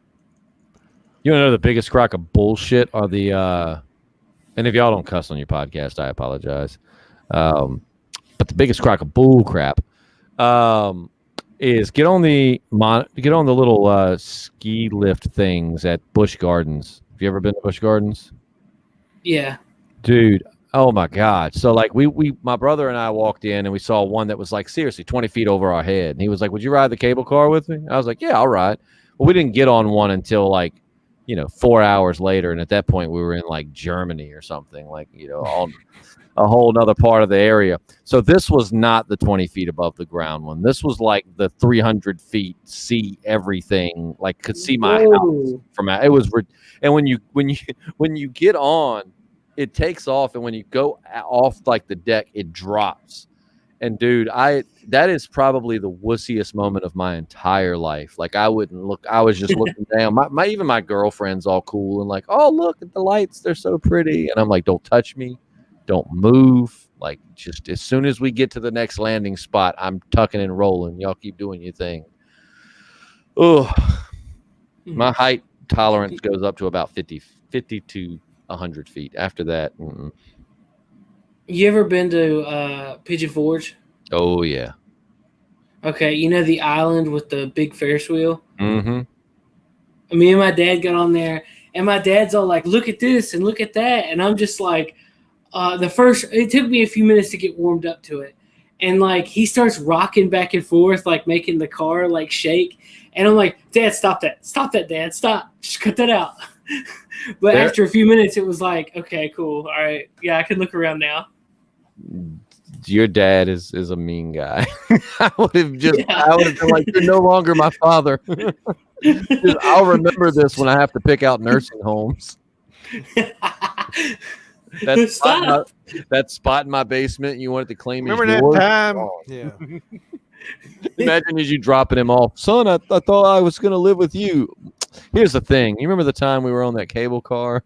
You know the biggest crock of bullshit are the, and if y'all don't cuss on your podcast, I apologize. But the biggest crock of bull crap is get on the little ski lift things at Busch Gardens. Have you ever been to Busch Gardens? Yeah. Dude, oh my God. So like my brother and I walked in and we saw one that was like seriously 20 feet over our head. And he was like, would you ride the cable car with me? I was like, yeah, I'll ride. Well, we didn't get on one until like, 4 hours later. And at that point we were in like Germany or something, like, on a whole nother part of the area. So this was not the 20 feet above the ground one. This was like the 300 feet, see everything, like could see my house from out. It was, and when you get on, it takes off, and when you go off like the deck, it drops. And dude, that is probably the wussiest moment of my entire life. Like I wouldn't look, I was just looking down. Even my girlfriend's all cool and like, oh, look at the lights, they're so pretty. And I'm like, don't touch me, don't move. Like, just as soon as we get to the next landing spot, I'm tucking and rolling. Y'all keep doing your thing. Oh, my height tolerance goes up to about 50 to 100 feet. After that, You ever been to Pigeon Forge? Oh yeah. Okay, you know the island with the big Ferris wheel? Mm-hmm. Me and my dad got on there, and my dad's all like, look at this and look at that. And I'm just like, it took me a few minutes to get warmed up to it. And like, he starts rocking back and forth, like making the car like shake. And I'm like, Dad, stop that. Stop that, Dad. Stop. Just cut that out. But after a few minutes, it was like, okay, cool. All right. Yeah, I can look around now. Your dad is a mean guy. I would have been like, you're no longer my father. I'll remember this when I have to pick out nursing homes. That spot in my basement you wanted to claim. Remember that time? Oh. Yeah. Imagine as you dropping him off, son. I thought I was going to live with you. Here's the thing. You remember the time we were on that cable car?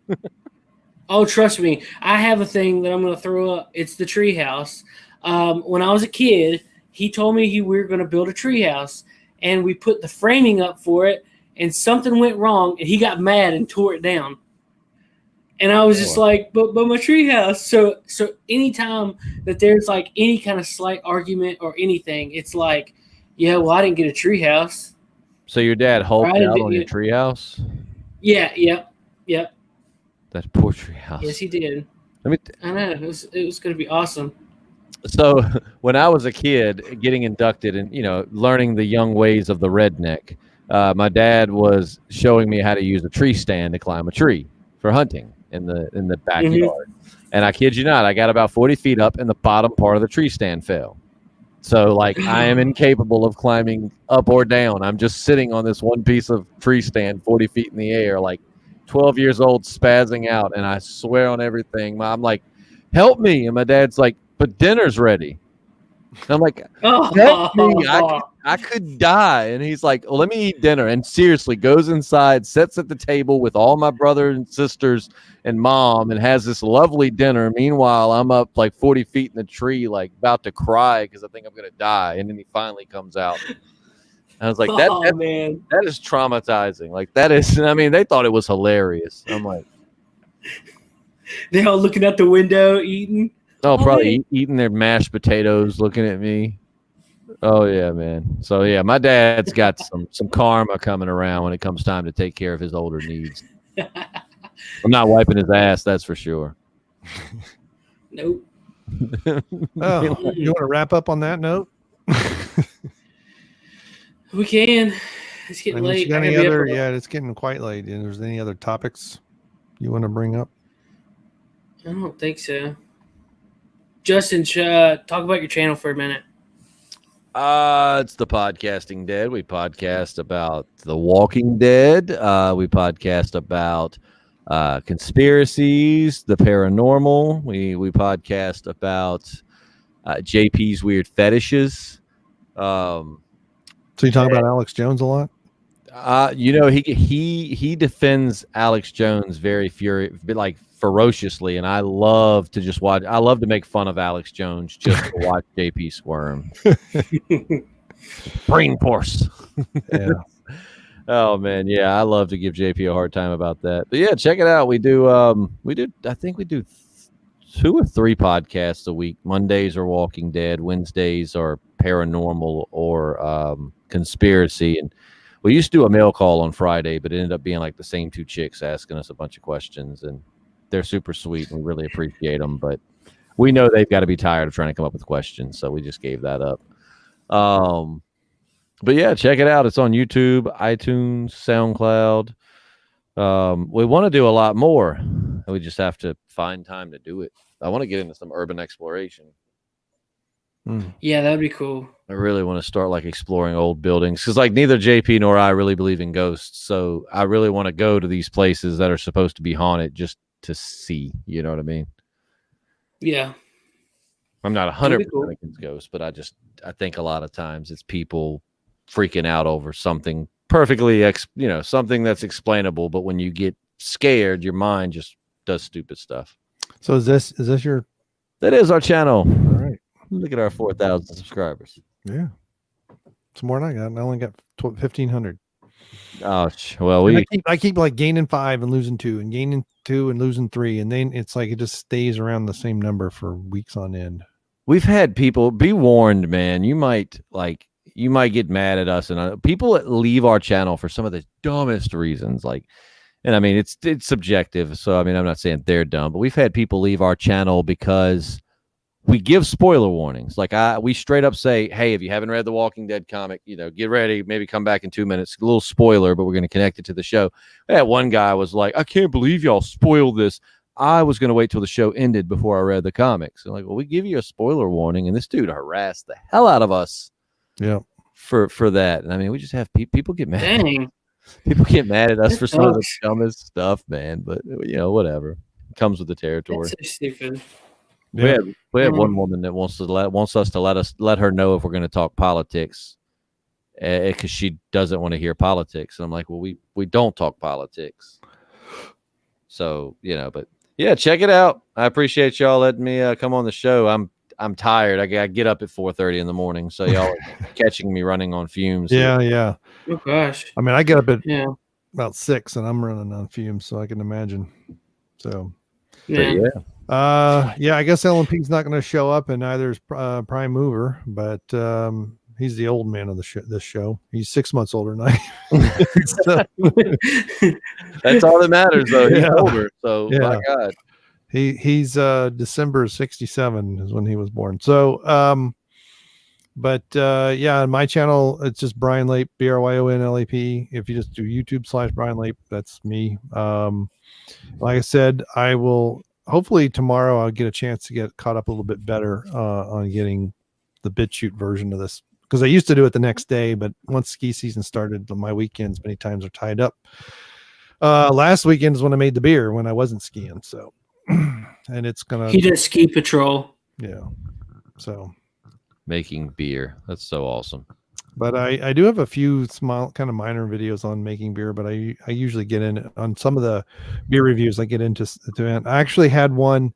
Oh, trust me. I have a thing that I'm going to throw up. It's the treehouse. When I was a kid, he told me we were going to build a treehouse, and we put the framing up for it, and something went wrong, and he got mad and tore it down. And I was just like, but my treehouse. So anytime that there's like any kind of slight argument or anything, it's like, yeah, well, I didn't get a treehouse. So your dad hulked out on your treehouse? Yeah, yep. That poor treehouse. Yes, he did. I know it was going to be awesome. So when I was a kid, getting inducted and learning the young ways of the redneck, my dad was showing me how to use a tree stand to climb a tree for hunting in the backyard. And I kid you not, I got about 40 feet up, and the bottom part of the tree stand fell. So like I am incapable of climbing up or down. I'm just sitting on this one piece of tree stand 40 feet in the air, like 12 years old, spazzing out. And I swear on everything, I'm like, help me. And my dad's like, but dinner's ready. And I'm like, help me. I could die. And he's like, let me eat dinner. And seriously goes inside, sits at the table with all my brothers and sisters and mom, and has this lovely dinner. Meanwhile, I'm up like 40 feet in the tree, like about to cry because I think I'm going to die. And then he finally comes out. And I was like, man, that is traumatizing. Like that is, I mean, they thought it was hilarious. I'm like, they're all looking out the window, eating. Oh, probably eating their mashed potatoes, looking at me. Oh yeah, man. So yeah, my dad's got some karma coming around when it comes time to take care of his older needs. I'm not wiping his ass, that's for sure. Nope. You want to wrap up on that note? We can. It's getting late. It's getting quite late. And there's any other topics you want to bring up? I don't think so. Justin, talk about your channel for a minute. It's the Podcasting Dead. We podcast about The Walking Dead. We podcast about conspiracies, the paranormal. We podcast about JP's weird fetishes. So you talk about Alex Jones a lot? He defends Alex Jones very ferociously, and I love to just watch. I love to make fun of Alex Jones just to watch JP squirm. Brain force. Yeah. Oh man, yeah, I love to give JP a hard time about that. But yeah, check it out. I think we do 2 or 3 podcasts a week. Mondays are Walking Dead, Wednesdays are paranormal or conspiracy, and we used to do a mail call on Friday, but it ended up being like the same 2 chicks asking us a bunch of questions, and they're super sweet and we really appreciate them, but we know they've got to be tired of trying to come up with questions, so we just gave that up. But yeah, check it out. It's on YouTube, iTunes, SoundCloud. We want to do a lot more. We just have to find time to do it. I want to get into some urban exploration. Yeah, that'd be cool. I really want to start like exploring old buildings because like neither JP nor I really believe in ghosts. So I really want to go to these places that are supposed to be haunted just to see, you know what I mean? Yeah. I'm not 100% against ghosts, but I think a lot of times it's people freaking out over something perfectly, something that's explainable. But when you get scared, your mind just does stupid stuff. So is this your That is our channel. All right. Look at our 4,000 subscribers. Yeah. It's more than I got. I only got 1,500. Oh, well, I keep like gaining 5 and losing 2 and gaining 2 and losing 3. And then it's like it just stays around the same number for weeks on end. We've had people, be warned, man. You might get mad at us, and people that leave our channel for some of the dumbest reasons. And I mean, it's subjective. So I mean, I'm not saying they're dumb, but we've had people leave our channel because we give spoiler warnings. We straight up say, hey, if you haven't read the Walking Dead comic, get ready, maybe come back in 2 minutes. A little spoiler, but we're going to connect it to the show. That one guy was like, I can't believe y'all spoiled this. I was going to wait till the show ended before I read the comics. And like, well, we give you a spoiler warning, and this dude harassed the hell out of us. Yeah. For that. And I mean, we just have people get mad. Dang. People get mad at us for some of the dumbest stuff, man. But whatever. It comes with the territory. That's so stupid. Yeah. We have one woman that wants us to let her know if we're going to talk politics, because she doesn't want to hear politics. And I'm like, well, we don't talk politics. So but yeah, check it out. I appreciate y'all letting me come on the show. I'm tired. I get up at 4:30 in the morning, so y'all are catching me running on fumes. Yeah. Oh gosh. I mean, I get up at Yeah. about 6 and I'm running on fumes, so I can imagine. So Yeah. I guess LMP's not going to show up, and neither is Prime Mover, but he's the old man of this show. He's 6 months older than I am. So, that's all that matters, though. He's older, so my God. He's December 67 is when he was born. So on my channel it's just Brian Lape, BRYONLAP. If you just do YouTube/Brian Lape, that's me. Like I said, I will hopefully tomorrow I'll get a chance to get caught up a little bit better on getting the BitChute version of this, because I used to do it the next day, but once ski season started, my weekends many times are tied up. Last weekend is when I made the beer when I wasn't skiing, so and it's gonna. He does ski patrol. Yeah. So making beer. That's so awesome. But I do have a few small kind of minor videos on making beer, but I usually get in on some of the beer reviews. I get into it. I actually had one.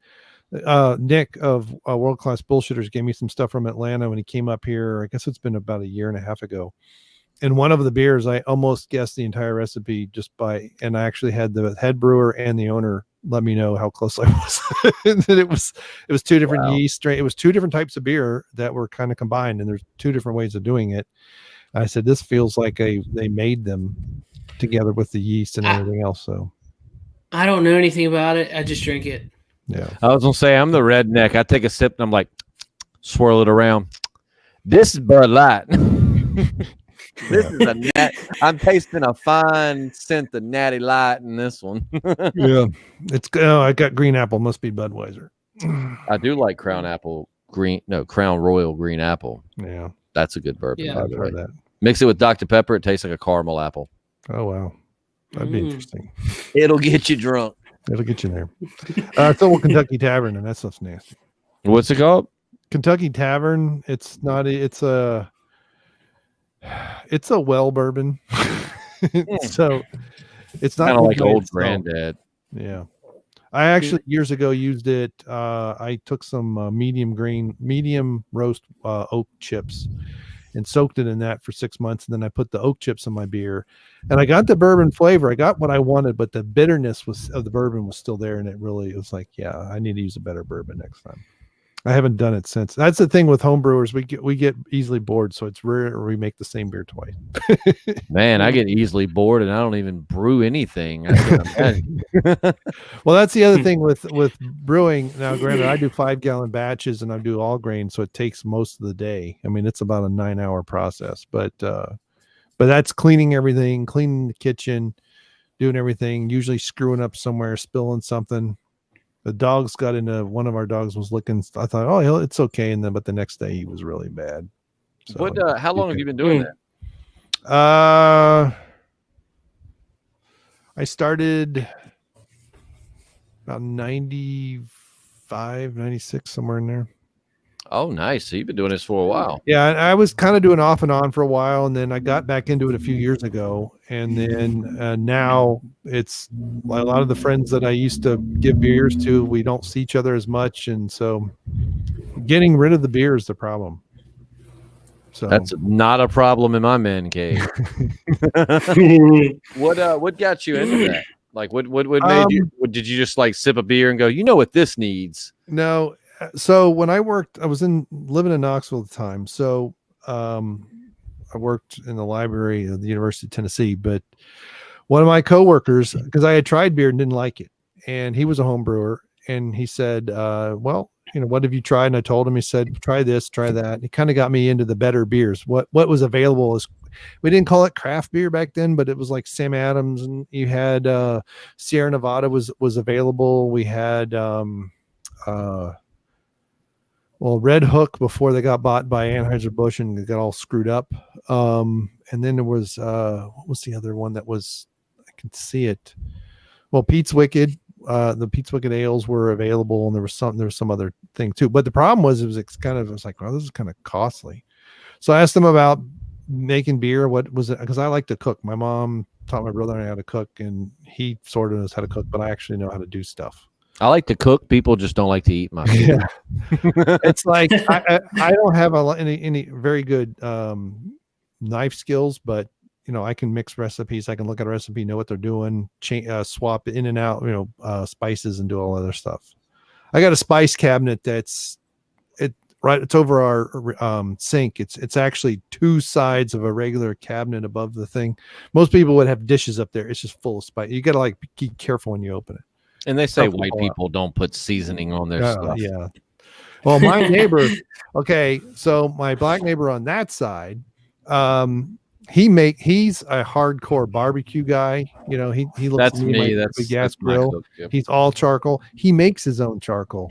Nick of World Class Bullshitters gave me some stuff from Atlanta when he came up here. I guess it's been about 1.5 years ago. And one of the beers, I almost guessed the entire recipe and I actually had the head brewer and the owner let me know how close I was. That it was 2 different yeast strain. It was 2 different types of beer that were kind of combined, and there's 2 different ways of doing it. I said, this feels like they made them together with the yeast and everything else. So I don't know anything about it. I just drink it. Yeah. I was gonna say I'm the redneck. I take a sip and I'm like, swirl it around. This is Bud Light. This is I'm tasting a fine scent of Natty Light in this one. Yeah, I got green apple. Must be Budweiser. I do like Crown Royal green apple. Yeah, that's a good bourbon. Yeah, I've heard that. Mix it with Dr. Pepper. It tastes like a caramel apple. Oh wow, that'd be interesting. It'll get you drunk. It'll get you there. It's Old Kentucky Tavern, and that stuff's nasty. What's it called? Kentucky Tavern. It's not. It's a well bourbon. So it's not kind of like old granddad. Yeah. I actually years ago used it. I took some medium roast oak chips and soaked it in that for 6 months. And then I put the oak chips in my beer, and I got the bourbon flavor. I got what I wanted, but the bitterness of the bourbon was still there. And it was like, yeah, I need to use a better bourbon next time. I haven't done it since. That's the thing with home brewers. We get easily bored, so it's rare we make the same beer twice. Man, I get easily bored, and I don't even brew anything. Well, that's the other thing with brewing. Now, granted, I do 5-gallon batches, and I do all grain, so it takes most of the day. I mean, it's about a 9-hour process, but that's cleaning everything, cleaning the kitchen, doing everything. Usually screwing up somewhere, spilling something. The dogs got into one of our dogs was looking. I thought, oh, it's okay, but the next day he was really bad. So, how long have you been doing that? I started about 95, 96, somewhere in there. Oh, nice. So you've been doing this for a while. Yeah, I was kind of doing off and on for a while, and then I got back into it a few years ago, and then now it's a lot of the friends that I used to give beers to. We don't see each other as much, and so getting rid of the beer is the problem. So that's not a problem in my man cave. What got you into that? Like, what made you? Did you just like sip a beer and go, you know what this needs? No. So when I worked, I was living in Knoxville at the time. So I worked in the library of the University of Tennessee, but one of my coworkers, because I had tried beer and didn't like it, and he was a home brewer, and he said, well, you know, what have you tried? And I told him, he said, try this, try that. And he kind of got me into the better beers. What was available is, we didn't call it craft beer back then, but it was like Sam Adams, and you had Sierra Nevada was available. We had Red Hook before they got bought by Anheuser-Busch and got all screwed up. And then there was what was the other one that was, I can see it. Well, Pete's Wicked. The Pete's Wicked ales were available, and there was some other thing too. But the problem was, it was like, well, this is kind of costly. So I asked them about making beer. What was it? Because I like to cook. My mom taught my brother and I how to cook, and he sort of knows how to cook, but I actually know how to do stuff. I like to cook. People just don't like to eat my food. Yeah. It's like I don't have any very good knife skills, but you know, I can mix recipes. I can look at a recipe, know what they're doing, swap in and out, you know, spices and do all other stuff. I got a spice cabinet it's over our sink. It's actually two sides of a regular cabinet above the thing. Most people would have dishes up there. It's just full of spice. You got to like be careful when you open it. And they say white people don't put seasoning on their stuff. Yeah. Well, my neighbor, okay, so my black neighbor on that side, he's a hardcore barbecue guy. You know, he looks that's at me. like That's a gas grill. cook, yep. He's all charcoal. He makes his own charcoal.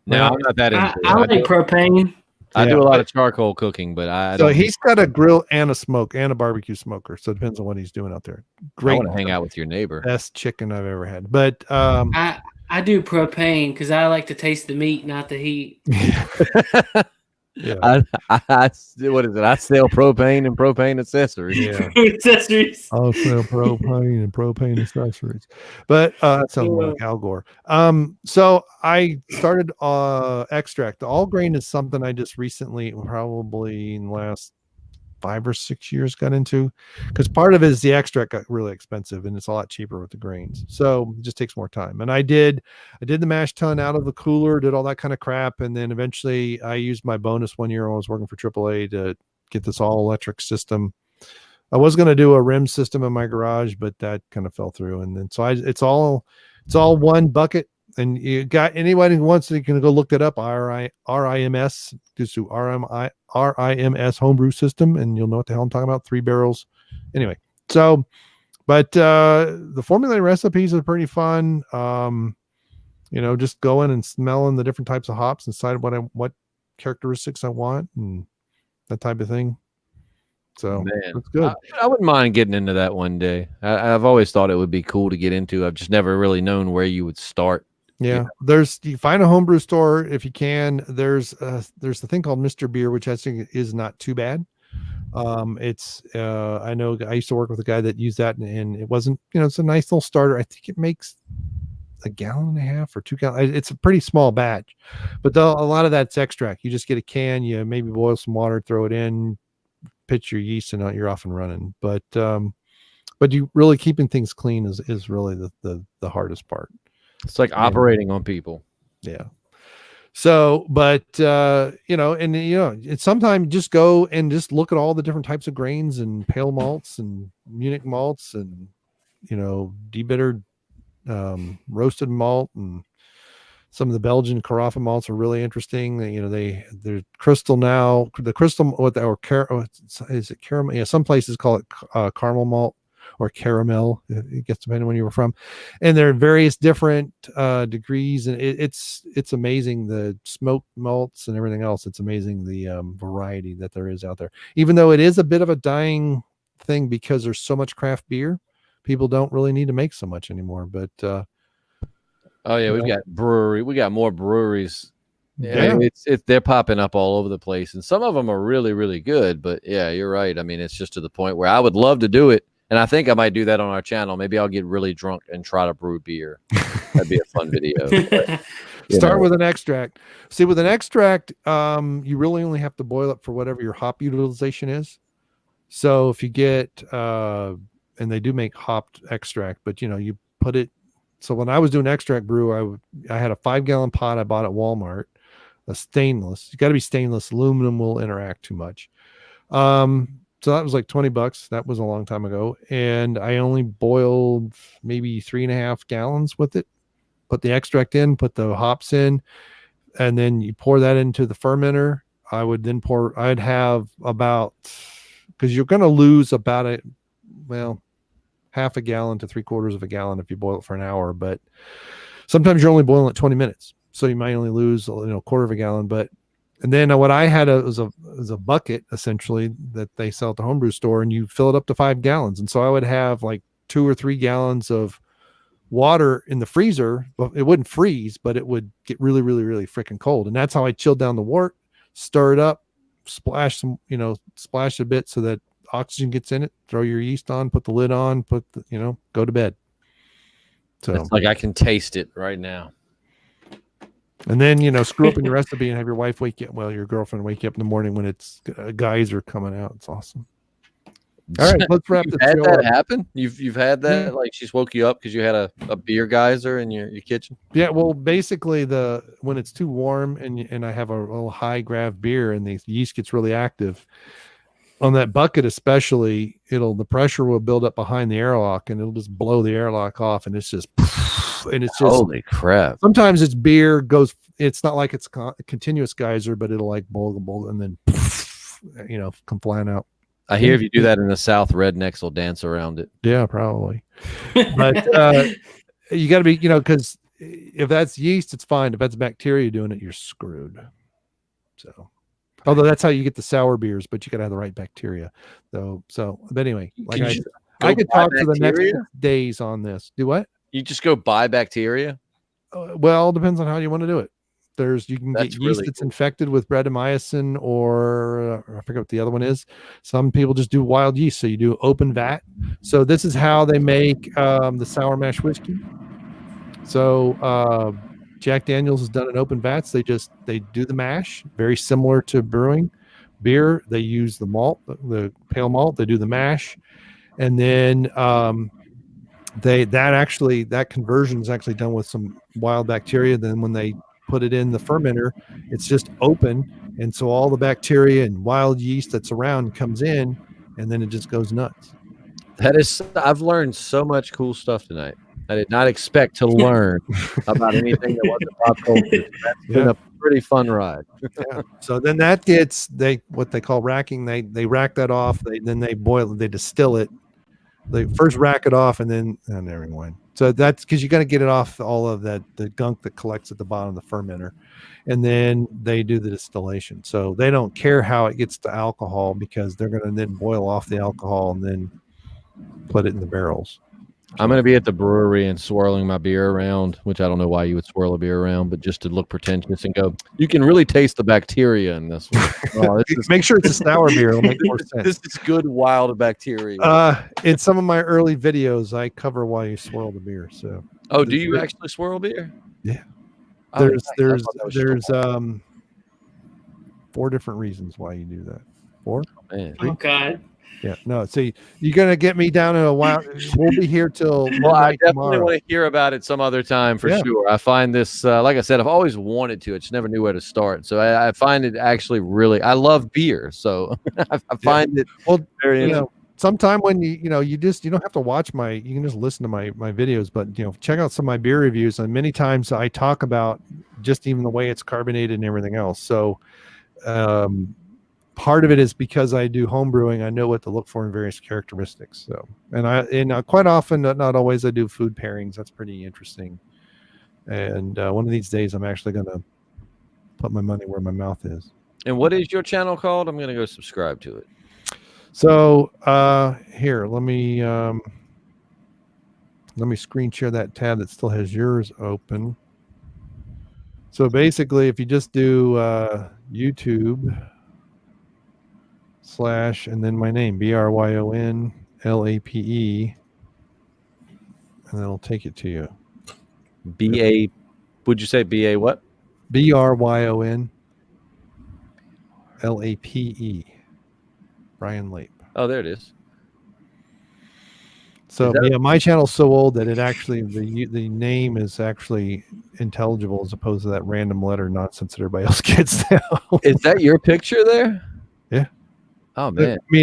No, I'm not that into it. I like propane. I do a lot of charcoal cooking, but I so he's got a grill and a smoke and a barbecue smoker. So it depends on what he's doing out there. Great. I want to hang out with your neighbor. Best chicken I've ever had. But I do propane because I like to taste the meat, not the heat. Yeah. I what is it? I sell propane and propane accessories. Yeah. Accessories. I'll sell propane and propane accessories. But that sounds like Al Gore. So I started extract. The all grain is something I just recently, probably in the last 5 or 6 years, got into, because part of it is the extract got really expensive and it's a lot cheaper with the grains, so it just takes more time. And I did the mash tun out of the cooler, did all that kind of crap, and then eventually I used my bonus 1 year when I was working for AAA to get this all electric system. I was going to do a rim system in my garage, but that kind of fell through, and then so it's all one bucket. And you got anybody who wants to, you can go look that up. RIMS, just do RIMS homebrew system, and you'll know what the hell I'm talking about. 3 barrels. Anyway, so, but the formulated recipes are pretty fun. You know, just going and smelling the different types of hops and decide what characteristics I want and that type of thing. So that's good. I wouldn't mind getting into that one day. I've always thought it would be cool to get into. I've just never really known where you would start. Yeah, you find a homebrew store if you can. There's the thing called Mr. Beer, which I think is not too bad. It's I know I used to work with a guy that used that, and it wasn't, you know, it's a nice little starter. I think it makes 1.5 gallons or 2 gallons. It's a pretty small batch, but a lot of that's extract. You just get a can, you maybe boil some water, throw it in, pitch your yeast, and you're off and running. But you really keeping things clean is really the hardest part. It's like operating on people. Yeah. So, but, you know, and, you know, it's sometimes just go and just look at all the different types of grains and pale malts and Munich malts and, you know, debittered, roasted malt, and some of the Belgian Carafa malts are really interesting. You know, they're crystal now. The crystal, is it caramel? Yeah, some places call it caramel malt or caramel. It gets depending on when you were from, and there are various different degrees, and it's amazing, the smoked malts and everything else. It's amazing the variety that there is out there, even though it is a bit of a dying thing because there's so much craft beer. People don't really need to make so much anymore, but oh yeah, we got more breweries Yeah, they're popping up all over the place, and some of them are really, really good. But yeah, you're right. I mean, it's just to the point where I would love to do it, and I think I might do that on our channel. Maybe I'll get really drunk and try to brew beer. That'd be a fun video. But, Start with an extract. See, with an extract, you really only have to boil it for whatever your hop utilization is. So if you get, and they do make hopped extract, but you put it. So when I was doing extract brew, I had a 5-gallon pot I bought at Walmart. A stainless. You got to be stainless. Aluminum will interact too much. So that was like $20. That was a long time ago, and I only boiled maybe 3.5 gallons with it. Put the extract in, put the hops in, and then you pour that into the fermenter. I'd have about, because you're going to lose about half a gallon to 3/4 of a gallon if you boil it for an hour, but sometimes you're only boiling it 20 minutes. So you might only lose, a quarter of a gallon. And then what I had was a bucket essentially that they sell at the homebrew store, and you fill it up to 5 gallons. And so I would have like 2 or 3 gallons of water in the freezer. Well, it wouldn't freeze, but it would get really, really, really freaking cold. And that's how I chilled down the wort, stir it up, splash a bit so that oxygen gets in it, throw your yeast on, put the lid on, go to bed. So it's like I can taste it right now. And then, screw up in your recipe and have your wife your girlfriend wake you up in the morning when it's guys are coming out. It's awesome. All right, let's wrap this Had show that up. happen? You've had that? Yeah. Like she's woke you up because you had a beer geyser in your kitchen? Yeah, well, basically when it's too warm and I have a little high grav beer and the yeast gets really active on that bucket, especially, the pressure will build up behind the airlock and it'll just blow the airlock off, and it's just holy crap. Sometimes it's beer goes. It's not like it's a continuous geyser, but it'll like boil and then come flying out. I hear if you do that in the South, rednecks will dance around it. Yeah, probably. But you got to be, because if that's yeast, it's fine. If that's bacteria doing it, you're screwed. So, although that's how you get the sour beers, but you got to have the right bacteria, though. So, but anyway, like I could talk for the next 6 days on this. Do what? You just go buy bacteria? Well, depends on how you want to do it. You can get yeast that's infected with brettanomycin, or I forget what the other one is. Some people just do wild yeast. So you do open vat. So this is how they make the sour mash whiskey. So Jack Daniels has done an open vats. They do the mash, very similar to brewing beer. They use the malt, the pale malt. They do the mash, and then that conversion is actually done with some wild bacteria. Then when they put it in the fermenter, it's just open, and so all the bacteria and wild yeast that's around comes in, and then it just goes nuts. I've learned so much cool stuff tonight. I did not expect to learn about anything that wasn't pop culture. That's been a pretty fun ride. Yeah. So then that gets what they call racking. They rack that off. Then they boil it. They distill it. They first rack it off, and then never mind. So that's because you got to get it off all of the gunk that collects at the bottom of the fermenter, and then they do the distillation. So they don't care how it gets to alcohol, because they're going to then boil off the alcohol and then put it in the barrels. I'm going to be at the brewery and swirling my beer around, which I don't know why you would swirl a beer around, but just to look pretentious and go, you can really taste the bacteria in this one. Make sure it's a sour beer. It'll make more sense. This is good wild bacteria. In some of my early videos, I cover why you swirl the beer. So, do you actually swirl beer? Yeah. There's 4 different reasons why you do that. 4? Oh, man. Oh, God. Yeah, no. See, you're gonna get me down in a while. We'll be here till. Well, I definitely want to hear about it some other time for sure. I find this, like I said, I've always wanted to. I just never knew where to start. So I find it actually really. I love beer, so I find it very interesting. Sometime when you don't have to watch you can just listen to my videos, but check out some of my beer reviews. And many times I talk about just even the way it's carbonated and everything else. So. Part of it is because I do home brewing. I know what to look for in various characteristics. So, and quite often, not always, I do food pairings. That's pretty interesting. And one of these days, I'm actually going to put my money where my mouth is. And what is your channel called? I'm going to go subscribe to it. So here, let me screen share that tab that still has yours open. So basically, if you just do YouTube / and then my name, BRYONLAPE, and it'll take it to you. BA, would you say BA what? BRYONLAPE. Brian Lape. Oh, there it is. So yeah, my channel's so old that it actually the name is actually intelligible as opposed to that random letter nonsense that everybody else gets now. Is that your picture there? Yeah. Oh man. I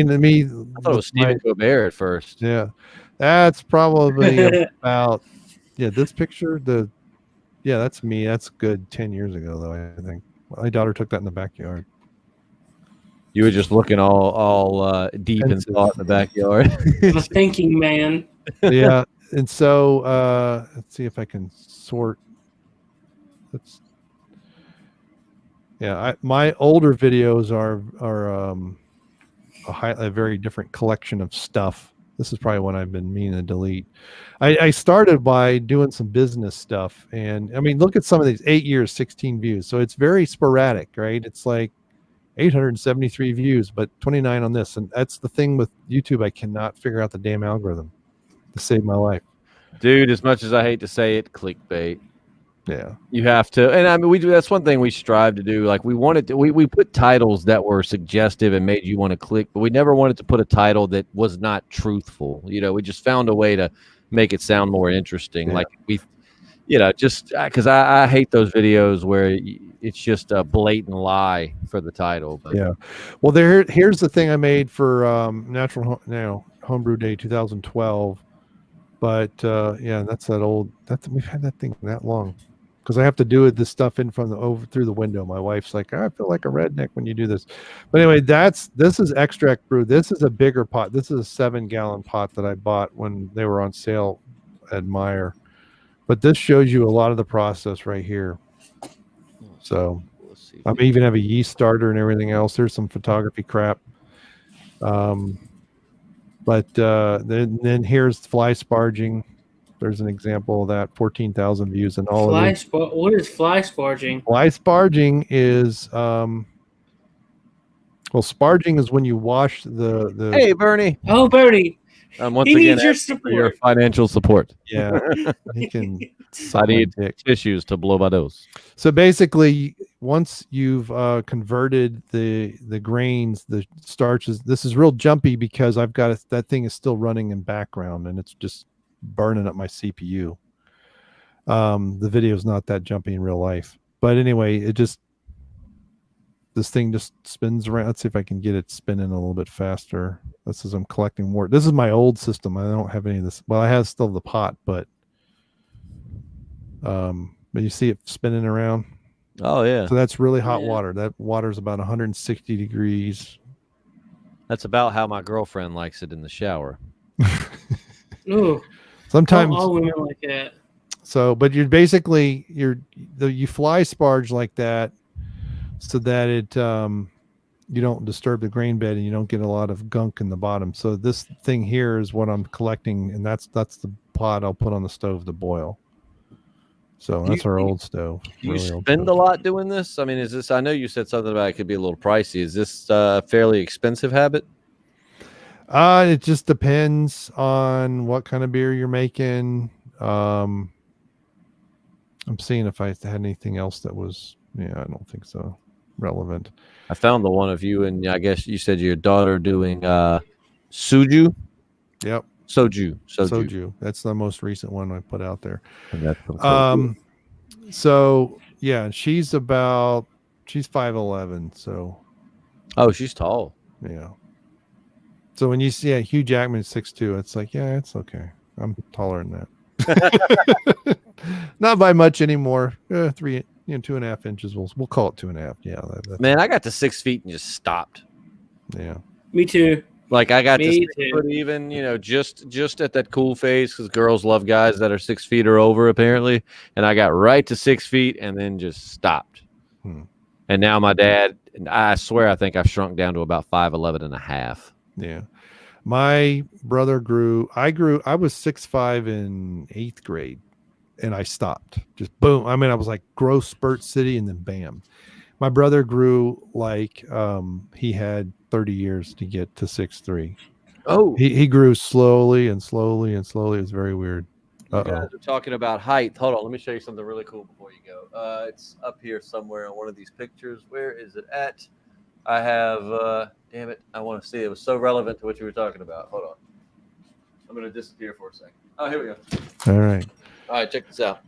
thought it was Stephen Colbert at first. Yeah. That's probably about this picture. That's me. That's good 10 years ago though, I think. My daughter took that in the backyard. You were just looking all deep in thought in the backyard. I'm a thinking man. Yeah. And so let's see if I can sort. My older videos are a very different collection of stuff. This is probably what I've been meaning to delete. I started by doing some business stuff, and I mean, look at some of these 8 years, 16 views. So it's very sporadic, right? It's like 873 views, but 29 on this. And that's the thing with YouTube. I cannot figure out the damn algorithm to save my life. Dude, as much as I hate to say it, clickbait. Yeah. You have to. And I mean, we do. That's one thing we strive to do. Like we wanted to, we put titles that were suggestive and made you want to click, but we never wanted to put a title that was not truthful. You know, we just found a way to make it sound more interesting. Yeah. Like just because I hate those videos where it's just a blatant lie for the title. But. Yeah. Well, here's the thing I made for Natural Homebrew Day 2012. But that's that old. We've had that thing that long, because I have to do this stuff in from through the window. My wife's like, I feel like a redneck when you do this. But anyway, this is extract brew. This is a bigger pot. This is a 7-gallon pot that I bought when they were on sale at Meijer. But this shows you a lot of the process right here. So I even have a yeast starter and everything else. There's some photography crap. But then here's fly sparging. There's an example of that. 14,000 views and all. What is fly sparging? Fly sparging is sparging is when you wash the. Hey, Bernie. Oh, Bernie. Once again, your financial support. Yeah, he can. I need tissues to blow my nose. So basically, once you've converted the grains, the starches, this is real jumpy because I've got that thing is still running in background and it's just burning up my CPU. The video is not that jumpy in real life, but anyway, this thing just spins around. Let's see if I can get it spinning a little bit faster. This is I'm collecting more. This is my old system. I don't have any of this. Well, I have still the pot, but you see it spinning around. Oh yeah. So that's really hot water. That water is about 160 degrees. That's about how my girlfriend likes it in the shower. Ooh. Sometimes all women like that. So, but you're basically you fly sparge like that, so that it you don't disturb the grain bed and you don't get a lot of gunk in the bottom. So this thing here is what I'm collecting, and that's the pot I'll put on the stove to boil. So that's our old stove. Do you spend a lot doing this? I mean, is this? I know you said something about it could be a little pricey. Is this a fairly expensive habit? It just depends on what kind of beer you're making. I'm seeing if I had anything else that was. Yeah, I don't think so. Relevant. I found the one of you, and I guess you said your daughter doing Soju. Yep. Soju. That's the most recent one I put out there. So yeah, she's 5'11". So. Oh, she's tall. Yeah. So when you see Hugh Jackman 6'2", it's like, yeah, it's okay. I'm taller than that. Not by much anymore. 3, 2.5 inches. We'll call it 2.5. Yeah. Man, I got to 6 feet and just stopped. Yeah. Me too. Like I got to 6 foot even, just at that cool phase, because girls love guys that are 6 feet or over apparently. And I got right to 6 feet and then just stopped. And now my dad, I swear, I think I've shrunk down to about 5'11 and a half. Yeah. My brother I was 6'5" in 8th grade. and I stopped. Just boom. I mean, I was like growth spurt city, and then bam. My brother grew like he had 30 years to get to 6'3". Oh, He grew slowly and slowly and slowly. It's very weird. you guys are talking about height. Hold on, let me show you something really cool before you go. It's up here somewhere on one of these pictures. Where is it at? I have, damn it, I want to see. It was so relevant to what you were talking about. Hold on. I'm going to disappear for a second. Oh, here we go. All right. All right, check this out.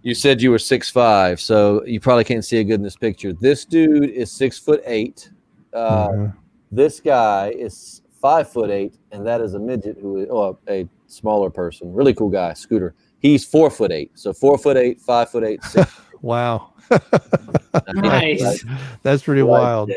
You said you were 6'5", so you probably can't see it good in this picture. This dude is 6'8". This guy is 5'8", and that is a midget who is a smaller person. Really cool guy, Scooter. He's 4'8". So 4'8", 5'8", 6. Wow. Nice. That's pretty wild.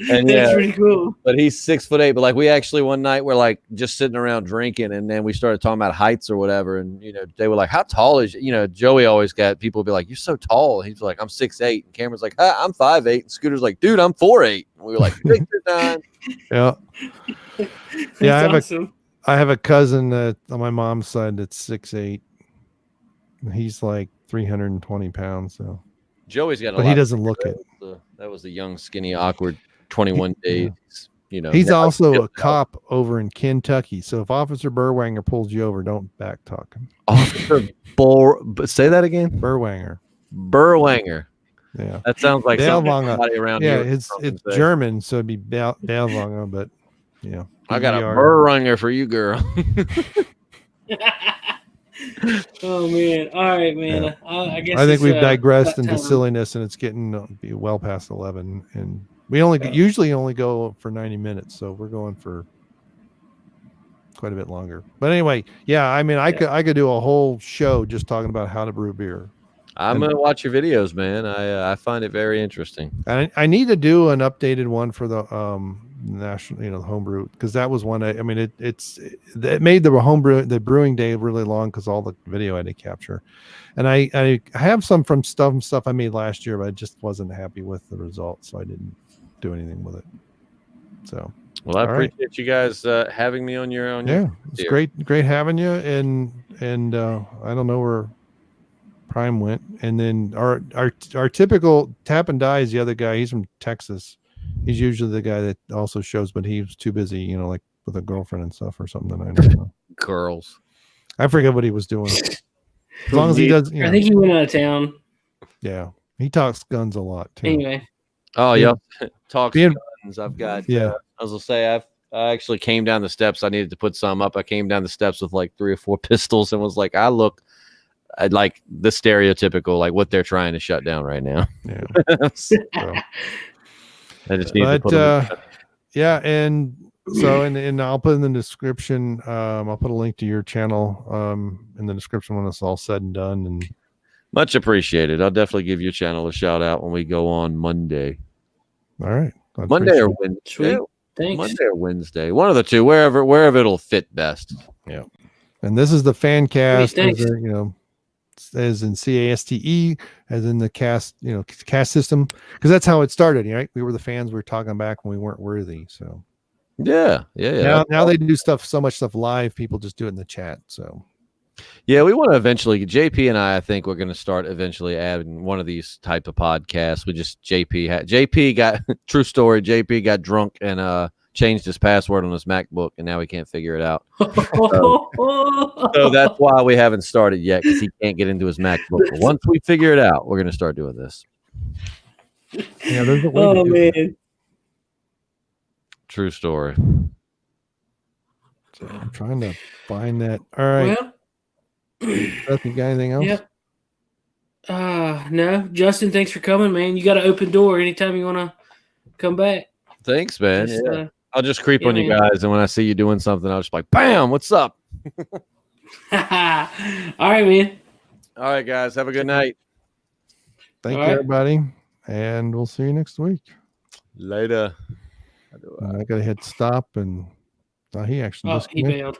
And That's pretty cool. But he's 6'8". But like we actually one night we're like just sitting around drinking, and then we started talking about heights or whatever. And they were like, "How tall is you?" Joey always got people be like, "You're so tall." He's like, "I'm 6'8". And Cameron's like, "I'm 5'8". And Scooter's like, "Dude, I'm 4'8". And we were like, "9." Yeah. That's awesome. I have a cousin that on my mom's side that's 6'8". He's like 320 pounds. So Joey's got a but lot. He doesn't look it. That was the young, skinny, awkward 21 days. He's also a cop over in Kentucky. So if Officer Burwanger pulls you over, don't backtalk him. Officer say that again. Burwanger. Yeah, that sounds like somebody around here. Yeah, it's German, so it'd be Bellwanger, but yeah. I got a Burwanger for you, girl. Oh man! All right, man. Yeah. I guess I think we've digressed into silliness, and it's getting well past 11, and we usually only go for 90 minutes, so we're going for quite a bit longer. But anyway, yeah, I mean, I could do a whole show just talking about how to brew beer. I'm gonna watch your videos, man. I find it very interesting. And I need to do an updated one for the national, the homebrew, because that was one. I mean, it made the brewing day really long because all the video I had to capture. And I have some from stuff I made last year, but I just wasn't happy with the results, so I didn't do anything with it. So. Well, I appreciate you guys having me on your own. Yeah, it's great having you. And I don't know where Prime went. And then our typical Tap and Die is the other guy. He's from Texas. He's usually the guy that also shows, but he was too busy, like with a girlfriend and stuff or something. I don't know. Girls. I forget what he was doing. As long as he does. I think he went out of town. Yeah, he talks guns a lot too. Anyway. Oh yeah, talks guns. I've got. Yeah. I was gonna say I actually came down the steps. I needed to put some up. I came down the steps with like 3 or 4 pistols and was like, I like the stereotypical, like what they're trying to shut down right now. Yeah. So, I just need to put them yeah, and so and I'll put in the description. I'll put a link to your channel in the description when it's all said and done. And much appreciated. I'll definitely give your channel a shout out when we go on Monday. All right. Monday or Wednesday. Sweet. Thanks. Monday or Wednesday. One of the two, wherever it'll fit best. Yeah. And this is the fan cast, as in CASTE, as in the cast, cast system, because that's how it started, right? We were the fans. We were talking back when we weren't worthy. So yeah. Now they do so much stuff live. People just do it in the chat. So yeah, we want to eventually. JP and I think we're going to start eventually adding one of these type of podcasts. JP got true story. JP got drunk and changed his password on his MacBook, and now he can't figure it out. So that's why we haven't started yet, because he can't get into his MacBook. But once we figure it out, we're going to start doing this. Yeah, there's a way to do man. it. True story. So I'm trying to find that. All right. Well, Beth, you got anything else? Yep. No, Justin, thanks for coming, man. You got an open door anytime you want to come back. Thanks, man. I'll just creep on you guys, and when I see you doing something, I'll just be like, bam, what's up? All right, man. All right, guys. Have a good night. Thank you, everybody. And we'll see you next week. Later. I got to hit stop, and he actually he bailed.